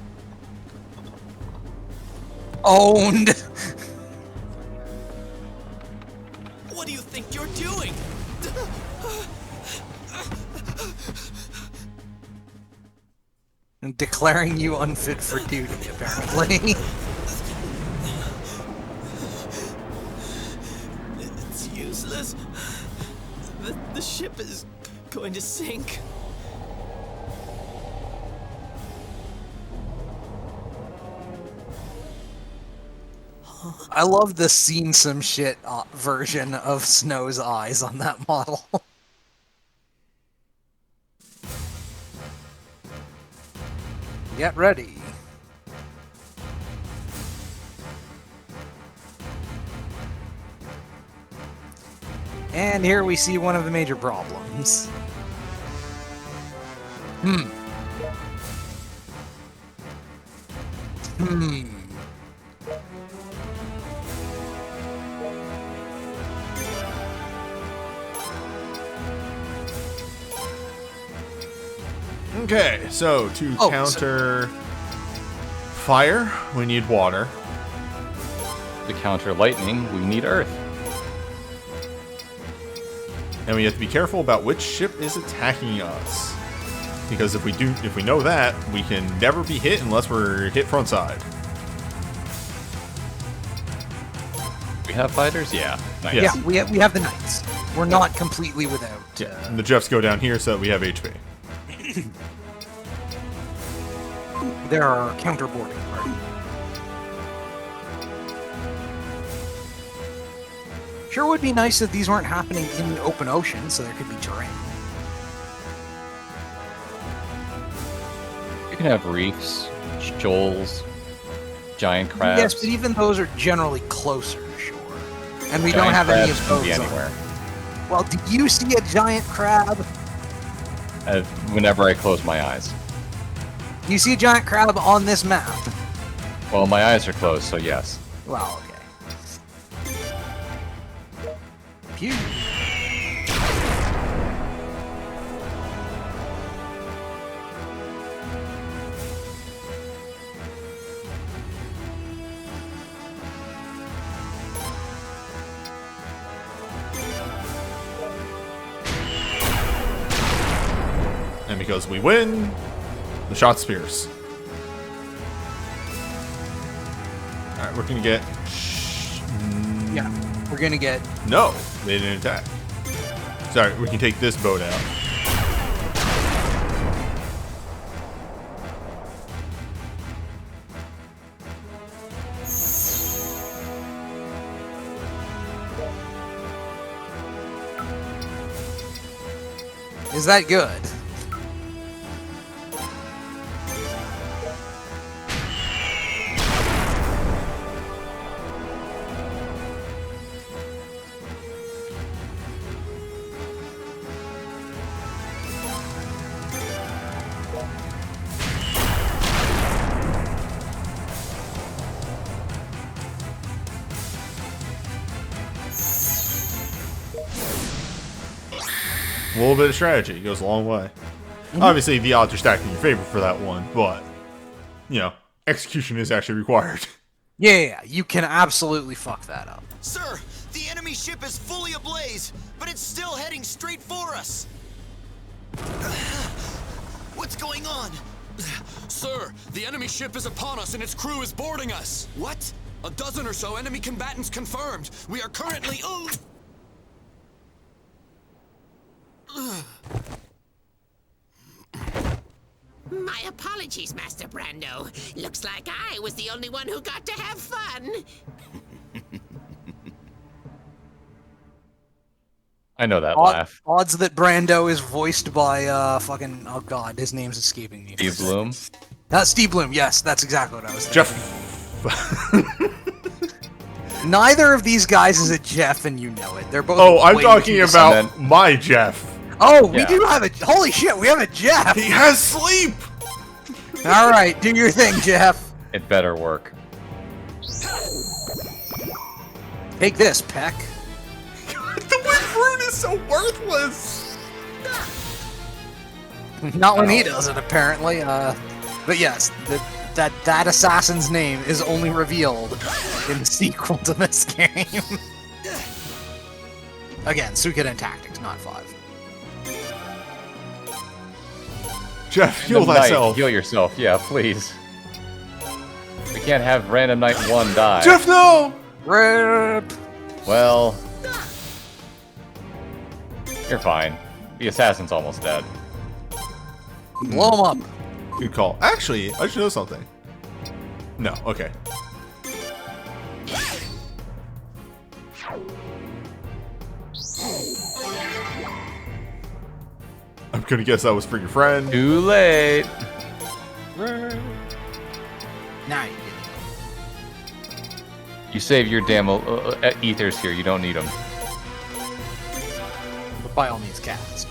Owned. What do you think you're doing? Declaring you unfit for duty, apparently. It's useless. The ship is going to sink. I love the seen some shit version of Snow's eyes on that model. Get ready. And here we see one of the major problems. Okay, so to counter fire, we need water. To counter lightning, we need earth. And we have to be careful about which ship is attacking us. Because if we know that, we can never be hit unless we're hit front side. We have fighters? Yeah. Nice. Yeah. Yeah, we have the knights. We're not completely without. And the Jeffs go down here so that we have HP. There are counterboarding party. Sure would be nice if these weren't happening in the open ocean, so there could be terrain. You can have reefs, shoals, giant crabs. Yes, but even those are generally closer to shore. And we don't Giant have any crabs of can those. be on. anywhere. Well, do you see a giant crab? Whenever I close my eyes. Do you see a giant crab on this map? Well, my eyes are closed, so yes. Well, okay. Pew. And because we win, the shot spears. Alright, we're gonna get... Yeah, we're gonna get... No, they didn't attack. Sorry, we can take this boat out. Is that good? A little bit of strategy goes a long way. Obviously, the odds are stacked in your favor for that one, but, you know, execution is actually required. Yeah, you can absolutely fuck that up. Sir, the enemy ship is fully ablaze, but it's still heading straight for us. What's going on? Sir, the enemy ship is upon us and its crew is boarding us. What? A dozen or so enemy combatants confirmed. We are currently... My apologies, Master Brando. Looks like I was the only one who got to have fun. I know that laugh. Odds that Brando is voiced by fucking, oh god, his name's escaping me. Steve Bloom? Steve Bloom, yes, that's exactly what I was thinking. Jeff. Neither of these guys is a Jeff, and you know it. They're both. Oh, I'm way talking too about my Jeff. Oh, we Yeah. do have a. Holy shit, we have a Jeff! He has sleep! Alright, do your thing, Jeff. It better work. Take this, Peck. The Wind Rune is so worthless! Not when he does it, apparently. But yes, that assassin's name is only revealed in the sequel to this game. Again, Suikoden Tactics, not 5. Jeff, heal Random Knight, thyself. Heal yourself, yeah, please. We can't have Random Knight 1 die. Jeff, no! RIP! Well... You're fine. The assassin's almost dead. Blow him up. Good call. Actually, I should know something. No, okay. I'm gonna guess that was for your friend. Too late! Nah, you You save your damn ethers here, you don't need them. didn't. But by all means, cast.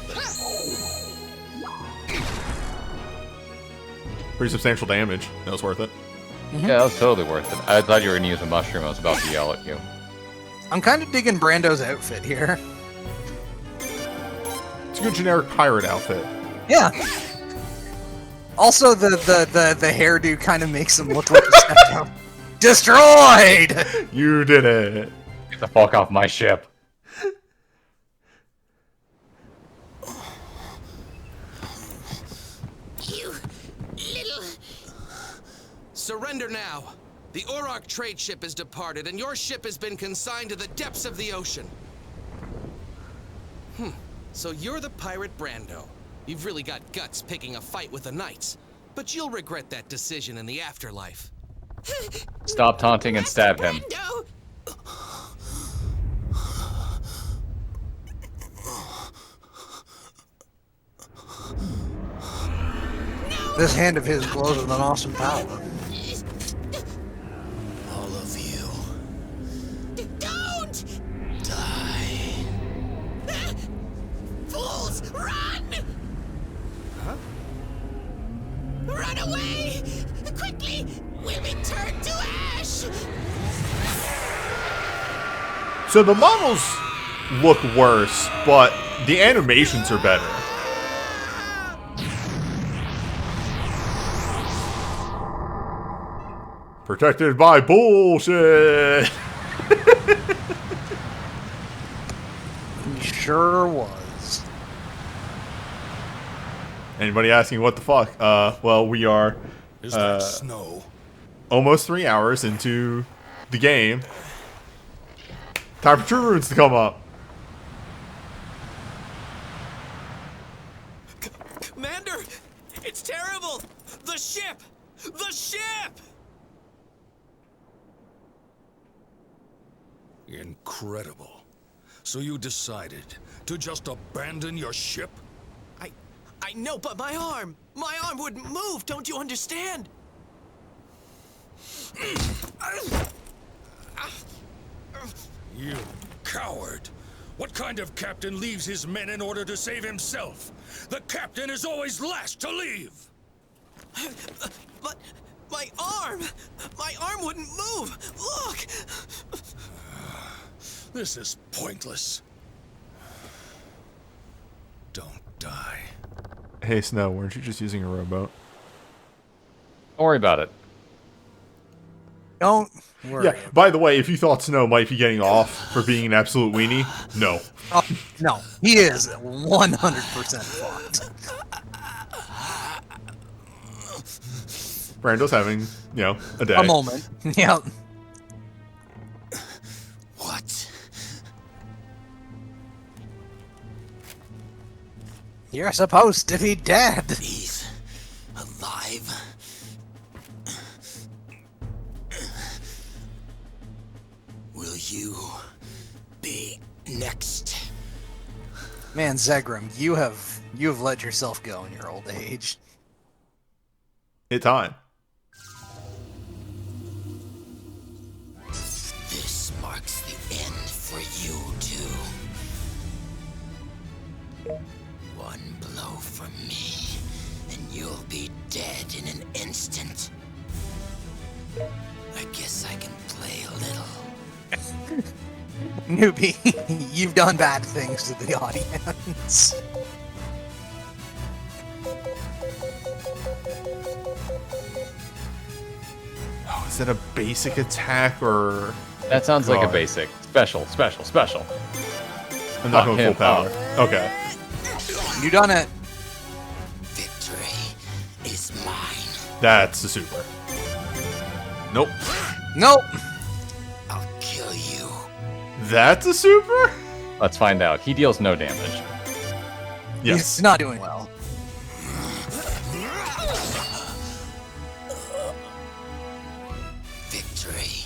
Pretty substantial damage. That was worth it. Yeah, that was totally worth it. I thought you were gonna use a mushroom, I was about to yell at you. I'm kind of digging Brando's outfit here. It's a good generic pirate outfit. Yeah. Also, the hairdo kind of makes him look like a step down. Destroyed! You did it. Get the fuck off my ship. You little... Surrender now. The Auroch trade ship has departed, and your ship has been consigned to the depths of the ocean. So you're the pirate Brando. You've really got guts picking a fight with the knights, but you'll regret that decision in the afterlife. Stop taunting and stab him. Brando! This hand of his glows with an awesome power. All of you, Don't! die. Fools, run! Huh? Run away! Quickly! We'll be turned to ash! So the models look worse, but the animations are better. Protected by bullshit. He sure was. Anybody asking what the fuck? Well, we are Is that snow? almost 3 hours into the game. Time for True Runes to come up. Commander, it's terrible. The ship! The ship! Incredible. So you decided to just abandon your ship? I know, but my arm wouldn't move. Don't you understand? You coward! What kind of captain leaves his men in order to save himself? The captain is always last to leave! But my arm wouldn't move. Look. This is pointless. Don't die. Hey, Snow, weren't you just using a rowboat? Don't worry about it. Don't worry. Yeah, by the way, if you thought Snow might be getting off for being an absolute weenie, no. No, he is 100% fucked. Brando's having, you know, a day. A moment. Yep. What? You're supposed to be dead. He's alive? Will you be next? Man, Zegrim, you have let yourself go in your old age. It's time. This marks the end for you two. One blow from me, and you'll be dead in an instant. I guess I can play a little. Newbie, you've done bad things to the audience. Oh, is that a basic attack or... That sounds like a God. basic. Special, special, special. I'm not going him full power. Okay. You done it. Victory is mine. That's the super. Nope. Nope. I'll kill you. That's a super? Let's find out. He deals no damage. Yes. He's not doing well. Victory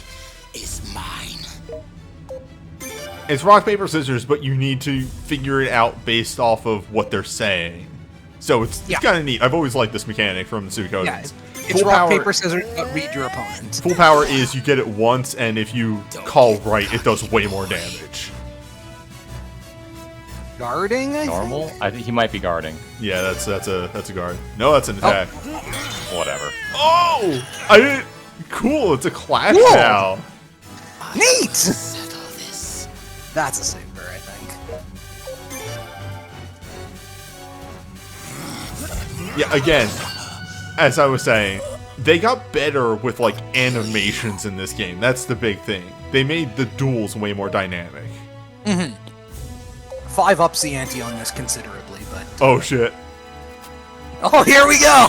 is mine. It's rock, paper, scissors, but you need to figure it out based off of what they're saying. So it's kind of neat. I've always liked this mechanic from the Suikoden. Yeah, it's rock, paper, scissors, but read your opponent. Full power is you get it once, and if you call right, it does way more damage. Guarding, I Normal? think? I think he might be guarding. Yeah, that's a guard. No, that's an attack. Whatever. Oh! I didn't... Cool, it's a clash Whoa. now. Neat! Settle this. That's a super, I think. Yeah, again, as I was saying, they got better with, like, animations in this game. That's the big thing. They made the duels way more dynamic. Mm-hmm. 5 ups the ante on this considerably, but... Oh, shit. Oh, here we go!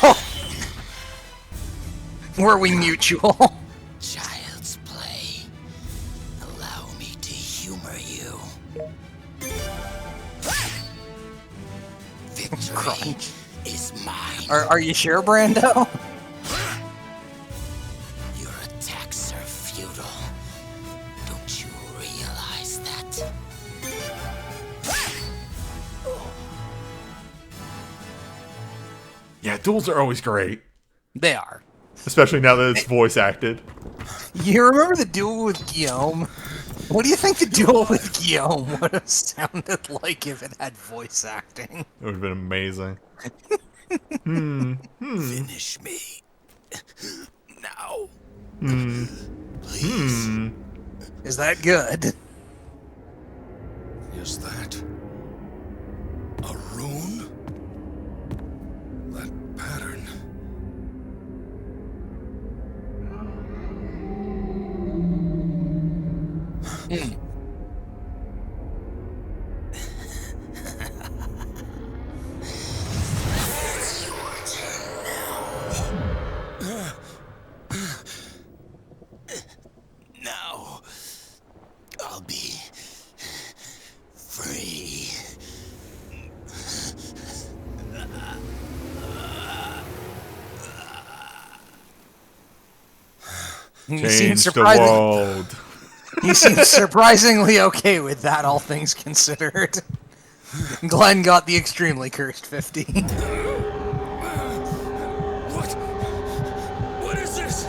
Were we mutual? Child's play. Allow me to humor you. Victory Crunch. is mine. Are you sure, Brando? Your attacks are futile. Don't you realize that? Yeah, duels are always great. They are. Especially now that it's voice acted. You remember the duel with Guillaume? What do you think the duel with Guillaume would have sounded like if it had voice acting? It would have been amazing. Finish me. Now. Please. Is that good? Is that a rune? That pattern. Now. I'll be free. You seem Change the world. You seem surprisingly okay with that, all things considered. Glenn got the extremely cursed 50. What is this?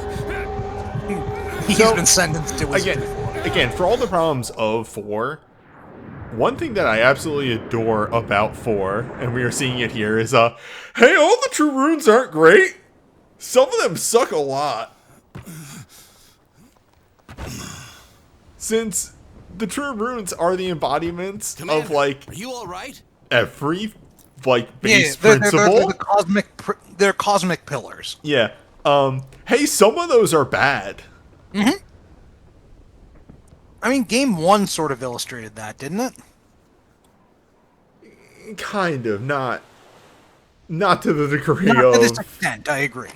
He's So, been sentenced to his Again, for all the problems of 4, one thing that I absolutely adore about 4, and we are seeing it here, is, hey, all the true runes aren't great. Some of them suck a lot. Since the true runes are the embodiments of, like, Are you all right? every like base they're principle. They're cosmic pillars. Yeah. Hey, some of those are bad. Mm-hmm. I mean, Game 1 sort of illustrated that, didn't it? Kind of, not to the degree Not of... to this extent, I agree.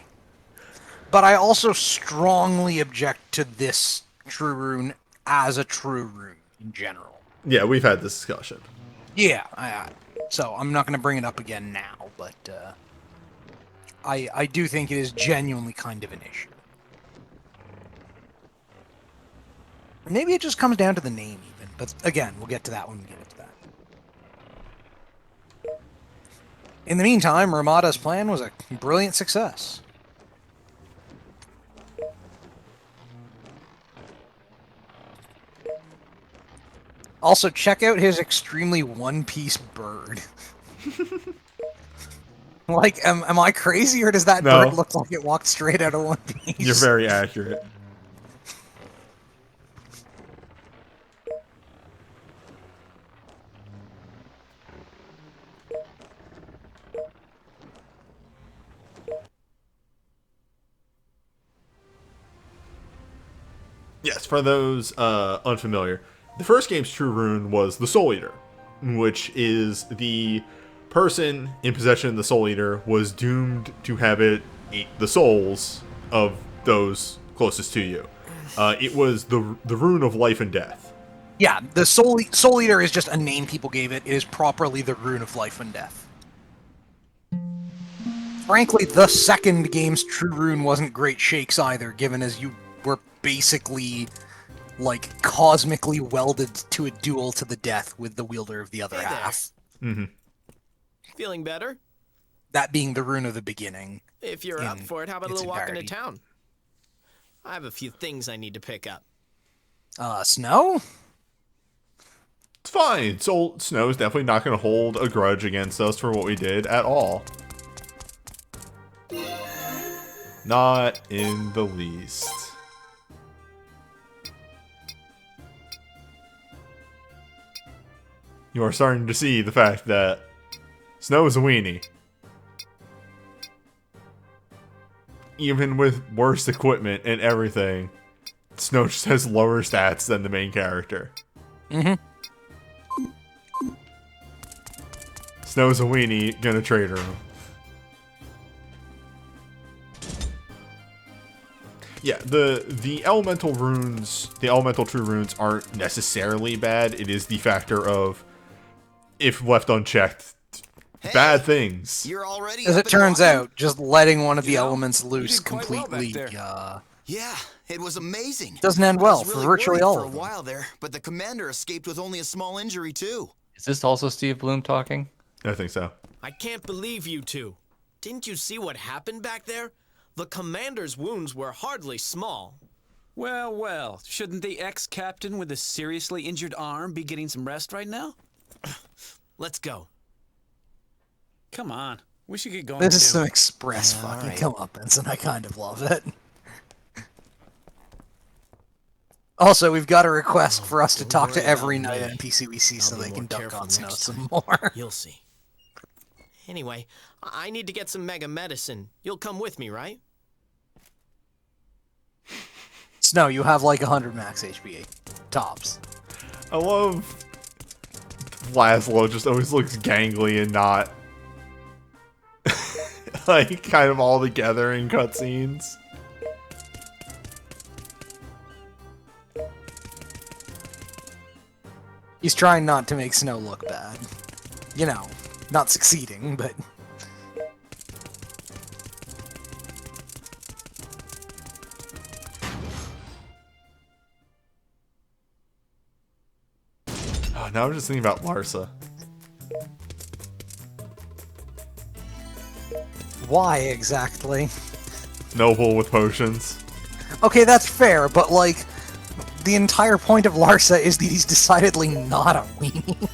But I also strongly object to this true rune as a true rune in general. Yeah, we've had this discussion. Yeah, so I'm not going to bring it up again now, but I do think it is genuinely kind of an issue. Maybe it just comes down to the name even, but again, we'll get to that when we get into that. In the meantime, Ramada's plan was a brilliant success. Also, check out his extremely one-piece bird. Like, am I crazy, or does that bird look like it walked straight out of One Piece? You're very accurate. Yes, for those unfamiliar, the first game's true rune was the Soul Eater, which is the person in possession of the Soul Eater was doomed to have it eat the souls of those closest to you. It was the rune of life and death. Yeah, the Soul Eater is just a name people gave it. It is properly the rune of life and death. Frankly, the second game's true rune wasn't great shakes either, given as you were basically, like, cosmically welded to a duel to the death with the wielder of the other half. Mm-hmm. Feeling better? That being the rune of the beginning. If you're up for it, how about a little walk into town? I have a few things I need to pick up. Snow? It's fine. Snow is definitely not going to hold a grudge against us for what we did at all. Not in the least. You are starting to see the fact that Snow is a weenie. Even with worse equipment and everything, Snow just has lower stats than the main character. Mm-hmm. Snow's a weenie, gonna trade her him. Yeah, the elemental runes, the elemental true runes aren't necessarily bad. It is the factor of, if left unchecked, bad things. You're already As it turns out, just letting one of the elements loose completely, yeah, it was amazing. Doesn't end well I was for really virtually worried all for of a them. while there, but the commander escaped with only a small injury too. Is this also Steve Bloom talking? I think so. I can't believe you two. Didn't you see what happened back there? The commander's wounds were hardly small. Well, well, shouldn't the ex-captain with a seriously injured arm be getting some rest right now? Let's go. Come on, we should get going. This is too. some express fucking comeuppance, and I kind of love it. Also, we've got a request for us to talk to every night NPC we see so they can duck on Snow some more. You'll see. Anyway, I need to get some mega medicine. You'll come with me, right? Snow, you have like 100 max HP. Tops. I love Laszlo just always looks gangly and not like kind of all together in cutscenes. He's trying not to make Snow look bad. You know, not succeeding, but... Oh, now I'm just thinking about Larsa. Why exactly? Noble with potions. Okay, that's fair, but like, the entire point of Larsa is that he's decidedly not a weenie.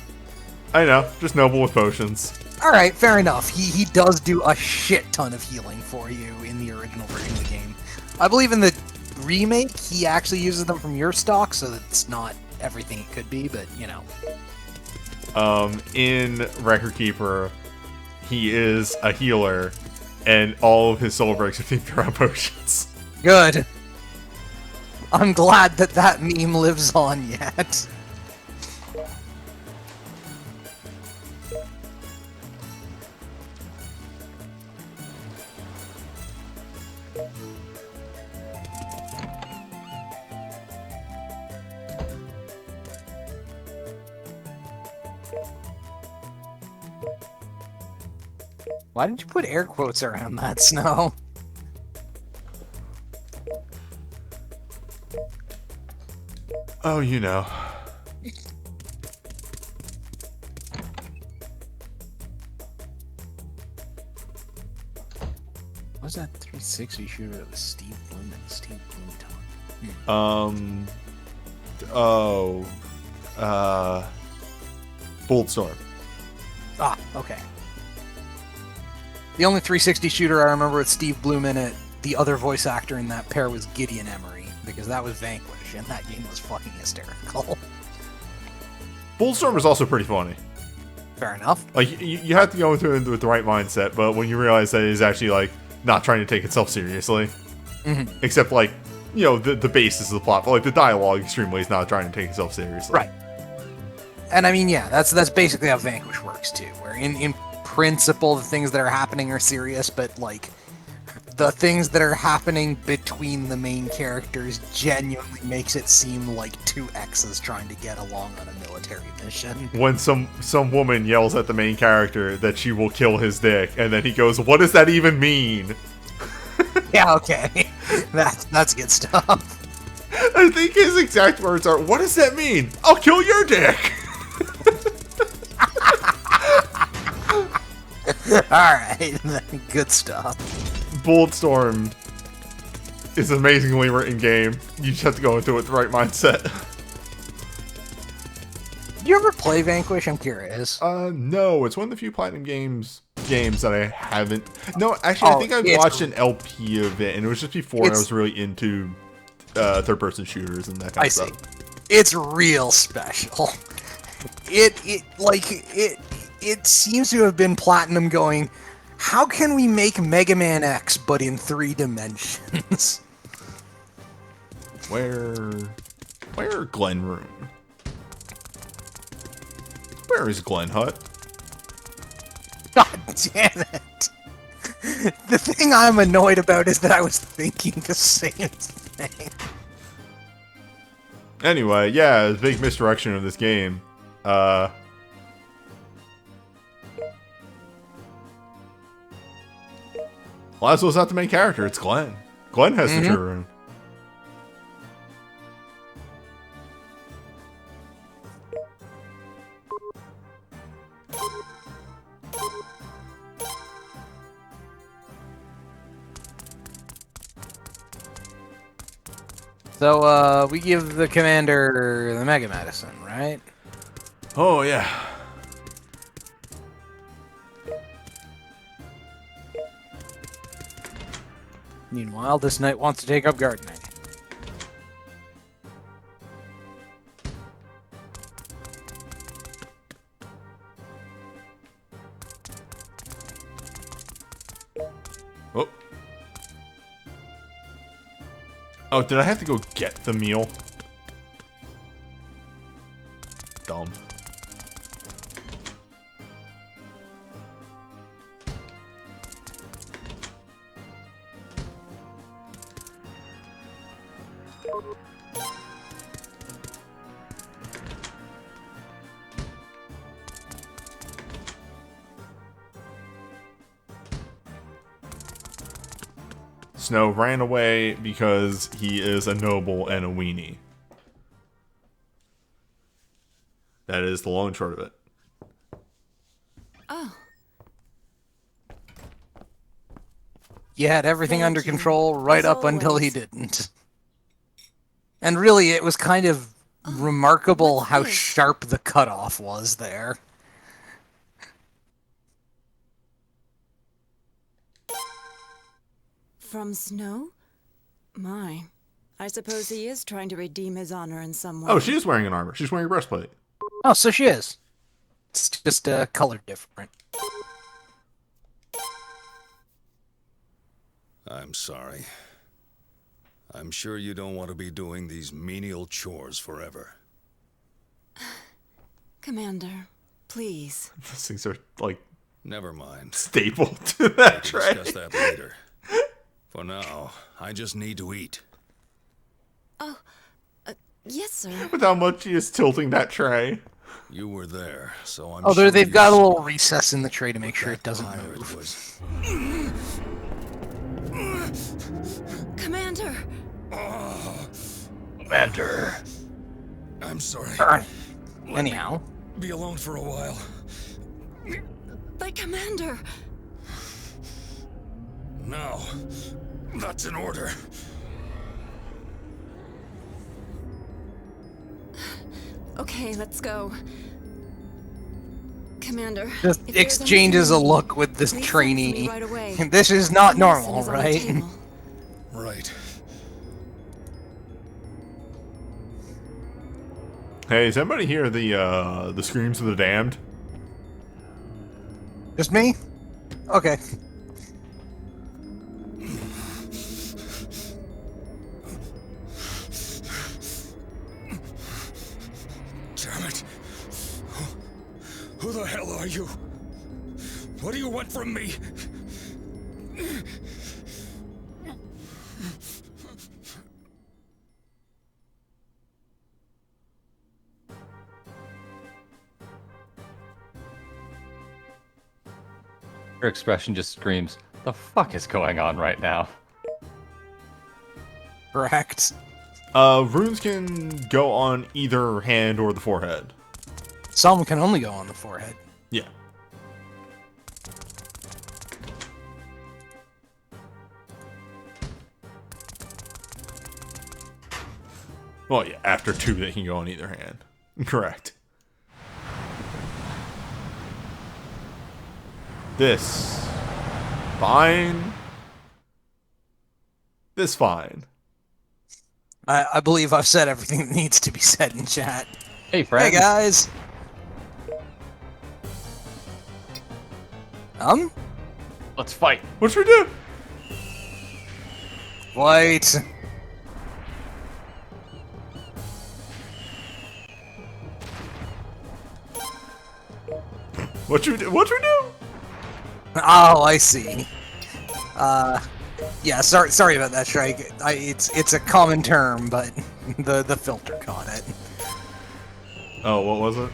I know, just noble with potions. Alright, fair enough. He does do a shit ton of healing for you in the original version of the game. I believe in the remake, he actually uses them from your stock, so it's not everything it could be, but, you know. In Record Keeper, he is a healer, and all of his soul breaks are themed around potions. Good. I'm glad that that meme lives on yet. Why did you put air quotes around that, Snow? Oh, you know. What was that 360 shooter that was Steve Bloom and Steve Bloom Bulletstorm. Ah, okay. The only 360 shooter I remember with Steve Bloom in it, the other voice actor in that pair was Gideon Emery, because that was Vanquish, and that game was fucking hysterical. Bulletstorm is also pretty funny. Fair enough. Like, you have to go into it with the right mindset, but when you realize that it's actually, like, not trying to take itself seriously. Mm-hmm. Except, like, you know, the basis of the plot, but, like, the dialogue extremely is not trying to take itself seriously. Right. And I mean, yeah, that's basically how Vanquish works, too, where in principle, the things that are happening are serious, but, like, the things that are happening between the main characters genuinely makes it seem like two exes trying to get along on a military mission. When some woman yells at the main character that she will kill his dick, and then he goes, "What does that even mean?" Yeah, okay. That's good stuff. I think his exact words are, "What does that mean? I'll kill your dick!" Alright, good stuff. Bulletstorm is an amazingly written game. You just have to go into it with the right mindset. Did you ever play Vanquish? I'm curious. No, it's one of the few Platinum games that I haven't. No, actually, I think I watched an LP of it, and it was just before I was really into third-person shooters and that kind of stuff. It's real special. It seems to have been Platinum going, how can we make Mega Man X but in 3 dimensions? Where Glen Room? Where is Glen Hut? God damn it. The thing I'm annoyed about is that I was thinking the same thing. Anyway, yeah, it's a big misdirection of this game. Laszlo's not the main character, it's Glenn. Glenn has the true rune. So, we give the commander the Mega Medicine, right? Oh, yeah. Meanwhile, this knight wants to take up gardening. Oh. Oh, did I have to go get the meal? Dumb. Snow ran away because he is a noble and a weenie. That is the long and short of it. Oh. He had everything Thank under you, control right as up until he always. didn't. And really, it was kind of remarkable what's how this? sharp the cutoff was there. From Snow? My. I suppose he is trying to redeem his honor in some way. Oh, she is wearing an armor. She's wearing a breastplate. Oh, so she is. It's just colored different. I'm sorry. I'm sure you don't want to be doing these menial chores forever. Commander, please. Those things are, like, never mind. Staple to that tray. We'll discuss that later. For now, I just need to eat. Oh, yes, sir. With how much he is tilting that tray. You were there, so I'm Oh, sure they've you got a saw little recess in the tray to make sure it doesn't pirate move. was. Commander! Commander. I'm sorry. Anyhow. Be alone for a while. But Commander! Now, that's an order. Okay, let's go. Commander. Just if there's exchanges a anything look with this please trainee. send to me right away. This is not Medicine normal, is on the right? table. Right. Hey, does anybody hear the screams of the damned? Just me? Okay. Damn it. Who the hell are you? What do you want from me? Her expression just screams, the fuck is going on right now? Correct. Runes can go on either hand or the forehead. Some can only go on the forehead. Yeah. Well, yeah, after 2 they can go on either hand. Correct. This. Fine. This fine. I believe I've said everything that needs to be said in chat. Hey, friend. Hey, guys. Let's fight. What should we do? Wait. What should we do? What should we do? Oh, I see. Yeah, sorry about that, Shrike. It's a common term, but the filter caught it. Oh, what was it?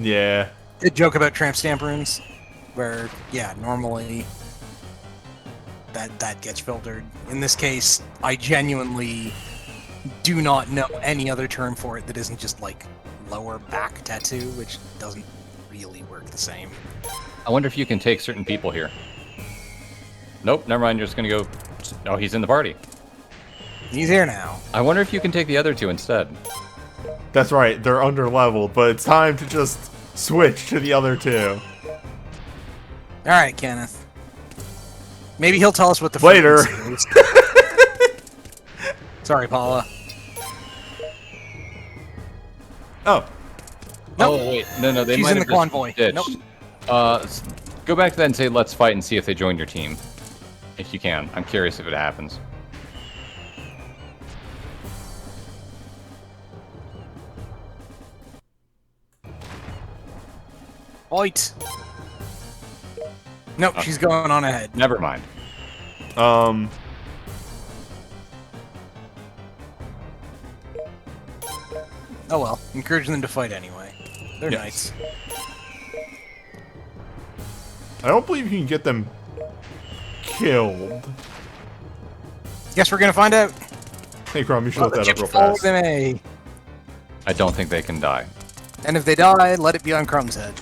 Yeah. A joke about tramp stamp runes, where, yeah, normally that gets filtered. In this case, I genuinely do not know any other term for it that isn't just, like, lower back tattoo, which doesn't really work the same. I wonder if you can take certain people here. Nope, never mind, you're just gonna go... Oh, he's in the party. He's here now. I wonder if you can take the other 2 instead. That's right, they're under-leveled, but it's time to just switch to the other 2. Alright, Kenneth. Maybe he'll tell us what the Later. frequency is. Sorry, Paula. Oh. Nope. Oh, wait. No, they She's might in have the convoy. Ditched. Nope. Go back to that and say, let's fight, and see if they join your team. If you can. I'm curious if it happens. Fight. Nope, she's going on ahead. Never mind. Oh well, encouraging them to fight anyway. They're Yes. nice. I don't believe you can get them killed. Guess we're gonna find out. Hey, Crom, you should look that up real Follow fast. them, eh? I don't think they can die. And if they die, let it be on Crumb's head.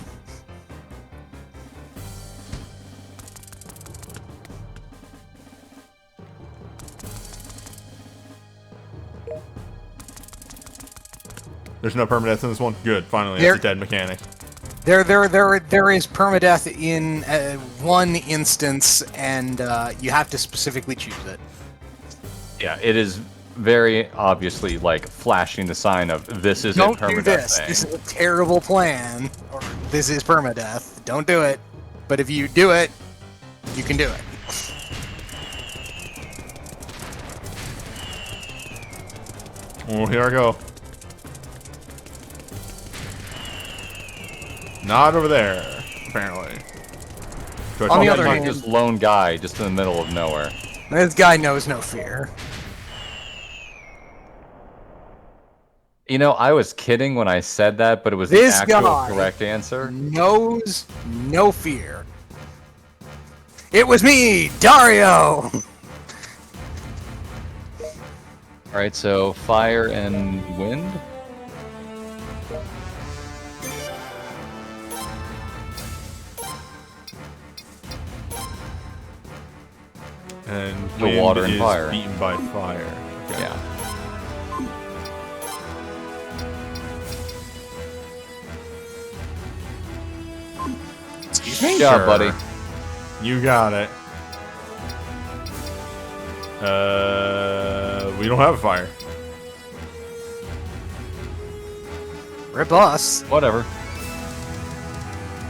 There's no permadeath in this one? Good, finally, There- that's a dead mechanic. There is permadeath in one instance, and you have to specifically choose it. Yeah, it is very obviously like flashing the sign of this isn't Don't permadeath do this. thing. This is a terrible plan. Or this is permadeath. Don't do it. But if you do it, You can do it. Oh, here I go. Not over there, apparently. On the other Like hand, this lone guy just in the middle of nowhere. this guy knows no fear. You know, I was kidding when I said that, but it was This the actual guy correct answer. knows no fear. It was me, Dario! Alright, so fire and wind? And The wind water and is fire. beaten by fire. Okay. Yeah. Excuse me? Yeah, buddy. You got it. We don't have a fire. Rip us. Whatever.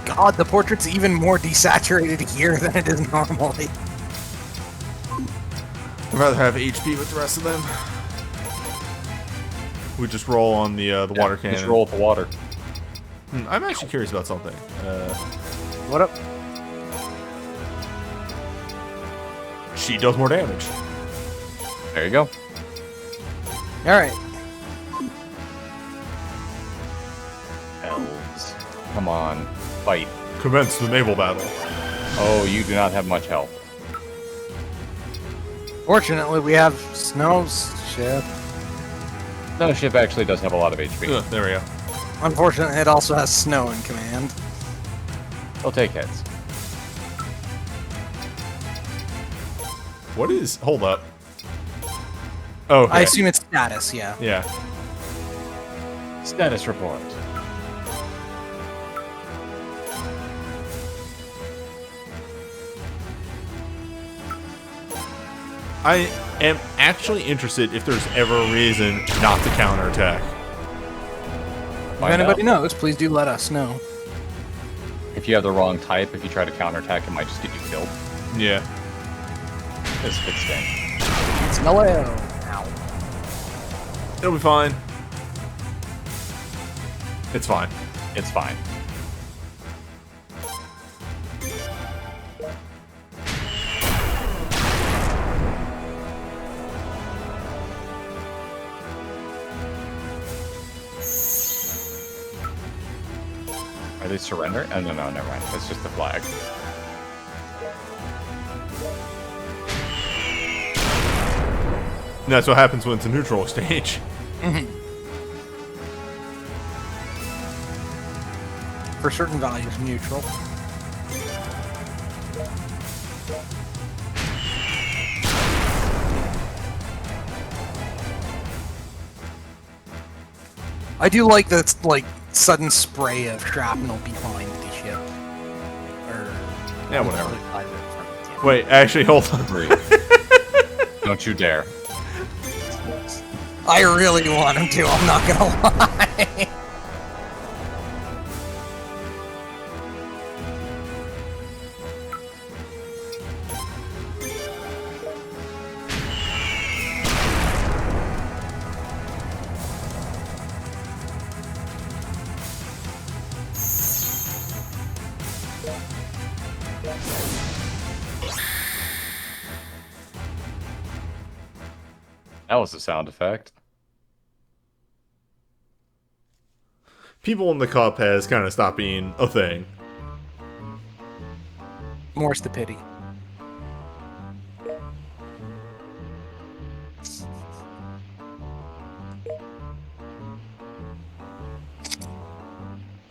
God, the portrait's even more desaturated here than it is normally. I'd rather have HP with the rest of them. We just roll on the water cannon. Just roll with the water. I'm actually curious about something. What up? She does more damage. There you go. Alright. Elves. Come on. Fight. Commence the naval battle. Oh, you do not have much health. Fortunately, we have Snow's ship. No, ship actually does have a lot of HP. Ugh, there we go. Unfortunately, it also has Snow in command. They'll take hits. What is... Hold up. Oh, okay. I assume it's status, yeah. Yeah. Status report. I am actually interested if there's ever a reason not to counterattack. If anybody knows, please do let us know. If you have the wrong type, if you try to counterattack, it might just get you killed. Yeah. This could stink. It's Noel. It'll be fine. It's fine. It's fine. Are they surrendering? Oh, no, never mind. That's just the flag. And that's what happens when it's a neutral exchange. For certain values, neutral. I do like the sudden spray of shrapnel behind the ship. Or Yeah, whatever. Wait, actually, hold on. Don't you dare. I really want him to, I'm not gonna lie. That was a sound effect. People in the cup has kind of stopped being a thing. More's the pity.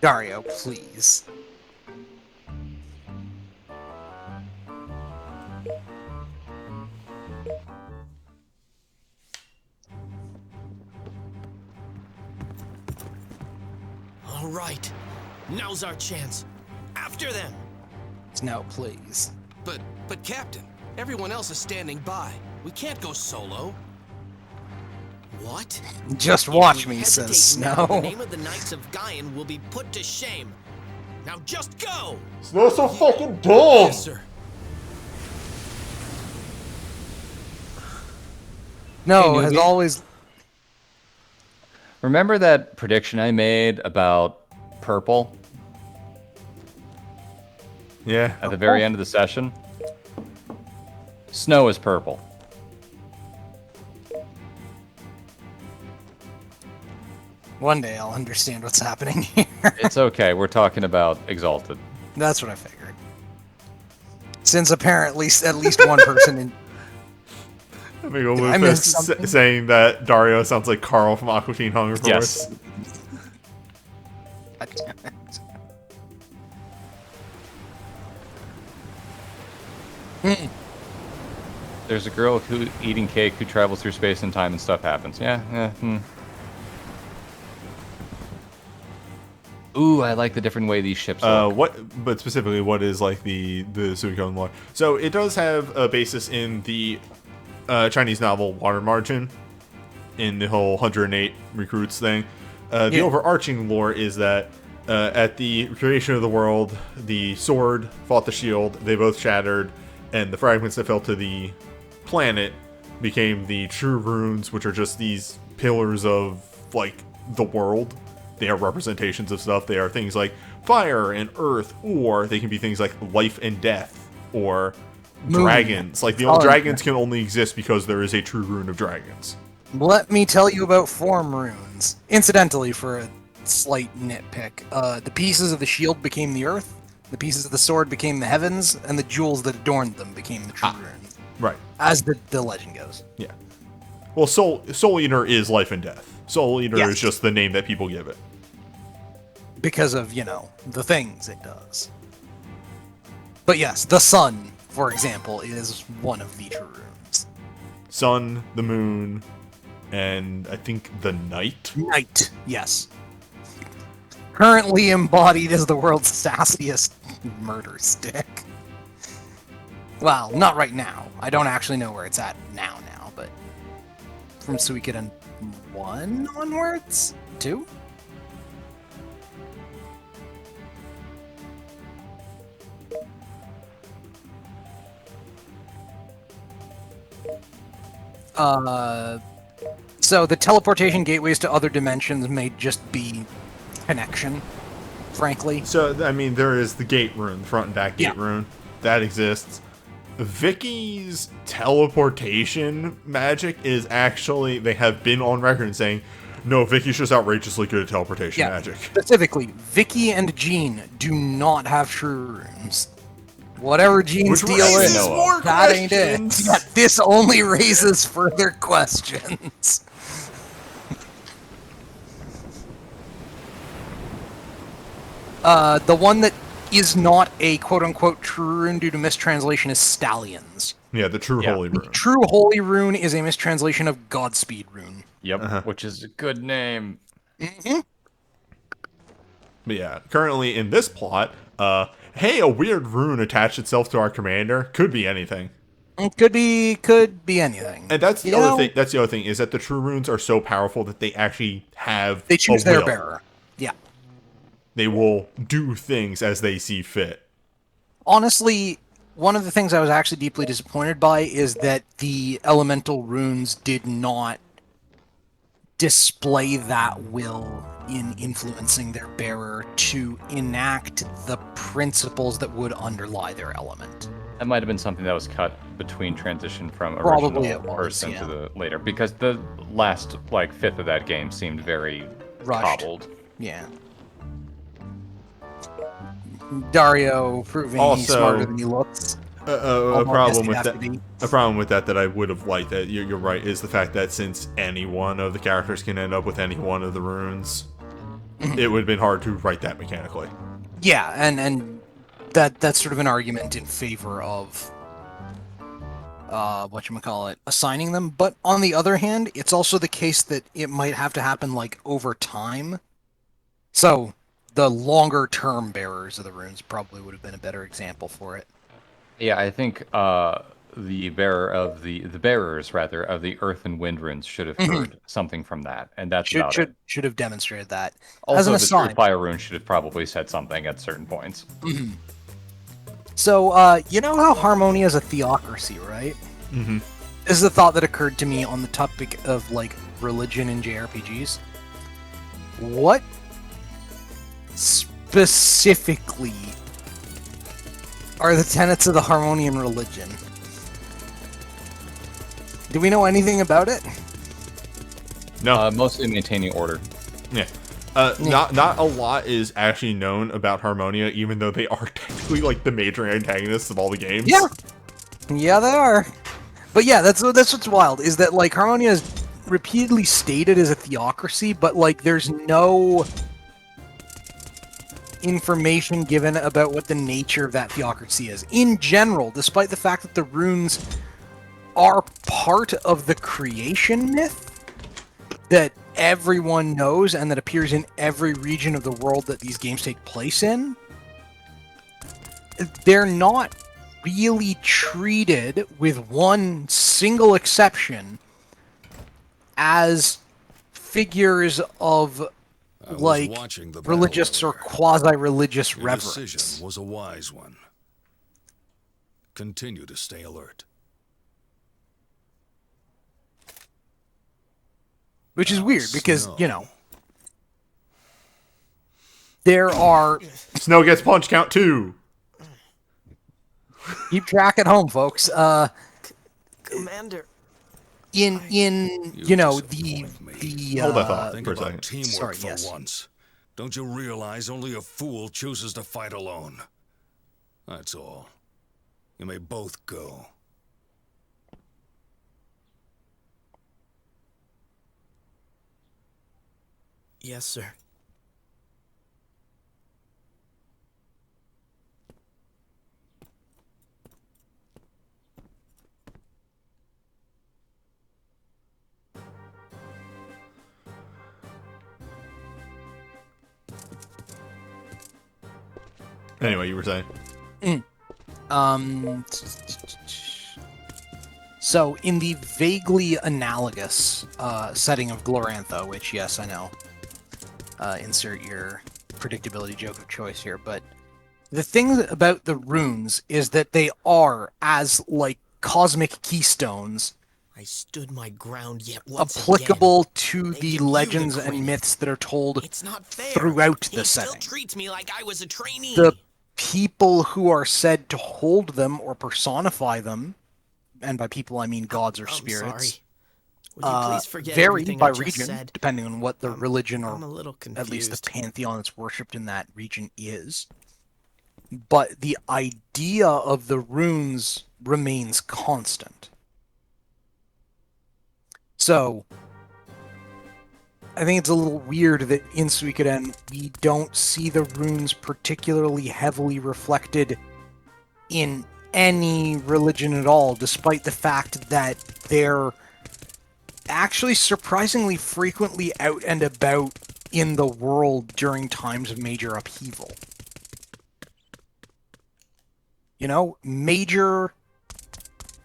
Dario, please. All right. Now's our chance. After them. No, please. But Captain, everyone else is standing by. We can't go solo. What? Just watch If you me, hesitate says now, Snow. The name of the Knights of Gaian will be put to shame. Now just go! Snow's so fucking dumb! Yes, sir. No, Hey, has newbie. always. Remember that prediction I made about purple Yeah. at the very end of the session? Snow is purple. One day I'll understand what's happening here. It's okay. We're talking about Exalted. That's what I figured. Since apparently at least one person in. Amigo Did I miss Lupus something? saying that Dario sounds like Carl from Aqua Teen Hunger Force. Yes. There's a girl who eating cake who travels through space and time and stuff happens. Yeah. Ooh, I like the different way these ships look. But specifically, what is like the Suikoden lore? So it does have a basis in the Chinese novel Water Margin, in the whole 108 recruits thing. The overarching lore is that at the creation of the world, the sword fought the shield. They both shattered, and the fragments that fell to the planet became the true runes, which are just these pillars of like the world. They are representations of stuff. They are things like fire and earth, or they can be things like life and death, or dragons. Like the old dragons can only exist because there is a true rune of dragons. Let me tell you about form runes. Incidentally, for a slight nitpick, the pieces of the shield became the earth, the pieces of the sword became the heavens, and the jewels that adorned them became the true runes. Right. As the legend goes. Yeah. Well, Soul Eater is life and death. Soul Eater is just the name that people give it. Because of, the things it does. But yes, the sun, for example, is one of the true runes. Sun, the moon, and I think the night? Night, yes. Currently embodied as the world's sassiest murder stick. Well, not right now. I don't actually know where it's at now, but from Suikoden 1 onwards? 2? So the teleportation gateways to other dimensions may just be connection, frankly. So, I mean, there is the gate rune, the front and back gate rune. That exists. Vicky's teleportation magic is actually, they have been on record saying, no, Vicky's just outrageously good at teleportation magic. Specifically, Vicky and Jean do not have true runes. Whatever Jean's deal is, that ain't it. Yeah, this only raises further questions. The one that is not a quote-unquote true rune due to mistranslation is Stallions. Yeah, the true holy rune. True holy rune is a mistranslation of Godspeed rune. Yep, which is a good name. Mm-hmm. But yeah, currently in this plot, hey, a weird rune attached itself to our commander. Could be anything. It could be anything. And that's the other thing. That's the other thing is that the true runes are so powerful that they actually have. They choose their bearer. Yeah. They will do things as they see fit. Honestly, one of the things I was actually deeply disappointed by is that the elemental runes did not display that will in influencing their bearer to enact the principles that would underlie their element. That might have been something that was cut between transition from Probably original it was, first into the later, because the last fifth of that game seemed very rushed. cobbled. Yeah. Dario proving he's smarter than he looks. A problem with that I would have liked, that you're right, is the fact that since any one of the characters can end up with any one of the runes, it would have been hard to write that mechanically. Yeah, and that's sort of an argument in favor of assigning them. But on the other hand, it's also the case that it might have to happen over time. So the longer term bearers of the runes probably would have been a better example for it. Yeah, I think the bearers of the earth and wind runes should have heard something from that, and that's should have demonstrated that. Also, as an the aside, true fire rune should have probably said something at certain points. So, you know how Harmonia is a theocracy, right? This is a thought that occurred to me on the topic of, like, religion in JRPGs. What specifically are the tenets of the Harmonian religion? Do we know anything about it? No. Mostly maintaining order. Yeah. Not a lot is actually known about Harmonia, even though they are technically like the major antagonists of all the games. Yeah. Yeah, they are. But yeah, that's what's wild, is that, like, Harmonia is repeatedly stated as a theocracy, but, like, there's no information given about what the nature of that theocracy is. In general, despite the fact that the runes are part of the creation myth that everyone knows and that appears in every region of the world that these games take place in, they're not really treated, with one single exception, as figures of, like, religious or quasi-religious Your reverence. decision was a wise one. Continue to stay alert. Which is weird, because, you know, there are... Snow gets punch, count 2! Keep track at home, folks. Commander. In you know, the Hold that thought Think for a about second. teamwork Sorry, for yes. once. Don't you realize only a fool chooses to fight alone? That's all. You may both go. Yes, sir. Anyway, you were saying. So, in the vaguely analogous setting of Glorantha, which, yes, I know, insert your predictability joke of choice here, but the thing about the runes is that they are, as, like, cosmic keystones, I stood my ground yet once applicable again. to They the give you legends the and credit. myths that are told It's not fair. throughout He the still setting. treats me like I was a trainee. The people who are said to hold them or personify them, and by people I mean gods or I'm spirits, sorry. Would you please forget vary everything by I just region, said? depending on what the religion I'm or a little at least the confused. pantheon that's worshipped in that region is. But the idea of the runes remains constant. So, I think it's a little weird that in Suikoden we don't see the runes particularly heavily reflected in any religion at all, despite the fact that they're actually surprisingly frequently out and about in the world during times of major upheaval. You know, major,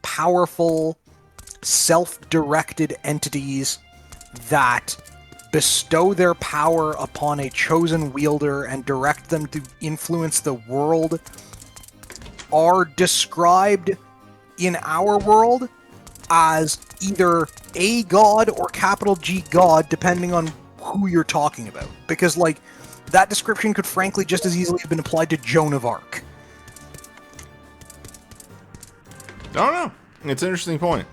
powerful, self-directed entities that bestow their power upon a chosen wielder and direct them to influence the world are described in our world as either a god or capital G god, depending on who you're talking about. Because, like, that description could frankly just as easily have been applied to Joan of Arc. I don't know. It's an interesting point.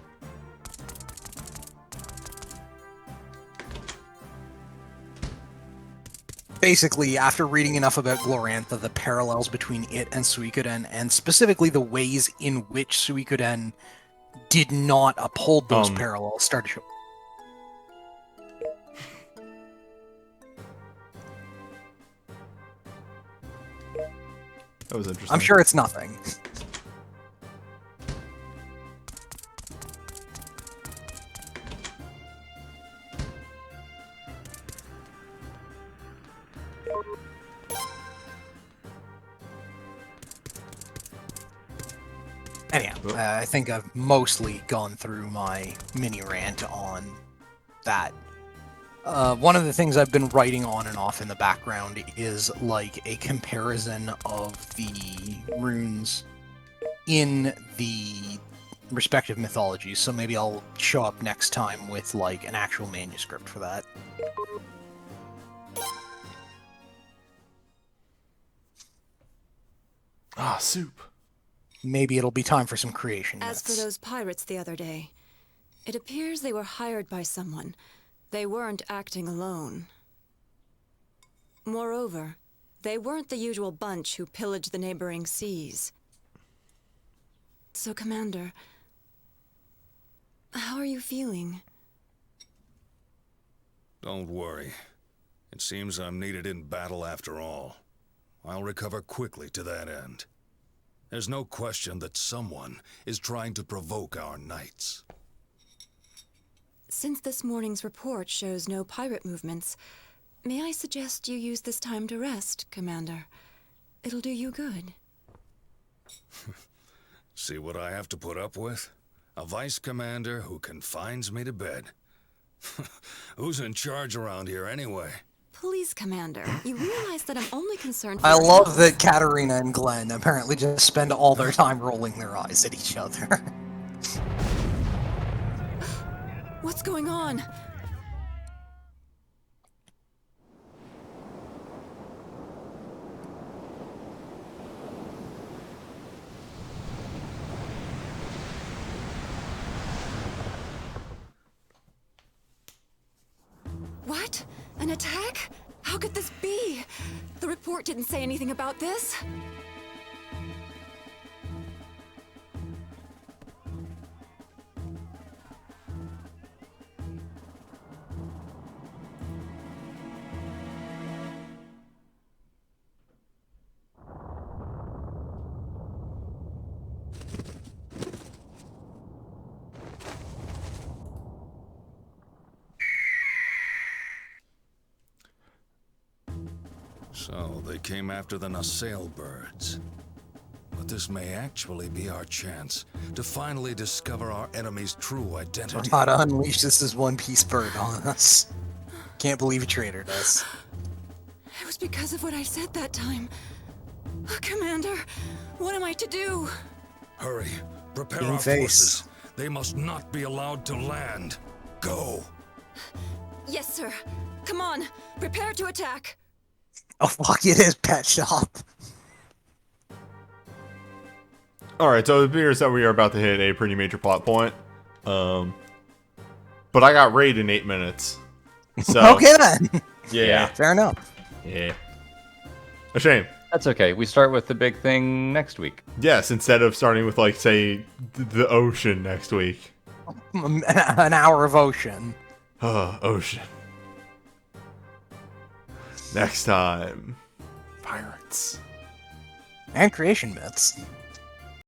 Basically, after reading enough about Glorantha, the parallels between it and Suikoden, and specifically the ways in which Suikoden did not uphold those parallels, started to show. That was interesting. I'm sure it's nothing. Anyhow, I think I've mostly gone through my mini rant on that. One of the things I've been writing on and off in the background is like a comparison of the runes in the respective mythologies, so maybe I'll show up next time with, like, an actual manuscript for that. Ah, soup. Maybe it'll be time for some creation As for myths. those pirates the other day, it appears they were hired by someone. They weren't acting alone. Moreover, they weren't the usual bunch who pillaged the neighboring seas. So, Commander, how are you feeling? Don't worry. It seems I'm needed in battle after all. I'll recover quickly to that end. There's no question that someone is trying to provoke our knights. Since this morning's report shows no pirate movements, may I suggest you use this time to rest, Commander? It'll do you good. See what I have to put up with? A vice commander who confines me to bed. Who's in charge around here anyway? Please, Commander, you realize that I'm only concerned for I your love health. that Katarina and Glenn apparently just spend all their time rolling their eyes at each other. What's going on? What? An attack? How could this be? The report didn't say anything about this. So, they came after the Nacelle birds. But this may actually be our chance to finally discover our enemy's true We're identity. about to unleash this One Piece bird on us. Can't believe he traitored us. It was because of what I said that time. Commander, what am I to do? Hurry, prepare In our face. forces. They must not be allowed to land. Go! Yes, sir. Come on, prepare to attack. Oh fuck, it is Pet Shop. Alright, so it appears that we are about to hit a pretty major plot point. But I got raid in 8 minutes. So, Okay then. yeah. Fair enough. Yeah. A shame. That's okay. We start with the big thing next week. Yes, instead of starting with, like, say, the ocean next week. An hour of ocean. Ocean. Next time. Pirates. And creation myths.